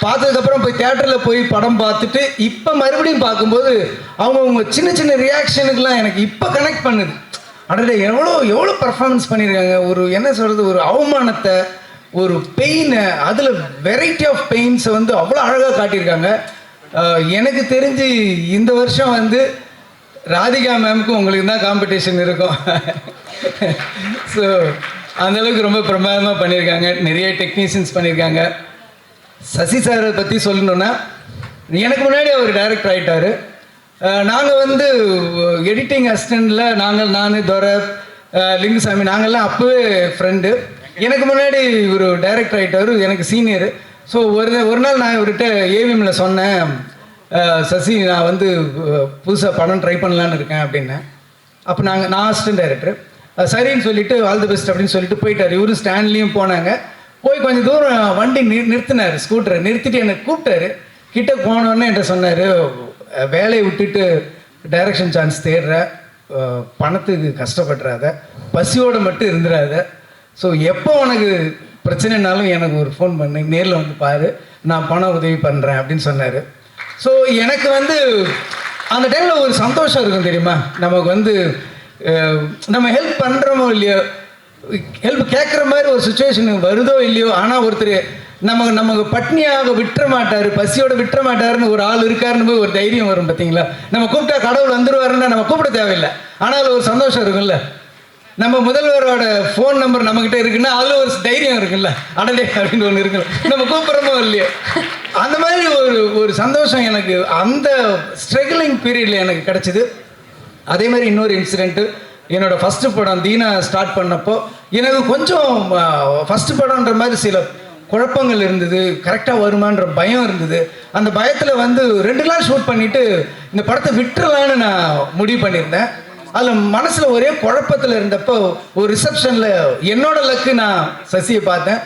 பார்த்ததுக்கப்புறம் போய் தேட்டரில் போய் படம் பார்த்துட்டு இப்போ மறுபடியும் பார்க்கும்போது அவங்க சின்ன சின்ன ரியாக்ஷனுக்கெலாம் எனக்கு இப்போ கனெக்ட் பண்ணுது. அடடே எவ்வளோ பர்ஃபார்மன்ஸ் பண்ணியிருக்காங்க. ஒரு என்ன சொல்கிறது, ஒரு அவமானத்தை, ஒரு பெயினை, அதில் வெரைட்டி ஆஃப் பெயின்ஸை வந்து அவ்வளோ அழகாக காட்டியிருக்காங்க. எனக்கு தெரிஞ்சு இந்த வருஷம் வந்து ராதிகா மேம்க்கு உங்களுக்கு தான் காம்படிஷன் இருக்கும். ஸோ அந்தளவுக்கு ரொம்ப பிரமாதமாக பண்ணியிருக்காங்க. நிறைய டெக்னீஷியன்ஸ் பண்ணியிருக்காங்க. சசி சாரை பற்றி சொல்லணுன்னா, எனக்கு முன்னாடி அவர் டைரக்டர் ஆகிட்டார். நாங்கள் வந்து எடிட்டிங் அசிஸ்டண்டில் நான் துரை, லிங்குசாமி நாங்கள்லாம் அப்போவே ஃப்ரெண்டு. எனக்கு முன்னாடி ஒரு டைரக்டர் ஆகிட்டார், எனக்கு சீனியரு. ஸோ ஒரு நாள் நான் இவர்கிட்ட ஏவிஎம்மில் சொன்னேன், சசி நான் வந்து புதுசாக படம் ட்ரை பண்ணலான்னு இருக்கேன் அப்படின்னேன். அப்போ நான் அசிஸ்டன்ட் டைரக்டர். சரின்னு சொல்லிவிட்டு ஆல் தி பெஸ்ட் அப்படின்னு சொல்லிட்டு போயிட்டார். இவரும் ஸ்டாண்ட்லேயும் போனாங்க. போய் கொஞ்சம் தூரம் வண்டி நிறுத்தினார், ஸ்கூட்டரை நிறுத்திட்டு என்னை கூப்பிட்டாரு. கிட்ட போனோடனே என்கிட்ட சொன்னார், வேலையை விட்டுட்டு டைரக்ஷன் சான்ஸ் தேடுற, பணத்துக்கு கஷ்டப்படுறாத, பசியோடு மட்டும் இருந்துடாத. ஸோ எப்போ உனக்கு பிரச்சனைனாலும் எனக்கு ஒரு ஃபோன் பண்ணு, நேரில் வந்து பாரு, நான் பண உதவி பண்ணுறேன் அப்படின்னு சொன்னார். ஸோ எனக்கு வந்து அந்த டைமில் ஒரு சந்தோஷம் இருக்கும் தெரியுமா. நமக்கு வந்து நம்ம ஹெல்ப் பண்ணுறோமோ இல்லையோ, ஹெல்ப் கேட்குற மாதிரி ஒரு சுச்சுவேஷனுக்கு வருதோ இல்லையோ, ஆனால் ஒருத்தர் நமக்கு பட்னியாக விட்டுற மாட்டார், பசியோட விட்டுற மாட்டாருன்னு ஒரு ஆள் இருக்காருன்னு போய் ஒரு தைரியம் வரும் பார்த்தீங்களா. நம்ம கூப்பிட்டா கடவுள் வந்துடுவாருன்னா நம்ம கூப்பிட தேவையில்லை, ஆனால் ஒரு சந்தோஷம் இருக்குல்ல. நம்ம முதல்வரோட ஃபோன் நம்பர் நம்மக்கிட்ட இருக்குன்னா அதில் ஒரு தைரியம் இருக்குல்ல, அடடே அப்படின்னு ஒன்று இருக்குல்ல, நம்ம கூப்பிட்றோமோ இல்லையோ. அந்த மாதிரி ஒரு சந்தோஷம் எனக்கு அந்த ஸ்ட்ரகிளிங் பீரியடில் எனக்கு கிடச்சிது. அதே மாதிரி இன்னொரு இன்சிடெண்ட்டு, என்னோடய ஃபஸ்ட்டு படம் தீனா ஸ்டார்ட் பண்ணப்போ எனக்கு கொஞ்சம் ஃபஸ்ட்டு படம்ன்ற மாதிரி சில குழப்பங்கள் இருந்தது, கரெக்டாக வருமான்ற பயம் இருந்தது. அந்த பயத்தில் வந்து 2 நாள் ஷூட் பண்ணிவிட்டு இந்த படத்தை விட்டுறலான்னு நான் முடிவு பண்ணியிருந்தேன். அதில் மனசில் ஒரே குழப்பத்தில் இருந்தப்போ ஒரு ரிசப்ஷனில் என்னோட லக்கு நான் சசியை பார்த்தேன்.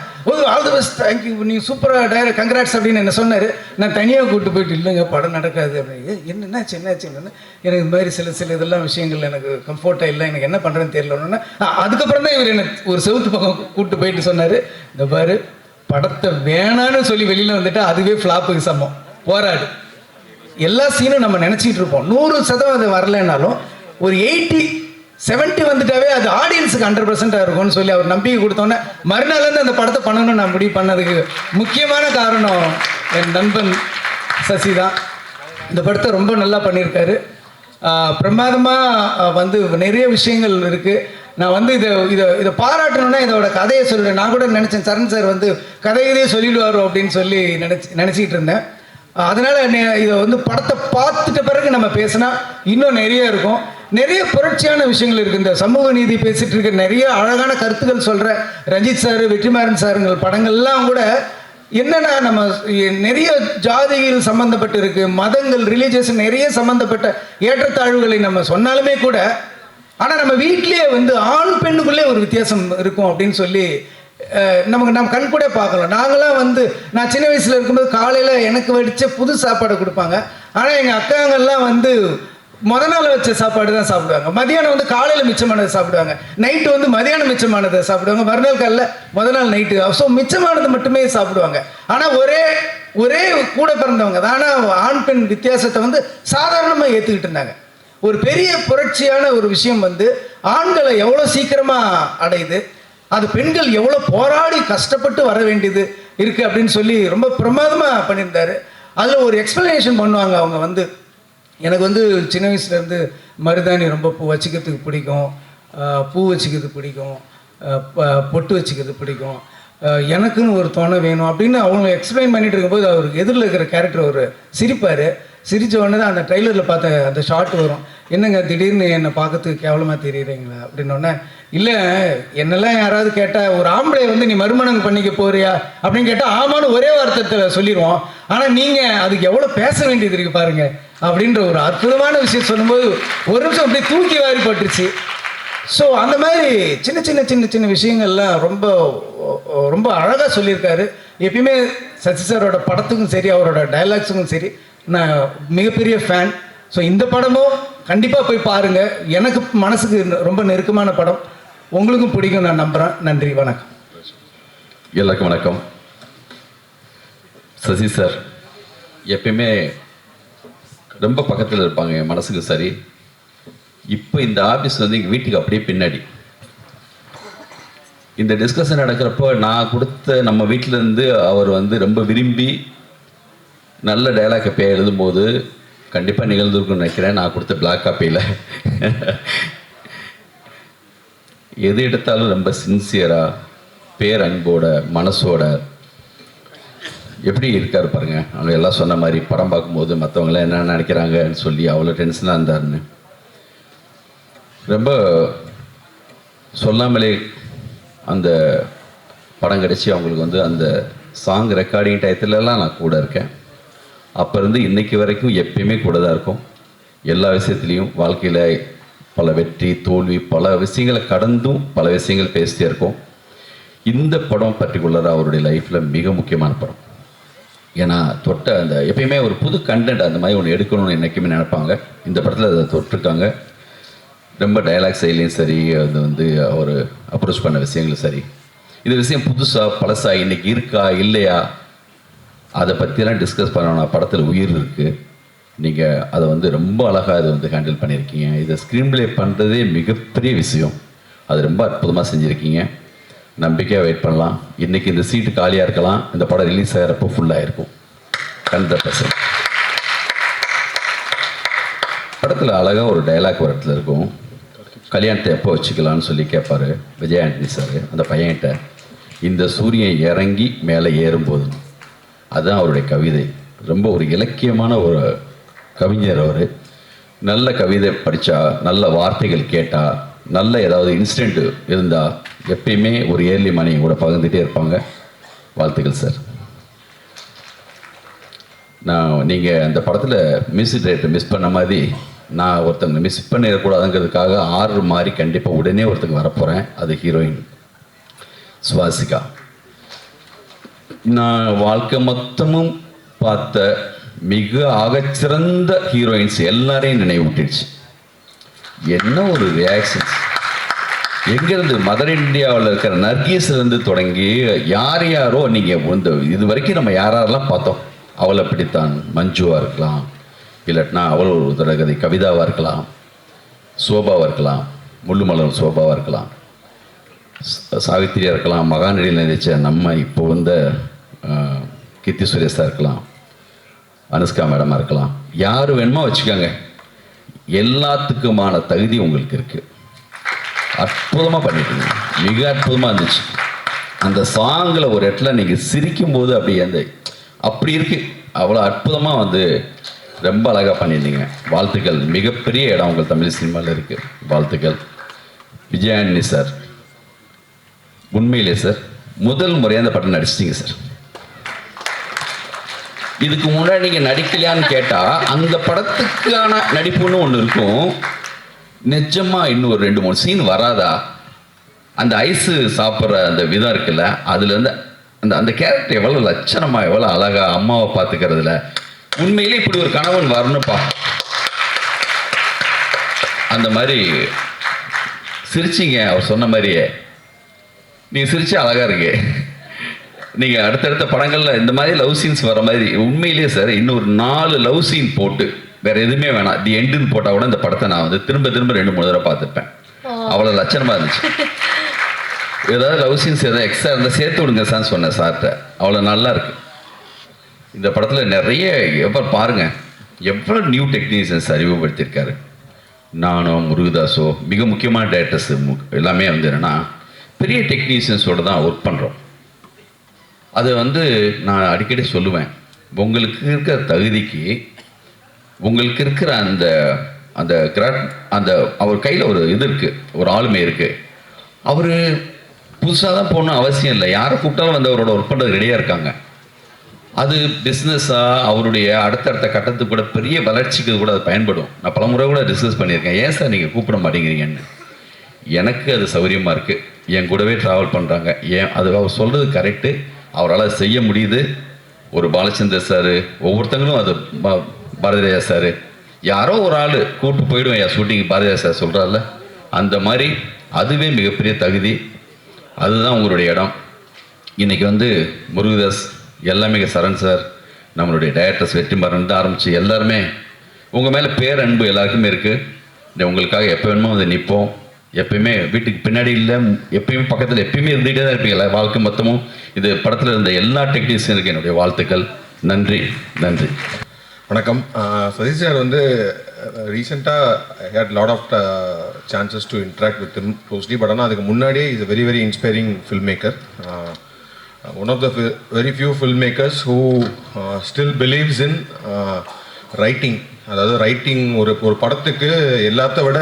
ஆல் தி பெஸ்ட், தேங்க்யூ, நீங்கள் சூப்பராக கங்க்ராட்ஸ் அப்படின்னு என்ன சொன்னார். நான் தனியாக கூப்பிட்டு போயிட்டு, இல்லைங்க படம் நடக்காது அப்படின்னு. என்னாச்சு எனக்கு இந்த மாதிரி சில இதெல்லாம் விஷயங்கள் எனக்கு கம்ஃபர்ட்டாக இல்லை, எனக்கு என்ன பண்ணுறேன்னு தெரியலன்னு. அதுக்கப்புறம் தான் இவர் என்னை ஒரு செவுத்து பக்கம் கூப்பிட்டு போயிட்டு சொன்னார், இந்த பாரு படத்தை வேணான்னு சொல்லி வெளியில் வந்துட்டு அதுவே ஃப்ளாப்புக்கு சமம், போராடு. எல்லா சீனும் நம்ம நினச்சிட்டு இருப்போம் 100% வரலைன்னாலும் ஒரு 80-70 வந்துட்டாவே அது ஆடியன்ஸுக்கு 100% இருக்கும்னு சொல்லி அவர் நம்பிக்கை கொடுத்தோன்னே மறுநாள்லேருந்து அந்த படத்தை பண்ணணும்னு நான் முடிவு பண்ணதுக்கு முக்கியமான காரணம் என் நண்பன் சசி தான். இந்த படத்தை ரொம்ப நல்லா பண்ணியிருக்காரு. பிரமாதமாக வந்து நிறைய விஷயங்கள் இருக்குது. நான் வந்து இதை பாராட்டணுன்னா இதோட கதையை சொல்கிறேன். நான் கூட நினச்சேன் சரண் சார் வந்து கதையிலே சொல்லிடுவாரோ அப்படின்னு சொல்லி நினச்சிக்கிட்டு இருந்தேன். அதனால் இதை வந்து படத்தை பார்த்துட்ட பிறகு நம்ம பேசினா இன்னும் நிறைய இருக்கும். நிறைய புரட்சியான விஷயங்கள் இருக்குது. இந்த சமூக நீதி பேசிகிட்டு இருக்க நிறைய அழகான கருத்துக்கள் சொல்கிற ரஞ்சித் சார், வெற்றிமாறன் சாருங்கள் படங்கள்லாம் கூட என்னென்னா நம்ம நிறைய ஜாதிகள் சம்மந்தப்பட்டு இருக்குது, மதங்கள், ரிலீஜியஸ் நிறைய சம்மந்தப்பட்ட ஏற்றத்தாழ்வுகளை நம்ம சொன்னாலுமே கூட, ஆனால் நம்ம வீட்டிலேயே வந்து ஆண் பெண்ணுக்குள்ளே ஒரு வித்தியாசம் இருக்கும் அப்படின்னு சொல்லி நம்ம கண் கூட பார்க்கலாம். நாங்களாம் வந்து நான் சின்ன வயசில் இருக்கும்போது காலையில் எனக்கு வடித்த புது சாப்பாடை கொடுப்பாங்க. ஆனால் எங்கள் அக்காங்கள்லாம் வந்து முதல் நாள் வச்ச சாப்பாடு தான் சாப்பிடுவாங்க. மதியானம் வந்து காலையில் மிச்சமானதை சாப்பிடுவாங்க, நைட்டு வந்து மதியானம் மிச்சமானதை சாப்பிடுவாங்க, மறுநாள் காலையில் முதல் நாள் நைட்டு. ஸோ மிச்சமானது மட்டுமே சாப்பிடுவாங்க. ஆனால் ஒரே கூட பிறந்தவங்க தான். ஆனால் ஆண் பெண் வித்தியாசத்தை வந்து சாதாரணமாக ஏற்றுக்கிட்டு இருந்தாங்க. ஒரு பெரிய புரட்சியான ஒரு விஷயம் வந்து ஆண்களை எவ்வளோ சீக்கிரமாக அடையுது, அது பெண்கள் எவ்வளோ போராடி கஷ்டப்பட்டு வர வேண்டியது இருக்குது அப்படின்னு சொல்லி ரொம்ப பிரமாதமாக பண்ணியிருந்தார். அதில் ஒரு எக்ஸ்ப்ளனேஷன் பண்ணுவாங்க. அவங்க வந்து எனக்கு வந்து சின்ன வயசுலேருந்து மருதாணி ரொம்ப வச்சுக்கிறதுக்கு பிடிக்கும், பூ வச்சுக்கிறது பிடிக்கும், பொட்டு வச்சுக்கிறது பிடிக்கும், எனக்குன்னு ஒரு துணை வேணும் அப்படின்னு அவங்க எக்ஸ்பிளைன் பண்ணிட்டு இருக்கும்போது அவர் எதிரில் இருக்கிற கேரக்டர் ஒரு சிரிப்பார். சிரித்த உடனே தான் அந்த ட்ரெய்லரில் பார்த்த அந்த ஷார்ட் வரும், என்னங்க திடீர்னு என்னை பார்க்கறதுக்கு கேவலமாக தெரியுறீங்களா அப்படின்னோடனே, இல்லை என்னெல்லாம் யாராவது கேட்டால் ஒரு ஆம்பளை வந்து நீ மறுமணம் பண்ணிக்க போறியா அப்படின்னு கேட்டால் ஆமான்னு ஒரே வார்த்தை சொல்லிடுவோம். ஆனால் நீங்கள் அதுக்கு எவ்வளோ பேச வேண்டியது இருக்கு பாருங்க அப்படின்ற ஒரு அற்புதமான விஷயம் சொல்லும்போது ஒரு நிமிஷம் அப்படியே தூக்கி வாரி பட்டுருச்சு. ஸோ அந்த மாதிரி சின்ன சின்ன சின்ன சின்ன விஷயங்கள்லாம் ரொம்ப ரொம்ப அழகாக சொல்லியிருக்காரு. எப்பயுமே சசி சாரோட படத்துக்கும் சரி அவரோட டைலாக்ஸுக்கும் சரி நான் மிகப்பெரிய ஃபேன். ஸோ இந்த படமும் கண்டிப்பாக போய் பாருங்கள். எனக்கு மனசுக்கு ரொம்ப நெருக்கமான படம், உங்களுக்கும் பிடிக்கும் நான் நம்புகிறேன். நன்றி, வணக்கம். எல்லாருக்கும் வணக்கம். சசி சார் எப்பயுமே ரொம்ப பக்கத்தில் இருப்பாங்க என் மனசுக்கு. சரி, இப்போ இந்த ஆஃபீஸ் வந்து எங்கள் வீட்டுக்கு அப்படியே பின்னாடி. இந்த டிஸ்கஷன் நடக்கிறப்போ நான் கொடுத்த நம்ம வீட்டிலேருந்து அவர் வந்து ரொம்ப விரும்பி நல்ல டைலாக் எப்போ எழுதும்போது கண்டிப்பாக நிகழ்ந்துருக்குன்னு நினைக்கிறேன். நான் கொடுத்த பிளாக் காப்பியில் எது எடுத்தாலும் ரொம்ப சின்சியராக பேரன்போட மனசோட எப்படி இருக்கார் பாருங்க. அவங்க எல்லாம் சொன்ன மாதிரி படம் பார்க்கும்போது மற்றவங்களாம் என்ன நினைக்கிறாங்கன்னு சொல்லி அவ்வளோ டென்ஷனாக இருந்தாருன்னு ரொம்ப சொல்லாமலே அந்த படம் கிடச்சி அவங்களுக்கு வந்து அந்த சாங் ரெக்கார்டிங் டயத்துலலாம் நான் கூட இருக்கேன். அப்போ இருந்து இன்றைக்கி வரைக்கும் எப்பயுமே கூட தான் இருக்கும். எல்லா விஷயத்துலேயும் வாழ்க்கையில் பல வெற்றி தோல்வி பல விஷயங்களை கடந்தும் பல விஷயங்கள் பேசிட்டே இருக்கோம். இந்த படம் பர்டிகுலராக அவருடைய லைஃப்பில் மிக முக்கியமான படம். ஏன்னா தொட்ட அந்த எப்பயுமே ஒரு புது கண்டென்ட் அந்த மாதிரி ஒன்று எடுக்கணும்னு என்றைக்குமே நினைப்பாங்க. இந்த படத்தில் அதை தொட்டிருக்காங்க. ரொம்ப டைலாக் செயலையும் சரி, அது வந்து அவர் அப்ரோச் பண்ண விஷயங்களும் சரி, இந்த விஷயம் புதுசாக பழசாக இன்றைக்கி இருக்கா இல்லையா அதை பற்றிலாம் டிஸ்கஸ் பண்ணணும். படத்தில் உயிர் இருக்குது. நீங்கள் அதை வந்து ரொம்ப அழகாக அதை வந்து ஹேண்டில் பண்ணியிருக்கீங்க. இதை ஸ்க்ரீன் ப்ளே பண்ணுறதே மிகப்பெரிய விஷயம். அது ரொம்ப அற்புதமாக செஞ்சுருக்கீங்க. நம்பிக்கையாக வெயிட் பண்ணலாம். இன்றைக்கி இந்த சீட்டு காலியாக இருக்கலாம், இந்த படம் ரிலீஸ் ஆகிறப்போ ஃபுல்லாக இருக்கும் 100%. படத்தில் அழகாக ஒரு டைலாக் ஒரு இடத்துல இருக்கும். கல்யாணத்தை எப்போ வச்சுக்கலான்னு சொல்லி கேட்பார் விஜய் ஆண்டனி சார் அந்த பையன்கிட்ட. இந்த சூரியன் இறங்கி மேலே ஏறும்போது. அதுதான் அவருடைய கவிதை. ரொம்ப ஒரு இலக்கியமான ஒரு கவிஞர் அவர். நல்ல கவிதை படித்தா, நல்ல வார்த்தைகள் கேட்டால், நல்ல ஏதாவது இன்சிடெண்ட் இருந்தால் எப்பயுமே ஒரு ஏர்லி மார்னிங் கூட பகிர்ந்துகிட்டே இருப்பாங்க. வாழ்த்துக்கள் சார். நீங்கள் அந்த படத்தில் மியூசிக் டைரக்டர் மிஸ் பண்ண மாதிரி நான் ஒருத்தங்க மிஸ் பண்ணிடக்கூடாதுங்கிறதுக்காக ஆர்டர் மாதிரி கண்டிப்பாக உடனே ஒருத்தங்க வரப்போகிறேன். அது ஹீரோயின் சுவாசிகா. நான் வாழ்க்கை மொத்தமும் பார்த்த மிக ஆகச்சிறந்த ஹீரோயின்ஸ் எல்லாரையும் நினைவூட்டிடுச்சு. என்ன ஒரு ரியாக்ஷன்ஸ்! எங்கேருந்து மதர் இந்தியாவில் இருக்கிற நர்கீஸ்லேருந்து தொடங்கி யார் யாரோ நீங்கள் இந்த இது வரைக்கும் நம்ம யாரெல்லாம் பார்த்தோம். அவளை பிடித்தான் மஞ்சுவாக இருக்கலாம், இல்லாட்டினா அவள் ஒரு தொடர்கதை கவிதாவாக இருக்கலாம், சோபாவாக இருக்கலாம், முள்ளுமலர் சோபாவாக இருக்கலாம், சாவித்திரியாக இருக்கலாம், மகாநடியில் நினைச்ச நம்ம இப்போ வந்த கீர்த்தி சுரேஷாக இருக்கலாம், அனுஷ்கா மேடமாக இருக்கலாம், யார் வேணுமோ வச்சுக்கோங்க. எல்லாத்துக்குமான தகுதி உங்களுக்கு இருக்குது. அற்புதமாக பண்ணிட்டீங்க. மிக அற்புதமாக இருந்துச்சு. அந்த சாங்கில் ஒரு இடத்துல நீங்கள் சிரிக்கும்போது அப்படி இருக்கு. அவ்வளோ அற்புதமாக வந்து ரொம்ப அழகாக பண்ணியிருந்தீங்க. வாழ்த்துக்கள். மிகப்பெரிய இடம் உங்கள் தமிழ் சினிமாவில் இருக்குது. வாழ்த்துக்கள். விஜய் ஆண்டனி சார், உண்மையிலே சார் முதல் முறையாக அந்த படம் நடிச்சிட்டிங்க சார். இதுக்கு முன்னாடி நீங்கள் நடிக்கலையான்னு கேட்டால் அந்த படத்துக்கான நடிப்புன்னு ஒன்று இருக்கும். நிஜமாக இன்னும் ஒரு 2-3 சீன் வராதா? அந்த ஐஸு சாப்பிட்ற அந்த விதம் இருக்குல்ல, அதுலேருந்து அந்த அந்த கேரக்டர் எவ்வளோ லட்சணமாக எவ்வளோ அழகாக அம்மாவை பார்த்துக்கிறதுல உண்மையிலே இப்படி ஒரு கணவன் வரணுப்பா. அந்த மாதிரி சிரிச்சிங்க. அவர் சொன்ன மாதிரியே நீங்கள் சிரிச்சு அழகாக இருக்கு. நீங்கள் அடுத்தடுத்த படங்களில் இந்த மாதிரி லவ் சீன்ஸ் வர மாதிரி உண்மையிலேயே சார் இன்னொரு 4 லவ் சீன் போட்டு வேறு எதுவுமே வேணாம், தி எண்டுன்னு போட்டால் கூட இந்த படத்தை நான் வந்து திரும்ப 2-3 தடவை பார்த்துருப்பேன். அவ்வளோ லட்சணமாக இருந்துச்சு. ஏதாவது லவ் சீன்ஸ் ஏதாவது எக்ஸ்ட்ரா இருந்தால் சேர்த்து விடுங்க சார்ன்னு சொன்னேன் சார்கிட்ட. அவ்வளோ நல்லா இருக்கு. இந்த படத்தில் நிறைய பாருங்கள் எவ்வளோ நியூ டெக்னீஷியன்ஸ் அறிமுகப்படுத்தியிருக்காரு. நானும் முருகதாஸோ மிக முக்கியமான டேரக்டர்ஸ் எல்லாமே வந்து என்னென்னா பெரிய டெக்னீஷியன்ஸோடு தான் ஒர்க் பண்ணுறோம். அதை வந்து நான் அடிக்கடி சொல்லுவேன், உங்களுக்கு இருக்கிற தகுதிக்கு உங்களுக்கு இருக்கிற அந்த அந்த அவர் கையில் ஒரு இது இருக்குது, ஒரு ஆளுமை இருக்குது. அவர் புதுசாக தான் போகணும் அவசியம் இல்லை, யாரை கூப்பிட்டாலும் வந்து அவரோட ஒர்க் பண்ணுறது ரெடியாக இருக்காங்க. அது பிஸ்னஸாக அவருடைய அடுத்தடுத்த கட்டத்துக்கு கூட பெரிய வளர்ச்சிக்கு கூட அது பயன்படும். நான் பல முறை கூட டிஸ்கஸ் பண்ணியிருக்கேன், ஏன் சார் நீங்கள் கூப்பிட மாட்டேங்கிறீங்கன்னு. எனக்கு அது சௌகரியமாக இருக்குது, என் கூடவே ட்ராவல் பண்ணுறாங்க. அது அவர் சொல்கிறது கரெக்டு, அவரால் செய்ய முடியுது. ஒரு பாலச்சந்தர் சார், ஒவ்வொருத்தங்களும் அது பாரதிராஜா சார், யாரோ ஒரு ஆள் கூப்பிட்டு போயிடுவேன் என் ஷூட்டிங் பாரதிராஜா சார் சொல்கிறார்ல, அந்த மாதிரி அதுவே மிகப்பெரிய தகுதி. அதுதான் உங்களுடைய இடம். இன்றைக்கி வந்து முருகதாஸ், எல்லாமே சரண் சார், நம்மளுடைய டைரக்டர்ஸ் வெற்றிமாறன் ஆரம்பித்து எல்லாருமே உங்கள் மேலே பேரன்பு எல்லாருக்குமே இருக்குது. உங்களுக்காக எப்போ வேணுமோ வந்து நிற்போம். எப்பயுமே வீட்டுக்கு பின்னாடி இல்லை, எப்பயுமே பக்கத்தில் எப்பயுமே இருந்துகிட்டே தான் இருப்பீங்களா வாழ்க்கை மொத்தமும். இது படத்தில் இருந்த எல்லா டெக்னீஷியனுக்கு என்னுடைய வாழ்த்துக்கள். நன்றி நன்றி. வணக்கம். சசி சார் வந்து ரீசெண்டாக I had lot of chances to interact with him closely. But ஆனால் அதுக்கு முன்னாடியே is very very inspiring film maker. One of the very few film makers who still believes in writing. அதாவது ரைட்டிங் ஒரு படத்துக்கு எல்லாத்த விட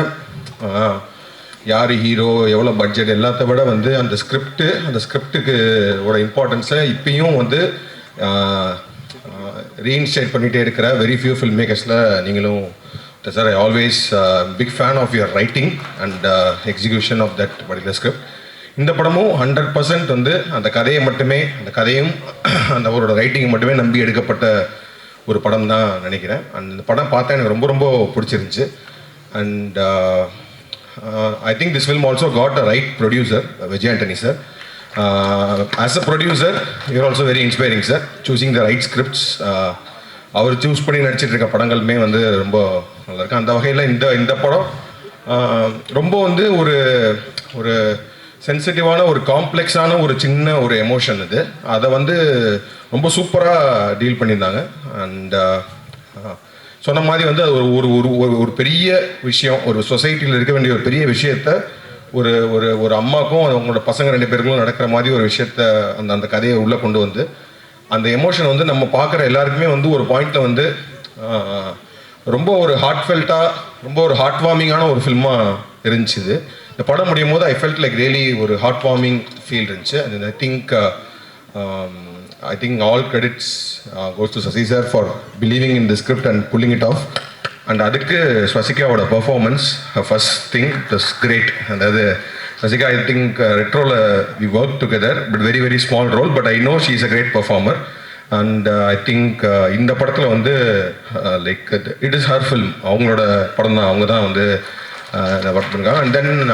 யார் ஹீரோ, எவ்வளோ பட்ஜெட், எல்லாத்த விட வந்து அந்த ஸ்கிரிப்டுக்கு ஓட இம்பார்ட்டன்ஸை இப்பயும் வந்து ரீஇன்ஸ்டேட் பண்ணிகிட்டே இருக்கிற வெரி ஃபியூ ஃபில்ம் மேக்கர்ஸில் நீங்களும் sir. I always big fan of your writing and execution of that particular script. இந்த படமும் 100% வந்து அந்த கதையை மட்டுமே, அந்த கதையும் அந்த அவரோட ரைட்டிங்கை மட்டுமே நம்பி எடுக்கப்பட்ட ஒரு படம் தான் நினைக்கிறேன். அண்ட் இந்த படம் பார்த்தா எனக்கு ரொம்ப ரொம்ப பிடிச்சிருந்துச்சு. And I think this film also got a right producer, Vijay Antony sir. As a producer, you're also very inspiring sir, choosing the right scripts. அவர் சூஸ் பண்ணி நடிச்சிட்டு இருக்க படங்களுமே வந்து ரொம்ப நல்லா இருக்கு. அந்த வகையில் இந்த படம் ரொம்ப வந்து ஒரு சென்சிட்டிவான, ஒரு காம்ப்ளெக்ஸான ஒரு சின்ன ஒரு எமோஷன் இது. அதை வந்து ரொம்ப சூப்பராக டீல் பண்ணியிருந்தாங்க. அண்ட் சொன்ன மாதிரி வந்து அது ஒரு பெரிய விஷயம், ஒரு சொசைட்டியில் இருக்க வேண்டிய ஒரு பெரிய விஷயத்த ஒரு அம்மாக்கும் அவங்களோட பசங்க 2 பேருக்கும் நடக்கிற மாதிரி ஒரு விஷயத்த அந்த கதையை உள்ளே கொண்டு வந்து அந்த எமோஷன் வந்து நம்ம பார்க்குற எல்லாருக்குமே வந்து ஒரு பாயிண்டில் வந்து ரொம்ப ஒரு ஹார்ட்ஃபெல்ட்டாக, ரொம்ப ஒரு ஹார்ட் வார்மிங்கான ஒரு ஃபில்மாக இருந்துச்சு இது. இந்த படம் முடியும் போது ஐ ஃபெல்ட் லைக் ரியலி ஒரு ஹார்ட் வார்மிங் ஃபீல் இருந்துச்சு. And I think all credits goes to Sasi sir for believing in the script and pulling it off. And adukku Swasikaவோட performance, her first thing was great. And Swasika, I think retro we worked together, but very very small role, but I know she is a great performer. And I think இந்த படத்தில் வந்து like it is her film, அவங்களோட படம் தான், அவங்க தான் வந்து ஒர்க் பண்ணிருக்காங்க. அண்ட் தென்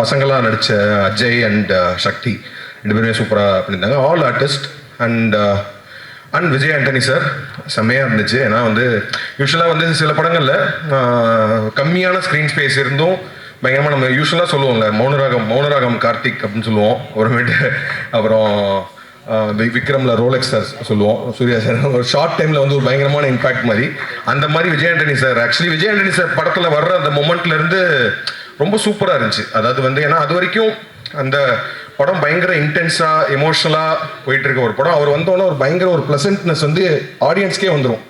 பசங்களாக நடித்த அஜய் அண்ட் சக்தி 2 பேருமே சூப்பராக பண்ணியிருந்தாங்க, all artist. And Vijay Antony sir செம்மையாக இருந்துச்சு. ஏன்னா வந்து யூஸ்வலாக வந்து சில படங்களில் கம்மியான ஸ்க்ரீன் ஸ்பேஸ் இருந்தும் பயங்கரமாக நம்ம யூஸ்வலாக சொல்லுவோம்ல, மௌனராகம் கார்த்திக் அப்படின்னு சொல்லுவோம். அப்புறம் விக்ரமில் ரோலெக்ஸ் சார் சொல்லுவோம், சூர்யா சார் ஒரு ஷார்ட் டைமில் வந்து ஒரு பயங்கரமான இம்பாக்ட் மாதிரி. அந்த மாதிரி Vijay Antony sir, actually Vijay Antony sir படத்தில் வர்ற அந்த மொமெண்ட்லேருந்து ரொம்ப சூப்பராக இருந்துச்சு. அதாவது வந்து ஏன்னா அது வரைக்கும் அந்த படம் பயங்கர இன்டென்ஸாக எமோஷனலாக போயிட்டு இருக்க ஒரு படம். அவர் வந்தோன்னே ஒரு பயங்கர ஒரு ப்ளசன்ட்னஸ் வந்து ஆடியன்ஸ்க்கே வந்துடும்.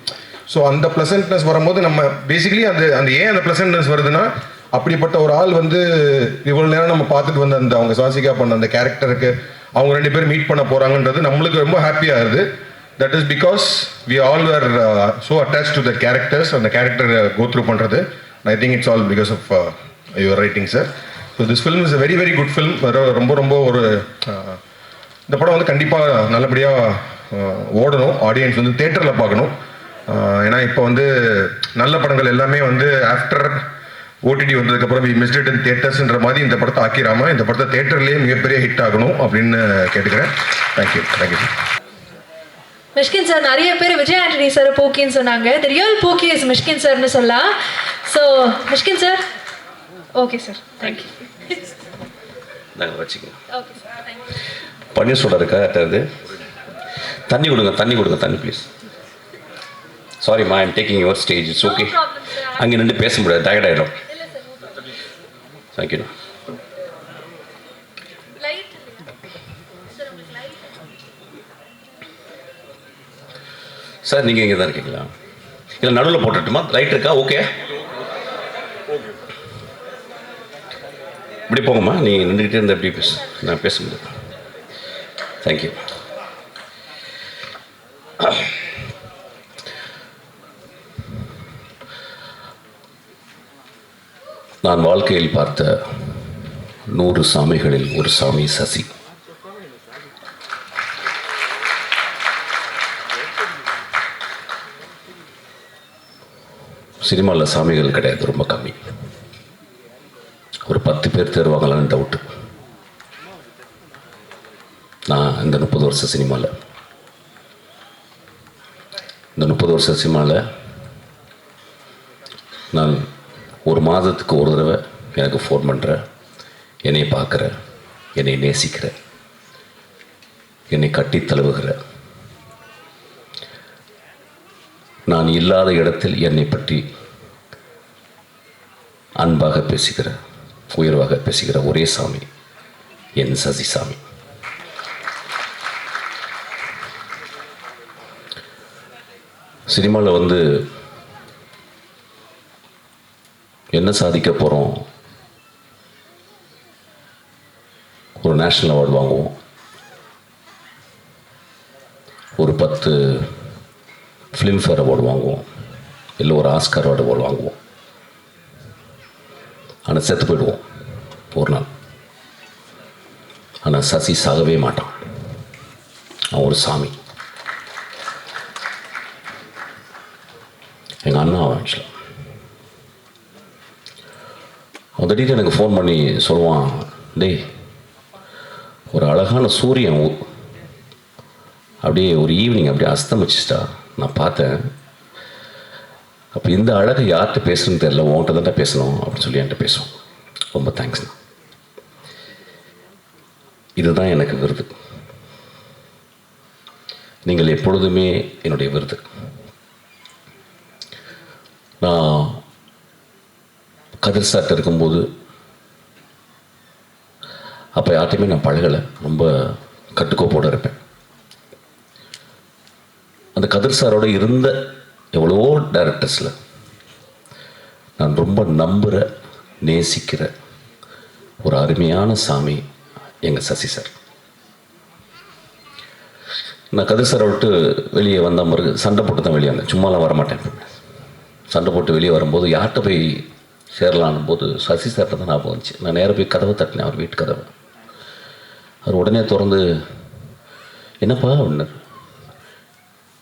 ஸோ அந்த ப்ளசன்ட்னஸ் வரும்போது நம்ம பேசிக்கலி அந்த ஏன் அந்த ப்ளசன்ட்னஸ் வருதுன்னா, அப்படிப்பட்ட ஒரு ஆள் வந்து இவ்வளோ நேரம் நம்ம பார்த்துட்டு வந்த அந்த அவங்க சுவாசிகா பண்ண அந்த கேரக்டருக்கு அவங்க 2 பேரும் மீட் பண்ண போகிறாங்கன்றது நம்மளுக்கு ரொம்ப ஹாப்பியாக இருக்குது. That is because we all are so attach to the characters, அந்த கேரக்டர் கோ த்ரூ பண்ணுறது. I think it's all because of your writing sir. So this film is a very very good film. ரொம்ப ஒரு இந்த படம் வந்து கண்டிப்பாக நல்லபடியாக ஓடணும், ஆடியன்ஸ் வந்து தேட்டரில் பார்க்கணும். ஏன்னா இப்போ வந்து நல்ல படங்கள் எல்லாமே வந்து ஆஃப்டர் ஓடிடி வந்ததுக்கப்புறம் வி மிஸ்ட் இட் இன் தியேட்டர்ஸ்ன்ற மாதிரி இந்த படத்தை ஆக்கிராமல் இந்த படத்தை தேட்டர்லேயே மிகப்பெரிய ஹிட் ஆகணும் அப்படின்னு கேட்டுக்கிறேன். Thank you sir. மிஷ்கின் சார், நிறைய பேர் விஜய் ஆண்டனி சார் போக்கின்னு சொன்னாங்க. தி ரியல் போக்கி இஸ் மிஷ்கின் சார்னு சொல்லலாம். So Mysskin sir, okay sir, thank you. நாங்கள் வச்சுக்கோங்க. பன்னீர் சோடா இருக்கா அது? தண்ணி கொடுங்க தண்ணி ப்ளீஸ். சாரிம்மா, I am taking your stage. It's okay. அங்கே நின்று பேச முடியாது, டயர்ட் ஆகிடும். தேங்க்யூ. சார் நீங்கள் இங்கே தான் இருக்கீங்களா? இல்லை நடுவில் போட்டுட்டுமா? லைட் இருக்கா? ஓகே. இப்படி போங்கம்மா, நீங்கள் நின்றுக்கிட்டே இருந்தால் எப்படி நான் பேச முடியாது. தேங்க்யூ. நான் வாழ்க்கையில் பார்த்த 100 சாமிகளில் ஒரு சாமி சசி. சினிமாவில் சாமிகள் கிடையாது, ரொம்ப கம்மி. ஒரு 10 பேர் தேர்வாங்களான்னு டவுட்டு. நான் இந்த 30 வருஷ சினிமாவில் நான் ஒரு மாதத்துக்கு ஒரு தடவை எனக்கு ஃபோன் பண்ணுற, என்னை பார்க்குற, என்னை நேசிக்கிற, என்னை கட்டி தழுவுகிற, நான் இல்லாத இடத்தில் என்னை பற்றி அன்பாக பேசுகிற, உயர்வாக பேசுகிற ஒரே சாமி என் சசி சாமி. சினிமாவில் வந்து என்ன சாதிக்க போகிறோம், ஒரு நேஷ்னல் அவார்டு வாங்குவோம், ஒரு 10 ஃபிலிம்ஃபேர் அவார்டு வாங்குவோம், இல்லை ஒரு ஆஸ்கார் அவார்டு வாங்குவோம். ஆனால் செத்து போயிடுவோம் ஒரு நாள். ஆனால் சசி சாகவே மாட்டான். அவன் ஒரு சாமி. எங்கள் அண்ணா அவன் ஆக்சுவலாக அவன் திடீர்னு எனக்கு ஃபோன் பண்ணி சொல்லுவான், டேய் ஒரு அழகான சூரியன் அப்படியே ஒரு ஈவினிங் அப்படியே அஸ்தமிச்சிட்டா நான் பார்த்தேன். அப்போ இந்த அழகை யார்கிட்ட பேசுன்னு தெரியல, உன்கிட்ட தான் பேசணும் அப்படின்னு சொல்லி என்கிட்ட பேசுவோம். ரொம்ப தேங்க்ஸ்ண்ணா. இதுதான் எனக்கு விருது. நீங்கள் எப்பொழுதுமே என்னுடைய விருது. நான் கதிர் சார்ட்ட இருக்கும்போது அப்போ யார்ட்டையுமே நான் பழகலை, ரொம்ப கட்டுக்கோப்போடு இருப்பேன். அந்த கதிர் சாரோட இருந்த எவ்வளவோ டைரக்டர்ஸில் நான் ரொம்ப நம்புகிற, நேசிக்கிற ஒரு அருமையான சாமி எங்கள் சசி சார். நான் கதிர் சாரை விட்டு வெளியே வந்த பிறகு சண்டை போட்டு தான் வெளியே வந்தேன். சும்மாலாம் வரமாட்டேன். சண்டை போட்டு வெளியே வரும்போது யார்கிட்ட போய் சேரலான்னும் போது சசி சார்ட்ட தான் ஞாபகம் வந்துச்சு. நான் நேராக போய் கதவை தட்டினேன், அவர் வீட்டு கதவை. அவர் உடனே திறந்து, என்னப்பா அப்படின்னாரு.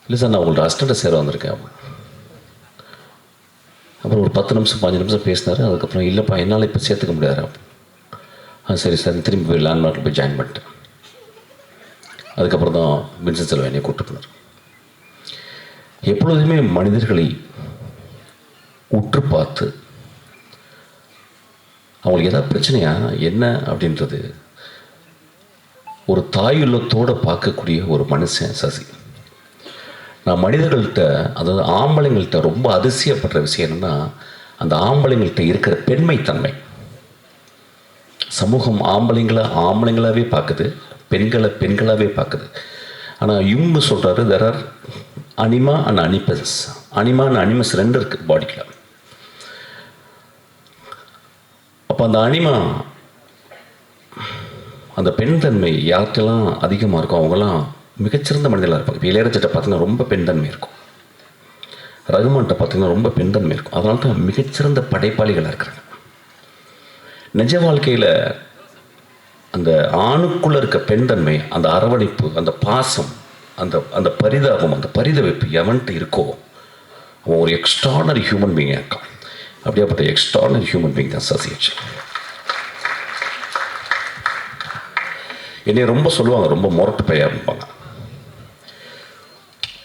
இல்லை சார், நான் உங்கள்ட்ட அசிஸ்டண்ட்டை சேர வந்திருக்கேன். அப்புறம் ஒரு 10 நிமிஷம் 15 நிமிஷம் பேசினார். அதுக்கப்புறம் இல்லைப்பா என்னால் இப்போ சேர்த்துக்க முடியாது. சரி சார், திரும்பி போய் லேண்ட்மார்க்கில் போய் ஜாயின் பண்ணிட்டேன். அதுக்கப்புறம் தான் வின்சென்ட் செல்வா கூப்பிட்டு போனார். எப்பொழுதுமே மனிதர்களை உற்று பார்த்து அவங்களுக்கு ஏதாவது பிரச்சனையா என்ன அப்படின்றது ஒரு தாயுள்ளத்தோடு பார்க்கக்கூடிய ஒரு மனுஷன் சசி. நான் மனிதர்கள்ட்ட, அதாவது ஆம்பளைங்கள்ட்ட ரொம்ப அதிசயப்படுற விஷயம் என்னென்னா, அந்த ஆம்பளைங்கள்ட்ட இருக்கிற பெண்மைத்தன்மை. சமூகம் ஆம்பளைங்களாகவே பார்க்குது, பெண்களாகவே பார்க்குது. ஆனால் இவங்க சொல்கிறாரு, there are anima and animus. Anima and animus 2 இருக்குது பாடிக்குள்ள. அப்போ அந்த அனிமா, அந்த பெண் தன்மை யார்கிட்டலாம் அதிகமாக இருக்கும் அவங்களாம் மிகச்சிறந்த மனிதர்களாக இருப்பாங்க. இப்போ இளையராஜாட்ட பார்த்தீங்கன்னா ரொம்ப பெண் தன்மை இருக்கும், ரகுமான்கிட்ட பார்த்தீங்கன்னா ரொம்ப பெண் தன்மை இருக்கும். அதனால தான் மிகச்சிறந்த படைப்பாளிகளாக இருக்கிறாங்க. நிஜ வாழ்க்கையில் அந்த ஆணுக்குள்ளே இருக்க பெண் தன்மை, அந்த அரவணைப்பு, அந்த பாசம், அந்த பரிதாபம், அந்த பரிதவிப்பு எவன்ட்டு இருக்கோ அவன் ஒரு எக்ஸ்ட்ரானரி ஹியூமன் பீயிங்காக இருக்கான். அப்படியாப்பட்ட எக்ஸ்ட்ரானரி ஹியூமன் பீயிங் தான் சசி. என்னை ரொம்ப சொல்லுவாங்க, ரொம்ப முரட்டு பையா இருப்பாங்க.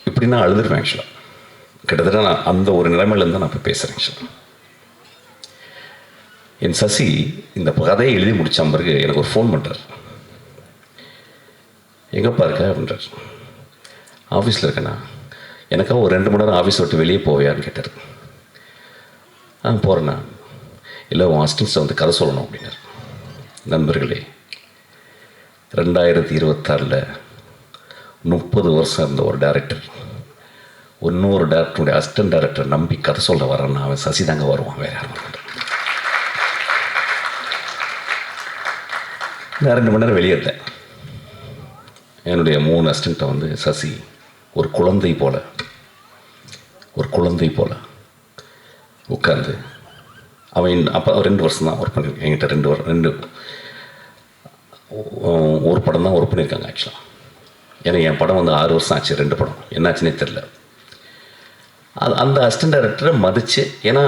இப்படின்னா அழுதுருவேன் ஆக்சுவலாக. கிட்டத்தட்ட நான் அந்த ஒரு நிலைமையிலேருந்து தான் நான் இப்போ பேசுகிறேன் ஆக்சுவலாக. என் சசி இந்த கதையை எழுதி முடித்த பிறகு எனக்கு ஒரு ஃபோன் பண்ணுறார். எங்கேப்பா இருக்க அப்படின்றார். ஆஃபீஸில் இருக்கேண்ணா. எனக்காக ஒரு 2 மணி நேரம் ஆஃபீஸ் விட்டு வெளியே போவியான்னு கேட்டார். போகிறேண்ணா. இல்லை உன் அசிஸ்டன்ஸை வந்து கதை சொல்லணும் அப்படின்னார். நண்பர்களே, 2026 30 வருஷம் இருந்த ஒரு டைரக்டர் இன்னொரு டேரக்டருடைய அசிஸ்டன்ட் டைரக்டர் நம்பி கதை சொல்ல வரான்னா அவன் சசி தாங்க வருவான், வேறு யாரும். நான் 2 மணி நேரம் வெளியே இருந்தேன். என்னுடைய 3 அசிஸ்டண்ட்டை வந்து சசி ஒரு குழந்தை போல உட்கார்ந்து அவன் அப்போ 2 வருஷம் தான் ஒர்க் பண்ணியிருக்கேன். என்கிட்ட ஒரு படம் தான் ஒர்க் பண்ணியிருக்காங்க ஆக்சுவலாக. ஏன்னா என் படம் வந்து 6 வருஷம் ஆச்சு, 2 படம் என்னாச்சுன்னே தெரில. அந்த அசிஸ்டன்ட் டைரக்டரை மதித்து, ஏன்னா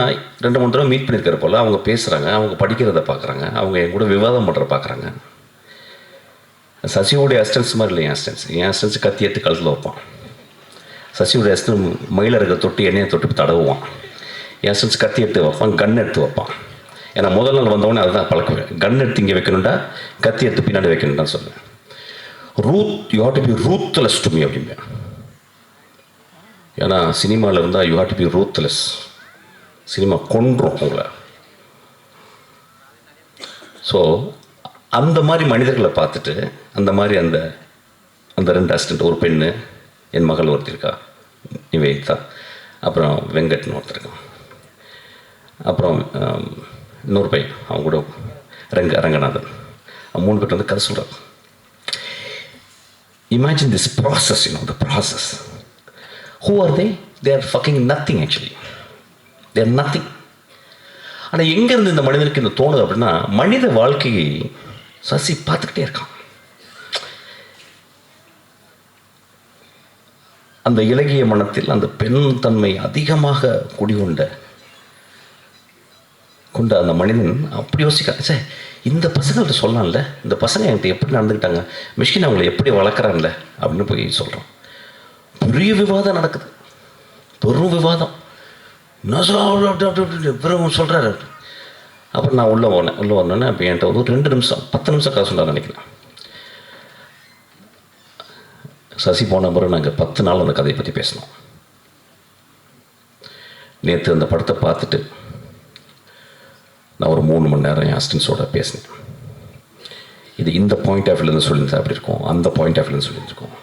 2-3 தடவை மீட் பண்ணியிருக்கிற போல் அவங்க பேசுகிறாங்க, அவங்க படிக்கிறத பார்க்குறாங்க, அவங்க என் கூட விவாதம் பண்ணுற பார்க்குறாங்க. சசியோடைய அசிஸ்டன்ஸ் மாதிரி இல்லை என் அசிஸ்டன்ஸ் கத்தி எடுத்து கழுத்தில் வைப்பான். சசியோடைய அசிஸ்டன்ட் மயில இருக்க தொட்டு எண்ணெயை தொட்டு தடவுவான். என் அசிஸ்டன்ஸ் கத்தி எடுத்து வைப்பான், கன் எடுத்து வைப்பான். ஏன்னா முதல் நாள் வந்தவொடனே அதுதான் பழக்குவேன். கன் எடுத்து இங்கே வைக்கணுண்டா, கத்தி எடுத்து பின்னாடி வைக்கணும்னு சொல்லுவேன். You have to be ruthless to me அப்படிம்பேன். ஏன்னா சினிமாவில் இருந்தால் you have to be ruthless. Cinema கொன்றும் உங்களை. ஸோ அந்த மாதிரி மனிதர்களை பார்த்துட்டு, அந்த மாதிரி அந்த 2 அசிஸ்டண்ட், ஒரு பெண்ணு, என் மகள் ஒருத்தர் இருக்கா நிவேதிதா, அப்புறம் வெங்கட்னு ஒருத்தர் இருக்கான், அப்புறம் இன்னொரு பையன் அவங்க கூட ரங்கநாதன், 3 பேர் வந்து கதை சொல்கிறார். Imagine this process, the process. Who are they? They are fucking nothing actually. They are nothing. ஆனால் எங்கேருந்து இந்த மனிதனுக்கு இந்த தோணுது அப்படின்னா, மனித வாழ்க்கையை சசி பார்த்துக்கிட்டே இருக்கான். அந்த இலகிய மனத்தில் அந்த பெண் தன்மை அதிகமாக குடிகொண்ட அந்த மனிதன் அப்படி யோசிக்கிறான், சார் இந்த பசங்கள்ட்ட சொல்லலாம்ல, இந்த பசங்க என்கிட்ட எப்படி நடந்துக்கிட்டாங்க, மிஷின் அவங்களை எப்படி வளர்க்குறான்ல அப்படின்னு போய் சொல்கிறோம். பெரிய விவாதம் நடக்குது, பெரும் விவாதம். பிறகு சொல்கிறாரு. அப்புறம் நான் உள்ளே வந்தோன்னே அப்போ என்கிட்ட வந்து 2 நிமிஷம் 10 நிமிஷம் கதை சொன்னார் நினைக்கிறேன். சசி போன பிறகு நாங்கள் 10 நாள் அந்த கதையை பற்றி பேசினோம். நேற்று அந்த படத்தை பார்த்துட்டு நான் ஒரு 3 மணி நேரம் என் அசிஸ்டன்ஸோட பேசினேன். இது இந்த பாயிண்ட் ஆஃப் வியூலேருந்து சொல்லியிருந்தா அப்படி இருக்கும், அந்த பாயிண்ட் ஆஃப் வியூலேருந்து சொல்லியிருக்கோம்.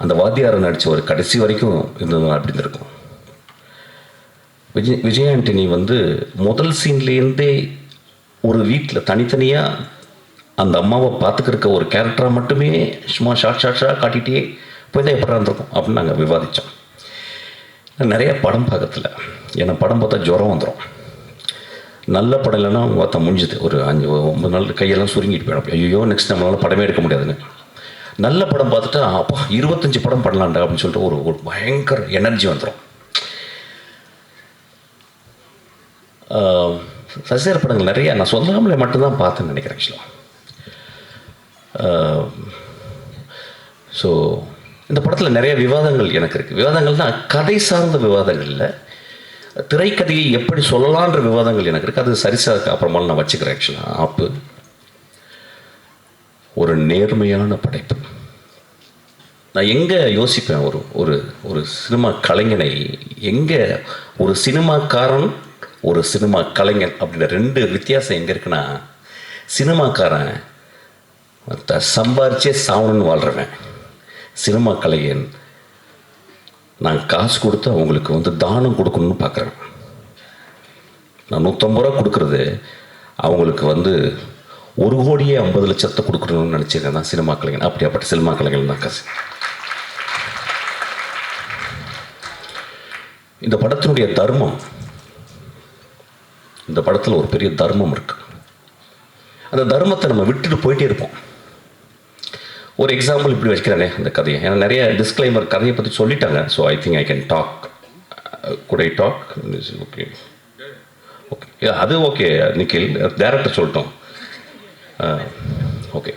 அந்த வாத்தியாரை நடித்த ஒரு கடைசி வரைக்கும் இருந்ததுன்னா அப்படி இருந்திருக்கும். விஜய் ஆண்டனி வந்து முதல் சீன்லேருந்தே ஒரு வீட்டில் தனித்தனியாக அந்த அம்மாவை பார்த்துக்கிறக்க ஒரு கேரக்டராக மட்டுமே சும்மா ஷார்ட்டாக காட்டிகிட்டே போய் தான் எப்படி இருந்திருக்கும் அப்படின்னு நாங்கள் விவாதித்தோம். நிறைய படம் பார்க்கறதில்ல, ஏன்னா படம் பார்த்தா ஜுரம் வந்துடும். நல்ல படம் இல்லைன்னா பார்த்தா முடிஞ்சுது, ஒரு 5-9 நாள் கையெல்லாம் சுருங்கிட்டு போயிடும். ஐயோ நெக்ஸ்ட் நம்மளால் படமே எடுக்க முடியாதுன்னு. நல்ல படம் பார்த்துட்டு அப்பா 25 படம் பண்ணலான்டா அப்படின்னு சொல்லிட்டு ஒரு பயங்கர எனர்ஜி வந்துடும். சசிசார் படங்கள் நிறையா நான் சொல்லாமலே மட்டும்தான் பார்த்தேன்னு நினைக்கிறேன் ஆக்சுவலாக. ஸோ இந்த படத்தில் நிறைய விவாதங்கள் எனக்கு இருக்குது. விவாதங்கள்னால் கதை சார்ந்த விவாதங்கள் இல்லை, திரைக்கதையை எப்படி சொல்லலான்ற விவாதங்கள் எனக்கு இருக்குது. அது சரிசாருக்கு அப்புறமா நான் வச்சுக்கிறேன் ஆக்சுவலாக. ஆப்பு ஒரு நேர்மையான படைப்பு. நான் எங்கே யோசிப்பேன், ஒரு ஒரு சினிமா கலைஞனை எங்கே, ஒரு சினிமாக்காரன் ஒரு சினிமா கலைஞன் அப்படின்ற 2 வித்தியாசம் எங்கே இருக்குன்னா, சினிமாக்காரன் சம்பாரிச்சே சாவணுன்னு வாழ்கிறவன். சினிமா கலைஞன் நான் காசு கொடுத்து அவங்களுக்கு வந்து தானம் கொடுக்கணும்னு பார்க்குறேன். நான் 150 ரூபா கொடுக்குறது அவங்களுக்கு வந்து 1,50,00,000 கொடுக்கணும்னு நினச்சிருக்கேன் தான் சினிமா கலைஞன். அப்படியாப்பட்ட சினிமா கலைஞன் தான் காசு. இந்த படத்தினுடைய தர்மம், இந்த படத்தில் ஒரு பெரிய தர்மம் இருக்குது. அந்த தர்மத்தை நம்ம விட்டுட்டு போயிட்டே இருப்போம். ஒரு எக்ஸாம்பிள் இப்படி வச்சுக்கிறேனே அந்த கதையை, ஏன்னா நிறைய டிஸ்க்ளைமர் கதையை பற்றி சொல்லிட்டாங்க. So I think I can talk. Good I talk? Okay okay, அது ஓகே நிக்கில், டேரக்டர் சொல்லிட்டோம். ஓகே,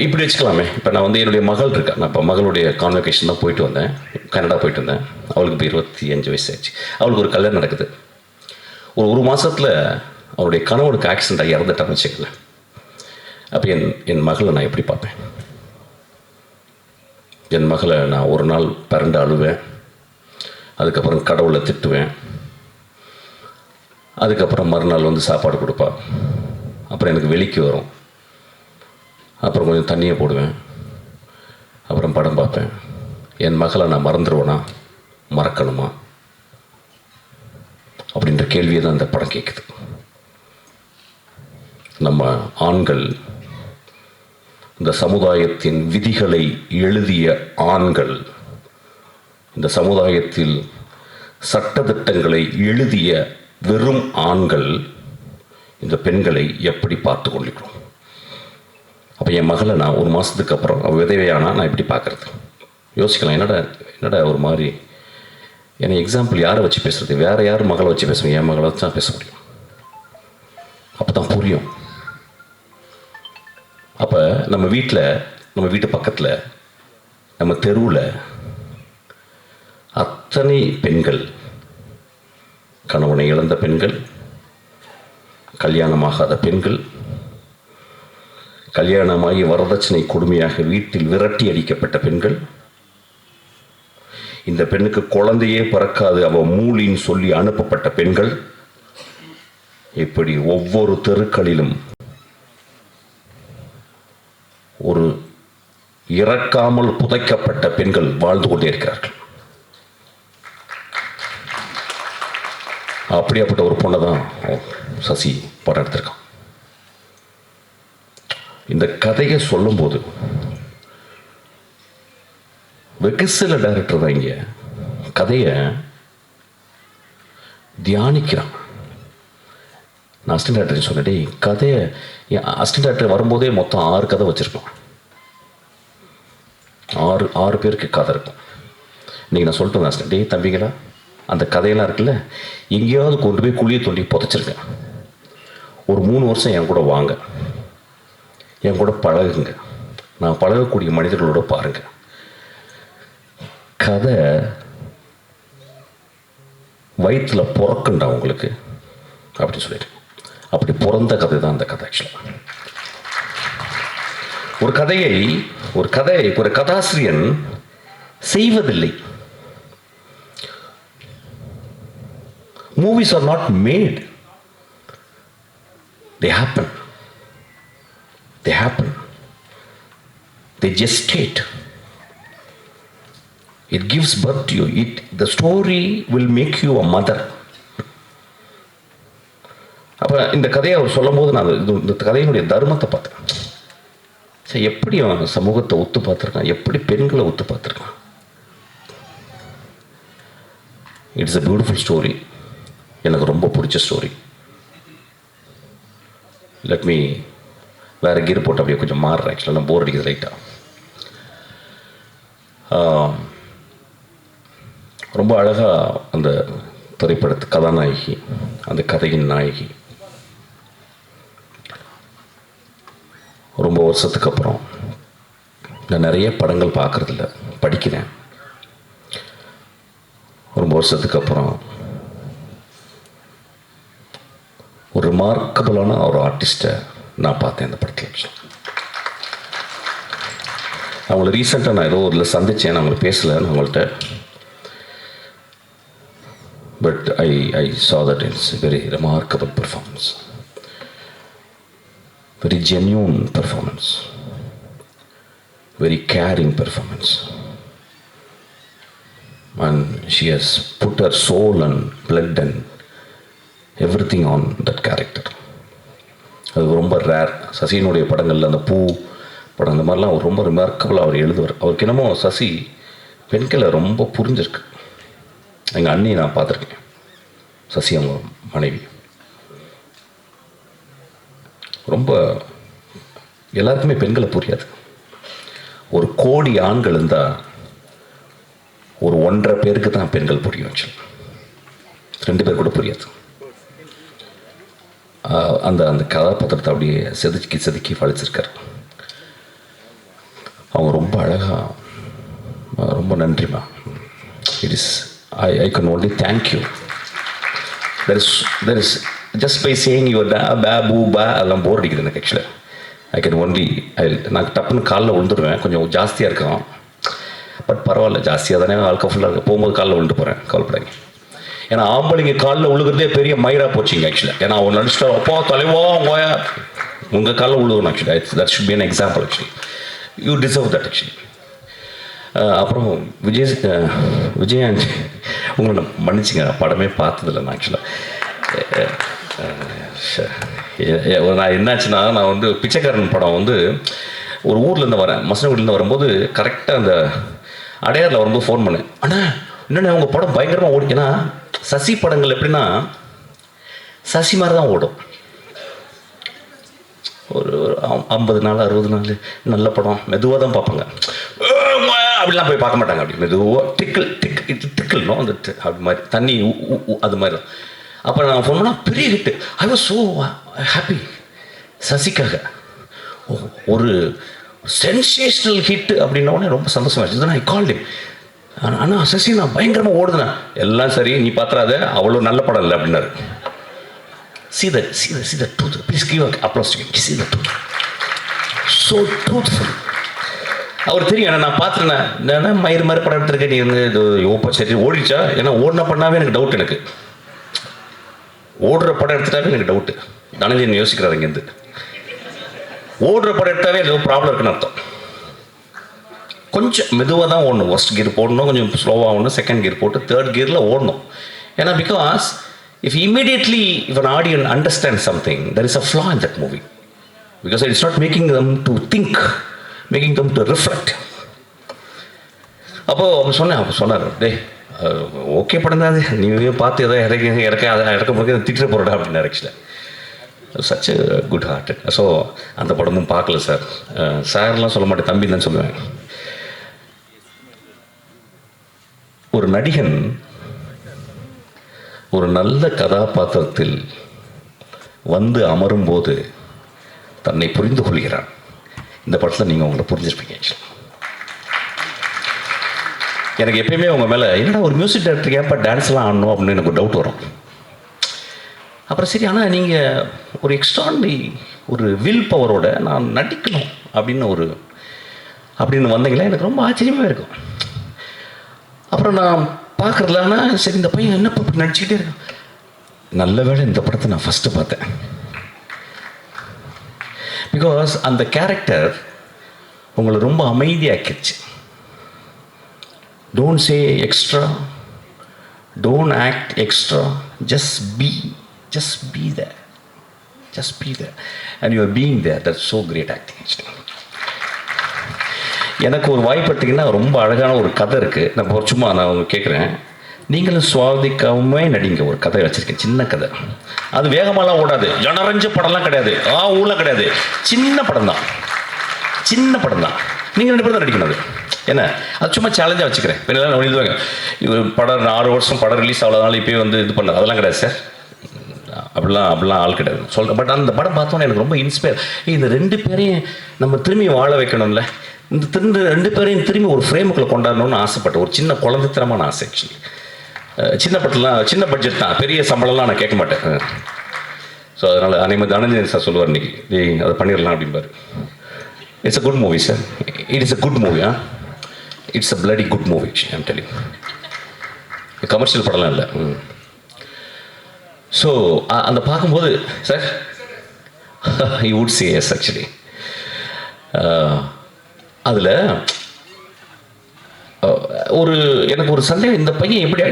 இப்படி வச்சுக்கலாமே. இப்போ நான் வந்து என்னுடைய மகள் இருக்கா, நான் இப்போ மகளுடைய கான்வெகேஷன் தான் போயிட்டு வந்தேன், கனடா போயிட்டு வந்தேன். அவளுக்கு இப்போ 25 வயசு ஆச்சு. அவளுக்கு ஒரு கல்யாணம் நடக்குது. ஒரு மாதத்தில் அவருடைய கணவனுக்கு ஆக்சிடென்ட் ஆகி இறந்துட்டான்னு வச்சுக்கலேன். அப்போ என் மகளை நான் எப்படி பார்ப்பேன்? என் மகளை நான் ஒரு நாள் பரண்டு அழுவேன், அதுக்கப்புறம் கடவுளை திட்டுவேன், அதுக்கப்புறம் மறுநாள் வந்து சாப்பாடு கொடுப்பா, அப்புறம் எனக்கு வெளிக்கு வரும், அப்புறம் கொஞ்சம் தண்ணியை போடுவேன், அப்புறம் படம் பார்ப்பேன். என் மகளை நான் மறந்துடுவேனா, மறக்கணுமா அப்படின்ற கேள்வியை தான் இந்த படம் கேட்குது. நம்ம ஆண்கள் இந்த சமுதாயத்தின் விதிகளை எழுதிய ஆண்கள், இந்த சமுதாயத்தில் சட்டதிட்டங்களை எழுதிய வெறும் ஆண்கள் இந்த பெண்களை எப்படி பார்த்து கொள்கிறோம்? அப்போ என் மகளை நான் 1 மாதத்துக்கு அப்புறம் அவள் விதவையானா நான் எப்படி பார்க்குறது? யோசிக்கலாம். என்னடா ஒரு மாதிரி என்னை எக்ஸாம்பிள் யாரை வச்சு பேசுறது? வேறு யார் மகளை வச்சு பேசுவேன்? என் மகளை வச்சு தான் பேச முடியும். அப்போ தான் புரியும். அப்போ நம்ம வீட்டில், நம்ம வீட்டு பக்கத்தில், நம்ம தெருவில் அத்தனை பெண்கள், கணவனை இழந்த பெண்கள், கல்யாணமாகாத பெண்கள், கல்யாணமாகி வரதட்சணை கொடுமையாக வீட்டில் விரட்டி அடிக்கப்பட்ட பெண்கள், இந்த பெண்ணுக்கு குழந்தையே பிறக்காது அவ மூலின்னு சொல்லி அனுப்பப்பட்ட பெண்கள், இப்படி ஒவ்வொரு தெருக்களிலும் ஒரு இறக்காமல் புதைக்கப்பட்ட பெண்கள் வாழ்ந்து கொண்டே இருக்கிறார்கள். அப்படியாப்பட்ட ஒரு பொண்ணை தான் சசி படம் எடுத்திருக்கான். இந்த கதையை சொல்லும்போது வெகு சில டைரக்டர் தான் இங்கே கதையை தியானிக்கிறான். நான் அசிஸ்டன்ட் டைரக்டர் சொன்னேன், கதையை அசிஸ்டன்ட் டைரக்டர் வரும்போதே மொத்தம் 6 கதை வச்சுருப்பான். 6 பேருக்கு கதை இருக்கும். இன்றைக்கி நான் சொல்லிட்டு வந்தேன், டேய் தம்பிங்களா, அந்த கதையெல்லாம் இருக்குல்ல, எங்கேயாவது கொண்டு போய் குழியை தோண்டி புதைச்சிருக்கேன். ஒரு 3 வருஷம் என் கூட வாங்க, என் கூட பழகுங்க, நான் பழகக்கூடிய மனிதர்களோட பாருங்க. கதை வயிற்றில் பிறக்குண்டா உங்களுக்கு அப்படின்னு சொல்லிட்டு, அப்படி பிறந்த கதை தான் அந்த கதை. ஆக்சுவலாக ஒரு கதாசிரியன் செய்வதில்லை. Movies are not made. They happen. They gestate. It gives birth to you. The story will make you a mother. அப்போ இந்த கதையை அவர் சொல்லும் போது நான் இந்த கதையினுடைய தர்மத்தை பார்த்தேன். சரி, எப்படி அவன் சமூகத்தை ஒத்து பார்த்துருக்கான், எப்படி பெண்களை ஒத்து பார்த்துருக்கான். It's a beautiful story. எனக்கு ரொம்ப பிடிச்ச ஸ்டோரி. லெட் மீ வேறு கீர் போட்டு அப்படியே கொஞ்சம் மாறுறேன். ஆக்சுவலாக நான் போர் அடிக்குது லைட்டாக. ரொம்ப அழகாக அந்த திரைப்படத்து கதாநாயகி, அந்த கதையின் நாயகி, ரொம்ப வருஷத்துக்கு அப்புறம், நான் நிறைய படங்கள் பார்க்குறதில்ல, படிக்கிறேன். ரொம்ப வருஷத்துக்கு அப்புறம் ஒரு ரிமார்க்கபிளான ஒரு ஆர்டிஸ்ட்டை நான் பார்த்தேன் இந்த படத்தில். அவங்கள ரீசெண்டாக நான் ஏதோ ஒரு சந்தித்தேன், நான் அவங்களை பேசலை நான் அவங்கள்ட்ட. But I saw that it's a very remarkable performance, very genuine performance, very caring performance, and she has put her soul and blood and everything on that character. அது ரொம்ப ரேர். சசியினுடைய படங்களில் அந்த பூ படம் அந்த மாதிரிலாம் ரொம்ப ரிமார்க்கபிளாக அவர் எழுதுவார். அவருக்கு என்னமோ சசி பெண்களை ரொம்ப புரிஞ்சிருக்கு. எங்கள் அண்ணியை நான் பார்த்துருக்கேன், சசி அவங்க மனைவி. ரொம்ப எல்லாருக்குமே பெண்களை புரியாது. 1 கோடி ஆண்கள் இருந்தால் ஒரு 1.5 பேருக்கு தான் பெண்கள் புரியும். ஆக்சுவலி 2 பேர் கூட புரியாது. அந்த கதாபாத்திரத்தை அப்படியே செதுக்கி வளைச்சிருக்காரு. அவங்க ரொம்ப அழகாக, ரொம்ப நன்றிமா. It is I can only thank you. There is just by saying your பே பூ பே அதெல்லாம் போர் அடிக்குது எனக்கு. ஆக்சுவலாக ஐ கேன் ஒன்லி நான் டப்புன்னு காலில் விழுந்துடுவேன். கொஞ்சம் ஜாஸ்தியாக இருக்கும், பட் பரவாயில்ல, ஜாஸ்தியாக தானே வாழ்க்கை ஃபுல்லாக இருக்குது. போகும்போது காலில் விழுந்து போகிறேன், கவலைப்படாங்க. ஏன்னா ஆம்பளைங்க காலில் விழுகிறதே பெரிய மயிராக போச்சுங்க. ஆக்சுவலாக ஏன்னா அவன் நடிச்சிட்டா அப்பா தலைவா கோயா உங்கள் காலில் விழுகணும். Actually that should be an example. Actually you deserve that. Actually அப்புறம் விஜயன் உங்களை மன்னிச்சிங்க, படமே பார்த்ததில்லை நான். ஆக்சுவலாக நான் என்னாச்சுன்னா, நான் பிச்சைக்காரன் படம் ஒரு ஊர்லேருந்து வரேன், மசனகுடியிலேருந்து வரும்போது கரெக்டாக அந்த அடையாரில் வரும்போது ஃபோன் பண்ணேன். அண்ணா என்னென்ன உங்கள் படம் பயங்கரமாக ஓடிச்சுன்னா, சசி படங்கள் எப்படின்னா சசி மாதிரி தான் ஓடும். ஒரு 50 நாள் 60 நாள் நல்ல படம் மெதுவாக தான் பார்ப்பாங்க, அப்படிலாம் போய் பார்க்க மாட்டாங்க. அப்படி மெதுவாக டிக்கிள்னோம் அந்த அப்படி மாதிரி தண்ணி அது மாதிரி தான். அப்போ நான் ஃபோன் பண்ணால் பெரிய hit. I was so happy. சசிக்காக ஒரு சென்சேஷனல் ஹிட் அப்படின்னோடனே ரொம்ப சந்தோஷமாகிடுச்சு. ஐ கால்ட் ஹிம், அண்ணா சசி நான் பயங்கரமாக ஓடுதுண்ணா. எல்லாம் சரி, நீ பார்த்துறாத, அவ்வளோ நல்ல படம் இல்லை அப்படின்னாரு. See the truth. Please give applause to him. See the truth. So truthful. அவர் தெரியும் நான் பார்த்துருந்தேன். நான் மயிறு மாதிரி படம் எடுத்துருக்கேன், நீ வந்து இது ஓப்பா சரி ஓடிச்சா. ஏன்னா ஓடின பண்ணாவே எனக்கு டவுட். எனக்கு ஓடுற படம் எடுத்துட்டாவே எனக்கு டவுட்டு. தனஞ்சயன் யோசிக்கிறாரு இங்கேருந்து. ஓடுற படம் எடுத்தாவே ஏதோ ப்ராப்ளம் இருக்குன்னு அர்த்தம். கொஞ்சம் மெதுவாக தான் ஓடணும். ஃபர்ஸ்ட் கியர் போடணும், கொஞ்சம் ஸ்லோவாக ஓடணும், செகண்ட் கியர் போட்டு தேர்ட் கியரில் ஓடணும். ஏன்னா because if an audience understands something, there is a flaw in that movie, because it's not making them to think, making them to reflect. அப்போ அவங்க சொன்னார், டே ஓகே படம் தான் அது, நீ பார்த்து எதாவது இறக்க போது திட்டுற போகிறடா அப்படின்னு. ஆக்சுவலாக சச் குட் ஹார்ட். ஸோ அந்த படமும் பார்க்கல சார். சார்லாம் சொல்ல மாட்டேன், தம்பி தான் சொல்லுவேன். ஒரு நடிகன் ஒரு நல்ல கதாபாத்திரத்தில் வந்து அமரும்போது தன்னை புரிந்து கொள்கிறான். இந்த படத்தில் நீங்கள் உங்களை புரிஞ்சிருப்பீங்க. எனக்கு எப்பயுமே உங்கள் மேலே என்னடா ஒரு மியூசிக் டைரக்டர் ஏன்ப்பா டான்ஸ்லாம் ஆடணும் அப்படின்னு எனக்கு ஒரு டவுட் வரும். அப்புறம் சரி, ஆனால் நீங்கள் ஒரு எக்ஸ்ட்ரானரி ஒரு வில் பவரோட நான் நடிக்கணும் அப்படின்னு வந்தீங்களா, எனக்கு ரொம்ப ஆச்சரியமாக இருக்கும். அப்புறம் நான் பார்க்குறதுல, ஆனால் சரி இந்த பையன் என்ன இப்படி நடிச்சுக்கிட்டே இருக்கான். நல்ல வேளை இந்த படத்தை நான் ஃபஸ்ட்டு பார்த்தேன். பிகாஸ் அந்த கேரக்டர் உங்களை ரொம்ப அமைதியாக்கிடுச்சு. Don't say extra, don't act extra, just be there, and you are being there. That's so great acting. எனக்கு ஒரு வாய்ப்பு எடுத்திங்கன்னா ரொம்ப அழகான ஒரு கதை இருக்குது. நான் கேட்குறேன், நீங்களும் சுவாதிக்காமே நடிங்க. ஒரு கதை வச்சுருக்கேன், சின்ன கதை. அது வேகமாலாம் ஓடாது, ஜனரஞ்ச படம்லாம் கிடையாது, ஊரெலாம் கிடையாது, சின்ன படம் தான். நீங்கள் 2 பேரும் தான் நடிக்கணும். அது என்ன, அது சும்மா சேலஞ்சாக வச்சுக்கிறேன். இப்போ எல்லாம் எழுதுவாங்க, இது படம் 6 வருஷம் படம் ரிலீஸ் அவ்வளோனாலும் இப்போயே வந்து இது பண்ணாது, அதெல்லாம் கிடையாது சார். அப்படிலாம் ஆள் கிடையாது சொல்கிறேன். பட் அந்த படம் பார்த்தோன்னே எனக்கு ரொம்ப இன்ஸ்பயர். இந்த 2 பேரையும் நம்ம திரும்பி வாழ வைக்கணும்ல, இந்த 2 பேரையும் திரும்பி ஒரு ஃப்ரேமுக்குள்ளே கொண்டாடணும்னு ஆசைப்பட்டேன். ஒரு சின்ன குழந்தைத்தனமான ஆசை. ஆக்சுவலி சின்ன படத்துலாம் சின்ன பட்ஜெட் தான், பெரிய சம்பளம்லாம் நான் கேட்க மாட்டேன். ஸோ அதனால் அனைவரும் தனஞ்சயன் சார் சொல்லுவார், இன்னைக்கு அதை பண்ணிடலாம் அப்படிம்பாரு. It's a good movie sir. It is a good movie. It's a bloody good movie. I'm telling, commercial படம்லாம் இல்லை. ஸோ அந்த பார்க்கும்போது sir you would say yes. Actually அதில் எனக்கு ஒரு சந்தேகம், இந்த பையன் எப்படி,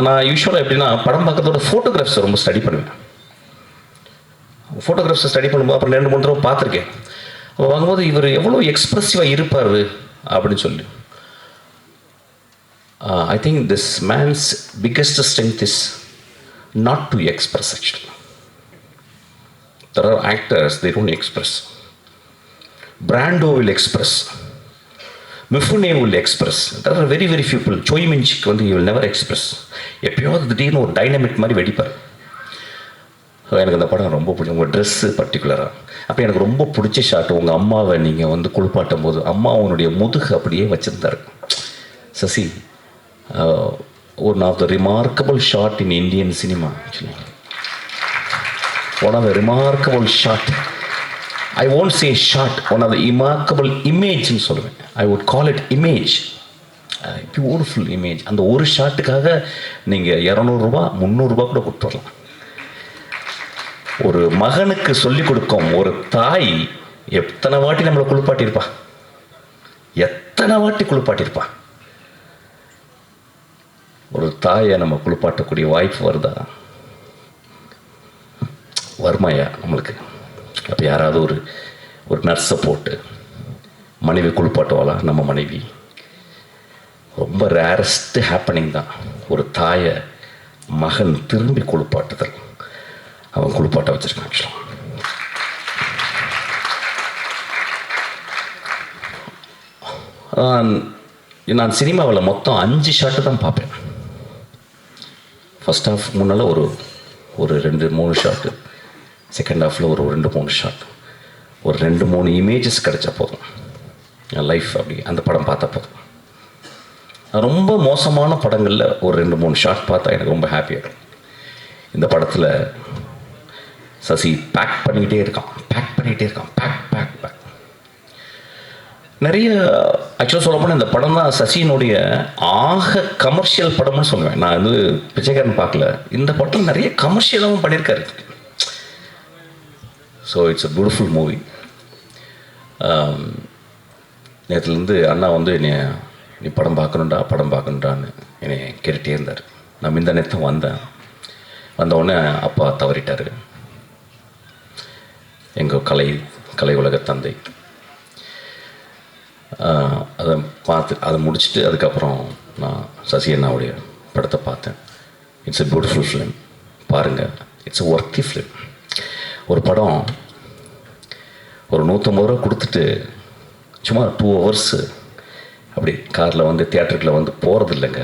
நான் யூஸ்வலாக எப்படின்னா படம் பார்க்கறதோட ஃபோட்டோகிராஃப்ஸை ரொம்ப ஸ்டடி பண்ணுவேன். ஃபோட்டோகிராஃப்ஸை ஸ்டடி பண்ணும்போது அப்புறம் 2-3 தடவை பார்த்துருக்கேன். அப்போ பார்க்கும்போது இவர் எவ்வளோ எக்ஸ்ப்ரெசிவாக இருப்பார் அப்படின்னு சொல்லி. I think this man's biggest strength is not to express. Actually, there are actors, they don't express. Brando will express, Mifune will express. There are very few people. Choi Min-sik வந்து he will never express. எப்பயாவது திடீர்னு ஒரு டைனமிக் மாதிரி வெடிப்பார். எனக்கு அந்த படம் ரொம்ப பிடிக்கும். உங்கள் ட்ரெஸ்ஸு பர்டிகுலராக. அப்போ எனக்கு ரொம்ப பிடிச்ச ஷாட், உங்கள் அம்மாவை நீங்கள் வந்து குளிப்பாட்டும் போது அம்மா அவனுடைய முதுகு அப்படியே வச்சுருந்தாரு. Sasi, one of the remarkable shot in Indian cinema, actually. One of the remarkable shot. I won't say shot, one of the remarkable image in Solomon. I would call it image. Beautiful image. அந்த ஒரு ஷாட்டுக்காக நீங்கள் 200 ரூபாய் 300 ரூபாய் கூட கொடுத்து வரலாம். ஒரு மகனுக்கு சொல்லிக் கொடுக்கும் ஒரு தாய் எத்தனை வாட்டி நம்மளை குளிப்பாட்டியிருப்பா, ஒரு தாயை நம்ம குளிப்பாட்டக்கூடிய வாய்ப்பு வருதா, வருமாயா நம்மளுக்கு? அப்போ யாராவது ஒரு நர்ஸை போட்டு மனைவி குளிப்பாட்டுவாளா? நம்ம மனைவி. ரொம்ப ரேரஸ்ட் ஹேப்பனிங் தான் ஒரு தாயை மகன் திரும்பி குளிப்பாட்டுதல். அவன் குளிப்பாட்ட வச்சிருக்கான். ஆக்சுவலாக நான் சினிமாவில் மொத்தம் 5 ஷாட்டு தான் பார்ப்பேன். ஃபஸ்ட் ஹாஃப் முன்னால் ஒரு 2-3 ஷாட்டு, செகண்ட் ஹாஃபில் ஒரு 2-3 ஷாட், ஒரு 2-3 இமேஜஸ் கிடைச்சா போதும். என் லைஃப் அப்படி அந்த படம் பார்த்தா போதும். ரொம்ப மோசமான படங்களில் ஒரு 2-3 ஷாட் பார்த்தா எனக்கு ரொம்ப ஹாப்பியாக இருக்கும். இந்த படத்தில் சசி பேக் பண்ணிக்கிட்டே இருக்கான். பேக் நிறைய ஆக்சுவலாக சொல்லப்போனால் இந்த படம் தான் சசியினுடைய ஆக கமர்ஷியல் படம்னு சொல்லுவேன். நான் வந்து பிச்சைக்காரன் பார்க்கல, இந்த படத்தில் நிறைய கமர்ஷியலாகவும் பண்ணியிருக்காரு. So it's a beautiful movie. நேற்றுலேருந்து அண்ணா வந்து நீ படம் பார்க்கணுன்றான்னு என்னை கேட்டுகிட்டே இருந்தார். நான் இந்த நேரத்தை வந்தவுடனே அப்பா தவறிட்டார். எங்கள் கலை உலக தந்தை. அதை முடிச்சுட்டு அதுக்கப்புறம் நான் சசி அண்ணாவுடைய படத்தை பார்த்தேன். It's a beautiful film. பாருங்கள், இட்ஸ் எ ஒர்த்தி ஃபிலிம். ஒரு படம் ஒரு 150 ரூபா கொடுத்துட்டு சும்மா 2 hours அப்படி காரில் வந்து தியேட்டருக்குள்ள வந்து போகிறது இல்லைங்க.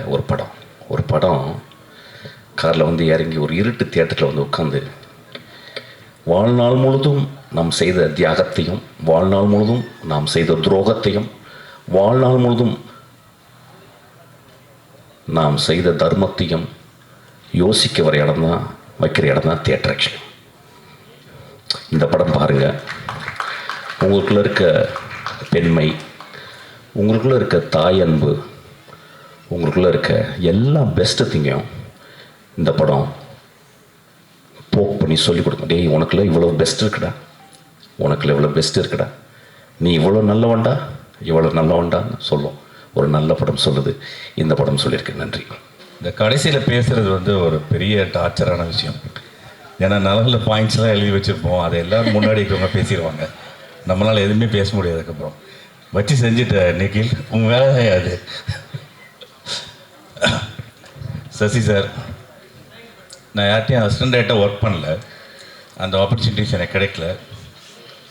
ஒரு படம் காரில் வந்து இறங்கி ஒரு இருட்டு தியேட்டரில் வந்து உட்காந்து வாழ்நாள் முழுதும் நாம் செய்த தியாகத்தையும், வாழ்நாள் முழுதும் நாம் செய்த துரோகத்தையும், வாழ்நாள் முழுதும் நாம் செய்த தர்மத்தையும் யோசிக்க வைக்கிற இடம் தான் தியேட்டர். ஆக்சுவலி இந்த படம் பாருங்கள். உங்களுக்குள்ள இருக்க பெண்மை, உங்களுக்குள்ள இருக்க தாய் அன்பு, உங்களுக்குள்ள இருக்க எல்லா பெஸ்ட்டு திங்கையும் இந்த படம் போக் பண்ணி சொல்லிக் கொடுக்கும். டேய், உனக்குள்ள இவ்வளோ பெஸ்ட் இருக்குடா, நீ இவ்வளோ நல்லவன்டான்னு சொல்லும். ஒரு நல்ல படம் சொல்லுது, இந்த படம் சொல்லியிருக்கு. நன்றி. இந்த கடைசியில் பேசுகிறது வந்து ஒரு பெரிய டார்ச்சரான விஷயம். ஏன்னா நல்ல பாயிண்ட்ஸ்லாம் எழுதி வச்சுருப்போம், அதை எல்லோரும் முன்னாடி இருக்கிறவங்க பேசிடுவாங்க. நம்மளால் எதுவுமே பேச முடியாது. அதுக்கப்புறம் வச்சு செஞ்சுட்ட நிகில், உங்கள் வேலை அது. சசி சார், நான் யார்ட்டையும் அசிஸ்டன்ட் டைரக்டராக ஒர்க் பண்ணல, அந்த ஆப்பர்ச்சுனிட்டிஸ் எனக்கு கிடைக்கல.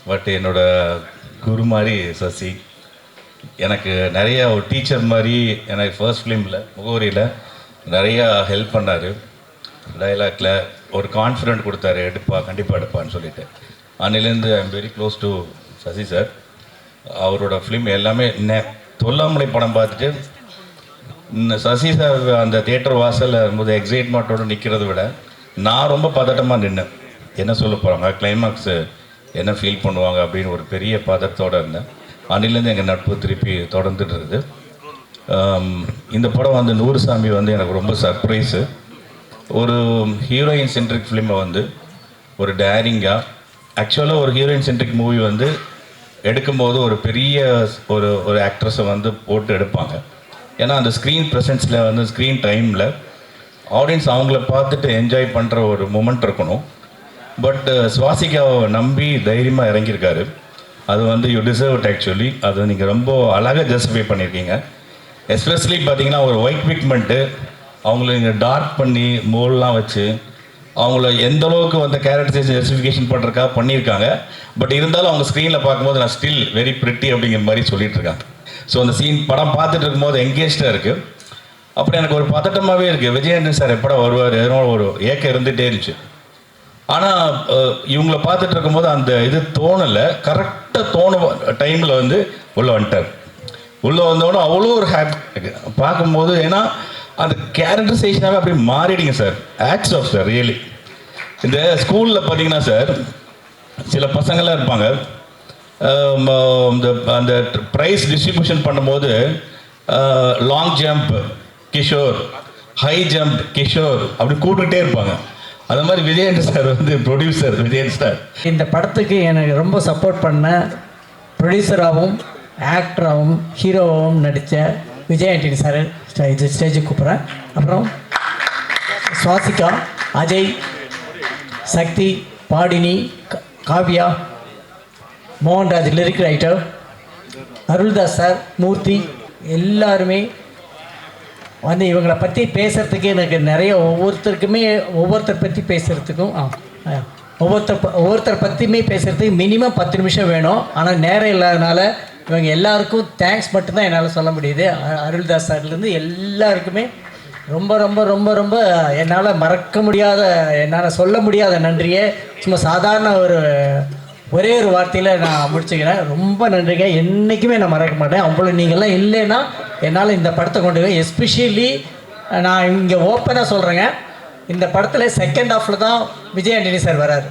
பட் என்னோடய குரு மாதிரி சசி எனக்கு நிறையா ஒரு டீச்சர் மாதிரி எனக்கு ஃபர்ஸ்ட் ஃபிலிமில் முகவரியில் நிறையா ஹெல்ப் பண்ணார். டைலாக்ல ஒரு கான்ஃபிடென்ட் கொடுத்தாரு, கண்டிப்பாக எடுப்பான்னு சொல்லிட்டு. அன்னிலேருந்து I am very close to Sasi sir. அவரோட ஃபிலிம் எல்லாமே தொல்லாமலை படம் பார்த்துட்டு சசி சார் அந்த தியேட்டர் வாசலில் இருக்கும்போது எக்ஸைட்மெண்ட்டோடு நிற்கிறத விட நான் ரொம்ப பதட்டமாக நின்னேன். என்ன சொல்ல போகிறாங்க, கிளைமாக்ஸு என்ன ஃபீல் பண்ணுவாங்க அப்படின்னு ஒரு பெரிய பதட்டத்தோடு இருந்தேன். அன்னிலேருந்து எங்கள் நட்பு திருப்பி தொடர்ந்துட்டு இருக்குது. இந்த படம் வந்து நூறுசாமி வந்து எனக்கு ரொம்ப சர்ப்ரைஸு. ஒரு ஹீரோயின் சென்ட்ரிக் ஃபிலிமை வந்து ஒரு டேரிங்காக, ஆக்சுவலாக ஒரு ஹீரோயின் சென்ட்ரிக் மூவி வந்து எடுக்கும்போது ஒரு பெரிய ஒரு ஆக்ட்ரஸை வந்து போட்டு எடுப்பாங்க. ஏன்னா அந்த ஸ்க்ரீன் ப்ரெசன்ஸில் வந்து ஸ்க்ரீன் டைமில் ஆடியன்ஸ் அவங்கள பார்த்துட்டு என்ஜாய் பண்ணுற ஒரு மூமெண்ட் இருக்கணும். பட் சுவாசிகாவை நம்பி தைரியமாக இறங்கியிருக்காரு. அது வந்து யூ டிசர்வ் இட். ஆக்சுவலி அது நீங்கள் ரொம்ப அழகாக ஜஸ்டிஃபை பண்ணியிருக்கீங்க. எஸ்பெஷலி பார்த்தீங்கன்னா ஒரு ஒயிட் பிக்மெண்ட்டு அவங்கள நீங்கள் டார்க் பண்ணி மோல்லாம் வச்சு அவங்கள எந்த அளவுக்கு வந்து கேரக்டரைசேஷன் ஜஸ்டிஃபிகேஷன் பண்ணுறதுக்காக பண்ணியிருக்காங்க. பட் இருந்தாலும் அவங்க ஸ்க்ரீனில் பார்க்கும்போது நான் ஸ்டில் வெரி பிரிட்டி அப்படிங்கிற மாதிரி சொல்லிட்டு இருக்காங்க. ஸோ அந்த சீன் படம் பார்த்துட்டு இருக்கும்போது எங்கேஜ்டாக இருக்குது. அப்புறம் எனக்கு ஒரு பதட்டமாகவே இருக்குது, விஜயேந்திரன் சார் எப்படா வருவார், எதனா ஒரு ஏக்கம் இருந்துகிட்டே இருந்துச்சு. ஆனால் இவங்கள பார்த்துட்டு இருக்கும்போது அந்த இது தோணலை. கரெக்டாக டைமில் வந்து உள்ளே வந்துட்டார். உள்ளே வந்தோடனே அவ்வளோ ஒரு ஹாப்பி பார்க்கும்போது. ஏன்னா அந்த கேரக்டரைசேஷனாகவே அப்படி மாறிடுங்க sir. Acts of sir really. இந்த ஸ்கூலில் பார்த்தீங்கன்னா சார் சில பசங்கள்லாம் இருப்பாங்க, அந்த ப்ரைஸ் டிஸ்ட்ரிபியூஷன் பண்ணும்போது long jump Kishore, high jump Kishore அப்படி கூப்பிட்டுட்டே இருப்பாங்க. அது மாதிரி விஜயேந்திர சார் வந்து ப்ரொடியூசர் விஜயேந்திர சார் இந்த படத்துக்கு எனக்கு ரொம்ப சப்போர்ட் பண்ண ப்ரொடியூசராகவும் ஆக்டராகவும் ஹீரோவாகவும் நடித்த விஜய் ஆண்டனி சார் இது ஸ்டேஜுக்கு கூப்பிட்றேன். அப்புறம் Swasika, Ajay, Sakthi, Padini, Kavya, Mohanraj lyric writer, Aruldas sir, Murthy எல்லாருமே வந்து இவங்களை பற்றி பேசுகிறதுக்கு எனக்கு நிறைய ஒவ்வொருத்தர் பற்றி பேசுகிறதுக்கும் ஒவ்வொருத்தர் பற்றியுமே பேசுகிறதுக்கு மினிமம் 10 நிமிஷம் வேணும். ஆனால் நேரம் இல்லாதனால இவங்க எல்லாருக்கும் தேங்க்ஸ் மட்டும்தான் என்னால் சொல்ல முடியுது. அருள்தாஸ் சார்லேருந்து எல்லாருக்குமே ரொம்ப ரொம்ப ரொம்ப ரொம்ப என்னால் மறக்க முடியாத, என்னால் சொல்ல முடியாத நன்றியை சும்மா சாதாரண ஒரே ஒரு வார்த்தையில் நான் முடிச்சுக்கிறேன். ரொம்ப நன்றிங்க. என்றைக்குமே நான் மறக்க மாட்டேன். அவ்வளோ நீங்கள்லாம் இல்லைன்னா என்னால் இந்த படத்தை கொண்டு போய், எஸ்பெஷலி நான் இங்கே ஓப்பனாக சொல்கிறேங்க, இந்த படத்தில் செகண்ட் ஹாஃபில் தான் விஜய் ஆண்டனி சார் வராரு.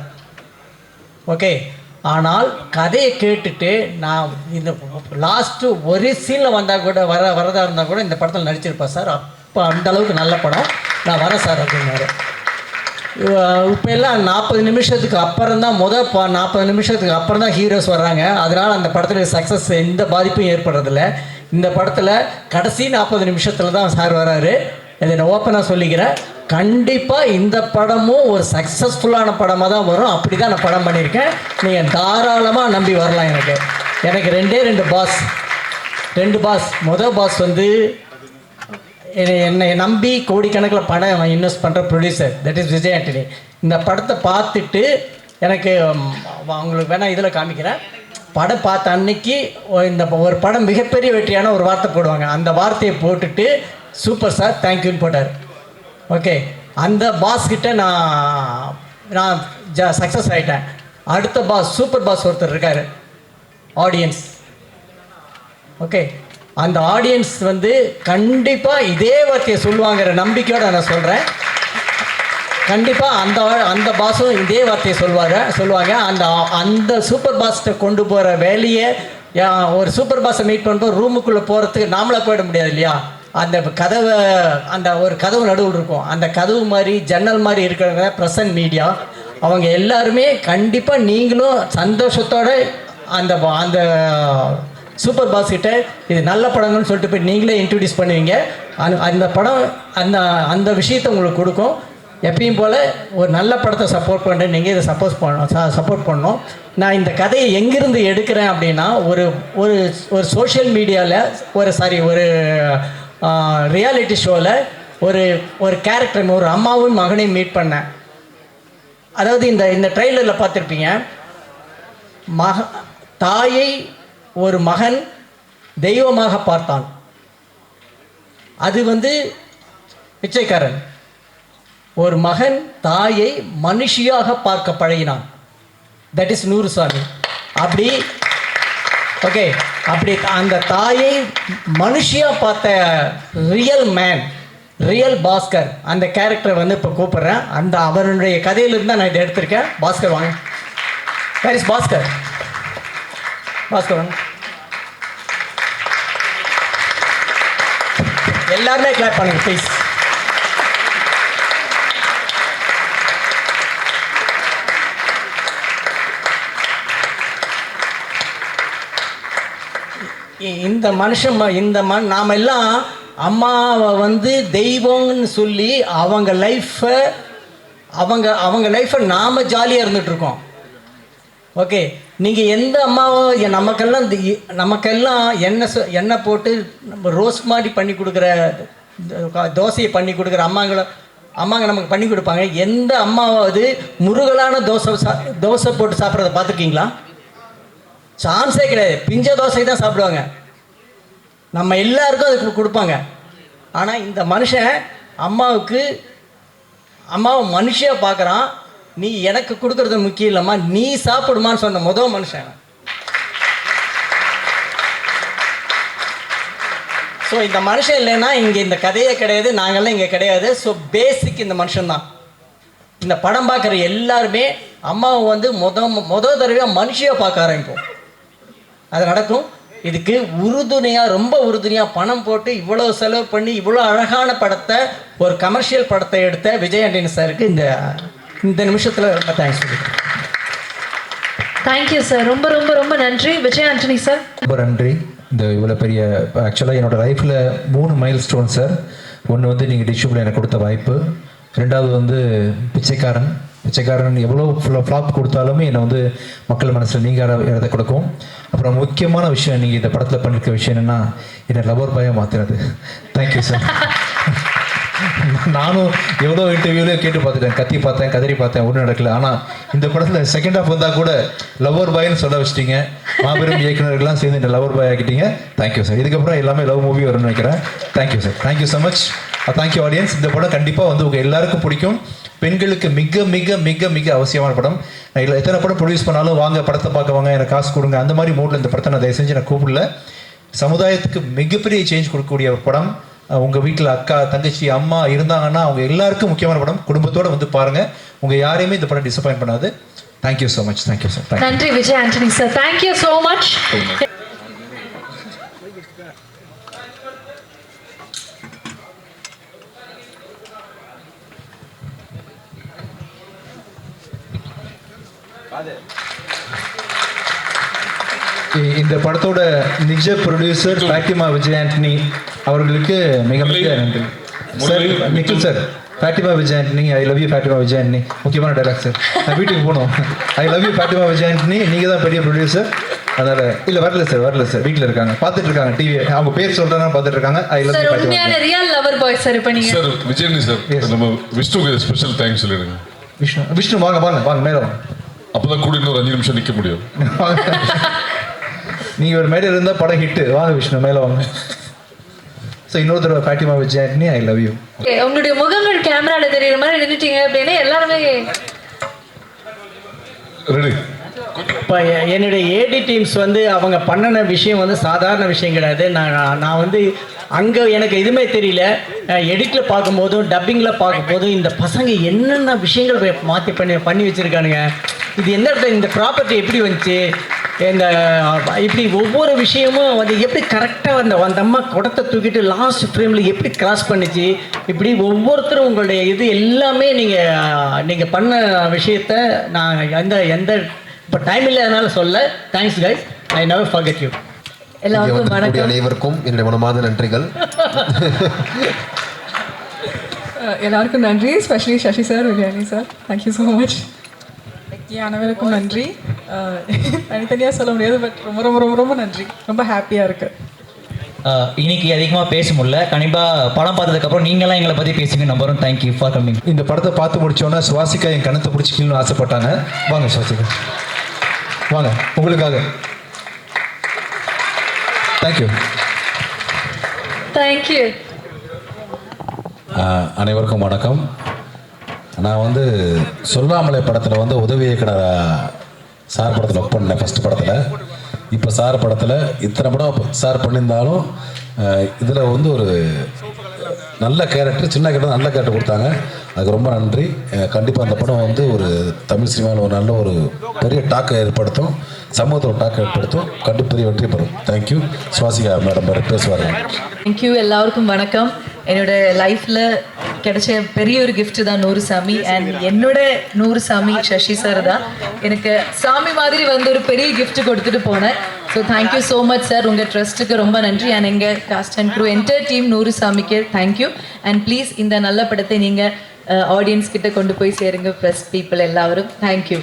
ஓகே, ஆனால் கதையை கேட்டுட்டு நான் இந்த லாஸ்ட்டு ஒரு சீனில் வந்தால் கூட வரதாக இருந்தால் கூட இந்த படத்தில் நடிச்சிருப்பேன் சார். அப்போ அந்தளவுக்கு நல்ல படம், நான் வரேன் சார் அப்படின்னாரு. இப்போ எல்லாம் 40 நிமிஷத்துக்கு அப்புறம் தான் 40 நிமிஷத்துக்கு அப்புறம் தான் ஹீரோஸ் வர்றாங்க. அதனால் அந்த படத்தில் சக்ஸஸ் எந்த பாதிப்பும் ஏற்படுறதில்ல. இந்த படத்தில் கடைசி 40 நிமிஷத்தில் தான் சார் வராரு. இதை நான் ஓப்பனாக சொல்லிக்கிறேன். கண்டிப்பாக இந்த படமும் ஒரு சக்ஸஸ்ஃபுல்லான படமாக தான் வரும். அப்படி தான் நான் படம் பண்ணியிருக்கேன். நீங்கள் தாராளமாக நம்பி வரலாம். எனக்கு 2 பாஸ். மொதல் பாஸ் வந்து என்னை நம்பி கோடிக்கணக்கில் படம் இன்வெஸ்ட் பண்ணுற producer, that is Vijay Antony. இந்த படத்தை பார்த்துட்டு எனக்கு அவங்களுக்கு வேணால் இதில் காமிக்கிறேன். படம் பார்த்த அன்னைக்கு இந்த ஒரு படம் மிகப்பெரிய வெற்றியான ஒரு வார்த்தை போடுவாங்க. அந்த வார்த்தையை போட்டுட்டு சூப்பர் சார் தேங்க்யூன்னு போட்டார். ஓகே, அந்த பாஸ்கிட்ட நான் சக்ஸஸ் ஆகிட்டேன். அடுத்த பாஸ், சூப்பர் பாஸ் ஒருத்தர் இருக்கார், ஆடியன்ஸ். ஓகே, அந்த ஆடியன்ஸ் வந்து கண்டிப்பாக இதே வார்த்தையை சொல்லுவாங்கிற நம்பிக்கையோடு நான் சொல்கிறேன். கண்டிப்பாக அந்த பாஸும் இதே வார்த்தையை சொல்லுவாங்க. அந்த சூப்பர் பாஸ்ட்டை கொண்டு போகிற வேலையை, ஒரு சூப்பர் பாஸை மீட் பண்ணும்போது ரூமுக்குள்ளே போகிறதுக்கு நாமளாக போயிட முடியாது இல்லையா? அந்த கதவை, ஒரு கதவு நடுவில் இருக்கும், அந்த கதவு மாதிரி ஜன்னல் மாதிரி இருக்கிறவங்க ப்ரெசன்ட் மீடியா, அவங்க எல்லாருமே கண்டிப்பாக நீங்களும் சந்தோஷத்தோடு அந்த சூப்பர் பாஸ் கிட்ட இது நல்ல படங்கள்னு சொல்லிட்டு போய் நீங்களே இன்ட்ரடியூஸ் பண்ணுவீங்க. அந்த படம் அந்த விஷயத்தை உங்களுக்கு கொடுக்கும். எப்பயும் போல் ஒரு நல்ல படத்தை சப்போர்ட் பண்ணுறேன், நீங்கள் இதை சப்போர்ட் பண்ணணும். நான் இந்த கதையை எங்கேருந்து எடுக்கிறேன் அப்படின்னா, ஒரு சோஷியல் மீடியாவில் ஒரு ரியாலிட்டி ஷோவில் ஒரு கேரக்டர், ஒரு அம்மாவும் மகனையும் மீட் பண்ணேன். அதாவது இந்த ட்ரெய்லரில் பார்த்துருப்பீங்க, தாயை ஒரு மகன் தெய்வமாக பார்த்தான். அது வந்து பிச்சைக்காரன். ஒரு மகன் தாயை மனுஷியாக பார்க்க பழகினான், தட் இஸ் நூறுசாமி. அப்படி ஓகே, அப்படி அந்த தாயை மனுஷியாக பார்த்த ரியல் மேன், ரியல் பாஸ்கர், அந்த கேரக்டரை வந்து இப்போ கூப்பிட்றேன். அவருடைய கதையிலிருந்து தான் நான் இதை எடுத்திருக்கேன். பாஸ்கர் வாங்க. Where is Bhaskar? பாஸ்கர் வாங்க. எல்லாருமே கிளாப் பண்ணுங்க ப்ளீஸ். நாம் எல்லாம் அம்மாவை வந்து தெய்வம்னு சொல்லி அவங்க லைஃப்பை நாம் ஜாலியாக இருந்துகிட்ருக்கோம். ஓகே, நீங்கள் எந்த அம்மாவோ நமக்கெல்லாம் எண்ணெய் போட்டு ரோஸ் மாதிரி பண்ணி கொடுக்குற, தோசையை பண்ணி கொடுக்குற அம்மாங்க நமக்கு பண்ணி கொடுப்பாங்க. எந்த அம்மாவாவது முருகலான தோசை போட்டு சாப்பிட்றத பார்த்துருக்கீங்களா? சான்ஸே கிடையாது. பிஞ்ச தோசை தான் சாப்பிடுவாங்க. நம்ம எல்லாருக்கும் அதுக்கு கொடுப்பாங்க. ஆனால் இந்த மனுஷன் அம்மாவை மனுஷியாக பார்க்குறான். நீ எனக்கு கொடுக்கறது முக்கியம் இல்லைம்மா, நீ சாப்பிடுமான்னு சொன்ன முதல் மனுஷன். ஸோ இந்த மனுஷன் இல்லைன்னா இங்கே இந்த கதையே கிடையாது, நாங்கள்லாம் இங்கே கிடையாது. ஸோ பேசிக் இந்த மனுஷன்தான். இந்த படம் பார்க்குற எல்லாருமே அம்மாவை வந்து முதல் தடவையாக மனுஷியாக பார்க்க ஆரம்பிப்போம். அது நடக்கும். இதுக்கு ரொம்ப உறுதுணையாக பணம் போட்டு இவ்வளோ செலவு பண்ணி இவ்வளோ அழகான படத்தை, ஒரு கமர்ஷியல் படத்தை எடுத்த விஜய் ஆண்டனி சாருக்கு இந்த நிமிஷத்தில் ரொம்ப தேங்க்ஸ் சொல்லிக்கிறேன். Thank you sir. ரொம்ப ரொம்ப ரொம்ப நன்றி விஜய் ஆண்டனி சார். ரொம்ப நன்றி. இந்த இவ்வளோ பெரிய, ஆக்சுவலாக என்னோடய லைஃப்பில் 3 மைல் ஸ்டோன் சார். ஒன்று வந்து நீங்கள் டிஷ்யூபில் எனக்கு கொடுத்த வாய்ப்பு, 2வது வந்து பிச்சைக்காரன், பிச்சைக்காரன் எவ்வளோ ஃப்ளாப் கொடுத்தாலுமே என்னை வந்து மக்கள் மனசில் நீங்காத இடத்த கொடுக்கும். அப்புறம் முக்கியமான விஷயம் நீங்கள் இந்த படத்தில் பண்ணியிருக்க விஷயம் என்னென்னா என்னை லவர் பாயாக மாற்றினது. Thank you sir. நானும் எவ்வளோ இன்டர்வியூலேயே கேட்டு பார்த்துட்டேன், கத்தி பார்த்தேன், கதறி பார்த்தேன், ஒன்றும் நடக்கல. ஆனால் இந்த படத்தில் செகண்ட் ஹாஃப் வந்தால் கூட லவர் பாய்னு சொல்ல வச்சிட்டிங்க. மாபெரும் இயக்குநர்கள்லாம் சேர்ந்து இந்த லவர் பாய் ஆக்கிட்டீங்க. Thank you sir. இதுக்கப்புறம் எல்லாமே லவ் மூவி வரும்னு நினைக்கிறேன். Thank you sir. Thank you so much. Thank you audience. இந்த படம் கண்டிப்பாக வந்து உங்கள் எல்லாருக்கும் பிடிக்கும். பெண்களுக்கு மிக மிக மிக மிக அவசியமான படம். நான் இல்லை எத்தனை படம் ப்ரொடியூஸ் பண்ணாலும் வாங்க படத்தை பார்க்க வாங்க, எனக்கு காசு கொடுங்க, அந்த மாதிரி மூடில் இந்த படத்தை நான் தயவு செஞ்சு நான் கூப்பிடல. சமுதாயத்துக்கு மிகப்பெரிய சேஞ்ச் கொடுக்கக்கூடிய ஒரு படம். உங்கள் வீட்டில் அக்கா, தங்கச்சி, அம்மா இருந்தாங்கன்னா அவங்க எல்லாருக்கும் முக்கியமான படம். குடும்பத்தோடு வந்து பாருங்கள். உங்கள் யாரையுமே இந்த படம் டிசப்பாயின்ட் பண்ணாது. Thank you so much. Thank you sir. நன்றி Vijay Antony sir. Thank you so much. இந்த படத்தோட நிஜ ப்ரொடியூசர் ஃபாத்திமா விஜய் ஆண்டனி அவர்களுக்கு மிக மிக நன்றி sir. Nikhil sir, Fatima Vijay Antony, I love you Fatima Vijay Antony. முக்கியமான டைலாக் சார். நான் வீட்டுக்கு போகணும். I love you Fatima Vijay Antony. நீங்கள் தான் பெரிய ப்ரொடியூசர். அதனால் இல்லை வரல சார். வீட்டில் இருக்காங்க, பார்த்துட்டு இருக்காங்க டிவி. அவங்க பேர் சொல்கிறேன்னா பார்த்துட்டு இருக்காங்க. I love you Fatima. உண்மையான ரியல் லவர் பாய் சார். இப்போ நீங்கள் சார் விஜயனி சார், நம்ம விஷ்ணுக்கு ஸ்பெஷல் தேங்க்ஸ் சொல்லிடுங்க. விஷ்ணு வாங்க வாங்க வாங்க மேலே வாங்க. அப்போதான் கூட இன்னொரு 5 நிமிஷம் நிற்க முடியும். நீங்கள் ஒரு மேடையில் இருந்தால் படம் ஹிட்டு. வாங்க விஷ்ணு மேலே வாங்க. ஸோ இன்னொரு தடவை Fatima Vijay Antony, I love you. உங்களுடைய முகங்கள் கேமராவில் தெரியுற மாதிரி நின்றுட்டீங்க அப்படின்னு எல்லாருமே ரெடி. இப்போ என்னுடைய ஏடி டீம்ஸ் வந்து அவங்க பண்ணின விஷயம் வந்து சாதாரண விஷயம் கிடையாது. நான் வந்து அங்கே எனக்கு எதுவுமே தெரியல. எடிட்டில் பார்க்கும்போதும் டப்பிங்கில் பார்க்கும்போதும் இந்த பசங்க என்னென்ன விஷயங்கள் மாற்றி பண்ணி வச்சுருக்கானுங்க. இது எந்த இடத்துல இந்த ப்ராப்பர்ட்டி எப்படி வந்துச்சு, இந்த இப்படி ஒவ்வொரு விஷயமும் வந்து எப்படி கரெக்டாக அந்த அம்மா குடத்தை தூக்கிட்டு லாஸ்ட் ஃப்ரேமில் எப்படி கிராஸ் பண்ணிச்சு, இப்படி ஒவ்வொருத்தரும் உங்களுடைய இது எல்லாமே நீங்கள் பண்ண விஷயத்த நான் எந்த இப்போ டைம் இல்லை அதனால சொல்ல. Thanks guys, I never forget you. எல்லாருக்கும் வணக்கம். அனைவருக்கும் என்னுடைய மனமார்ந்த நன்றிகள். எல்லாருக்கும் நன்றி, ஸ்பெஷலி சசி சார், விஜயானி சார், தேங்க்யூ ஸோ மச். அனைவருக்கும் நன்றி. தனித்தனியாக சொல்ல முடியாது, பட் ரொம்ப ரொம்ப ரொம்ப ரொம்ப நன்றி. ரொம்ப ஹாப்பியாக இருக்குது. இன்னைக்கு அதிகமாக பேச முடியல. கண்டிப்பாக படம் பார்த்ததுக்கப்புறம் நீங்களாம் எங்களை பற்றி பேசுங்க நம்பரும். Thank you for coming. இந்த படத்தை பார்த்து முடிச்சோன்னா சுவாசிக்கா என் கணத்தை பிடிச்சிக்கணும்னு ஆசைப்பட்டாங்க. வாங்க சுவாசிக்கா, வாங்க உங்களுக்காக. தேங்க்யூ. தேங்க்யூ. அனைவருக்கும் வணக்கம். நான் வந்து சொல்லாமலே படத்தில் வந்து உதவி இயக்குனர் சார் படத்தில் ஒர்க் பண்ணேன் ஃபஸ்ட் படத்தில். இப்போ சார் படத்தில் இத்தனை படம் சார் பண்ணியிருந்தாலும் இதில் வந்து ஒரு நல்ல கேரக்டர், சின்ன கேரக்டர், நல்ல கேரக்டர் கொடுத்தாங்க. அதுக்கு ரொம்ப நன்றி. கண்டிப்பாக அந்த படம் வந்து ஒரு தமிழ் சினிமாவில் ஒரு நல்ல ஒரு பெரிய டாக்கை ஏற்படுத்தும், சமூகத்தில் ஒரு டாக்கை ஏற்படுத்தும். கண்டிப்பாக பெரிய வெற்றி பெறும். தேங்க்யூ. சுவாசிகா மேடம் பேசுவார். தேங்க்யூ. எல்லாருக்கும் வணக்கம். என்னோட லைஃப்பில் கிடைச்ச பெரிய ஒரு கிஃப்ட் தான் நூறுசாமி. அண்ட் என்னோட நூறுசாமி சசி சார் தான் எனக்கு சாமி மாதிரி வந்து ஒரு பெரிய கிஃப்ட் கொடுத்துட்டு போனேன். So thank you so much sir. உங்கள் ட்ரஸ்ட்டுக்கு ரொம்ப நன்றி. அண்ட் எங்கள் cast and crew entire team நூறுசாமிக்கு தேங்க்யூ. அண்ட் ப்ளீஸ் இந்த நல்ல படத்தை நீங்கள் ஆடியன்ஸ் கிட்ட கொண்டு போய் சேருங்க, ப்ரெஸ் பீப்புள் எல்லாரும். தேங்க்யூ.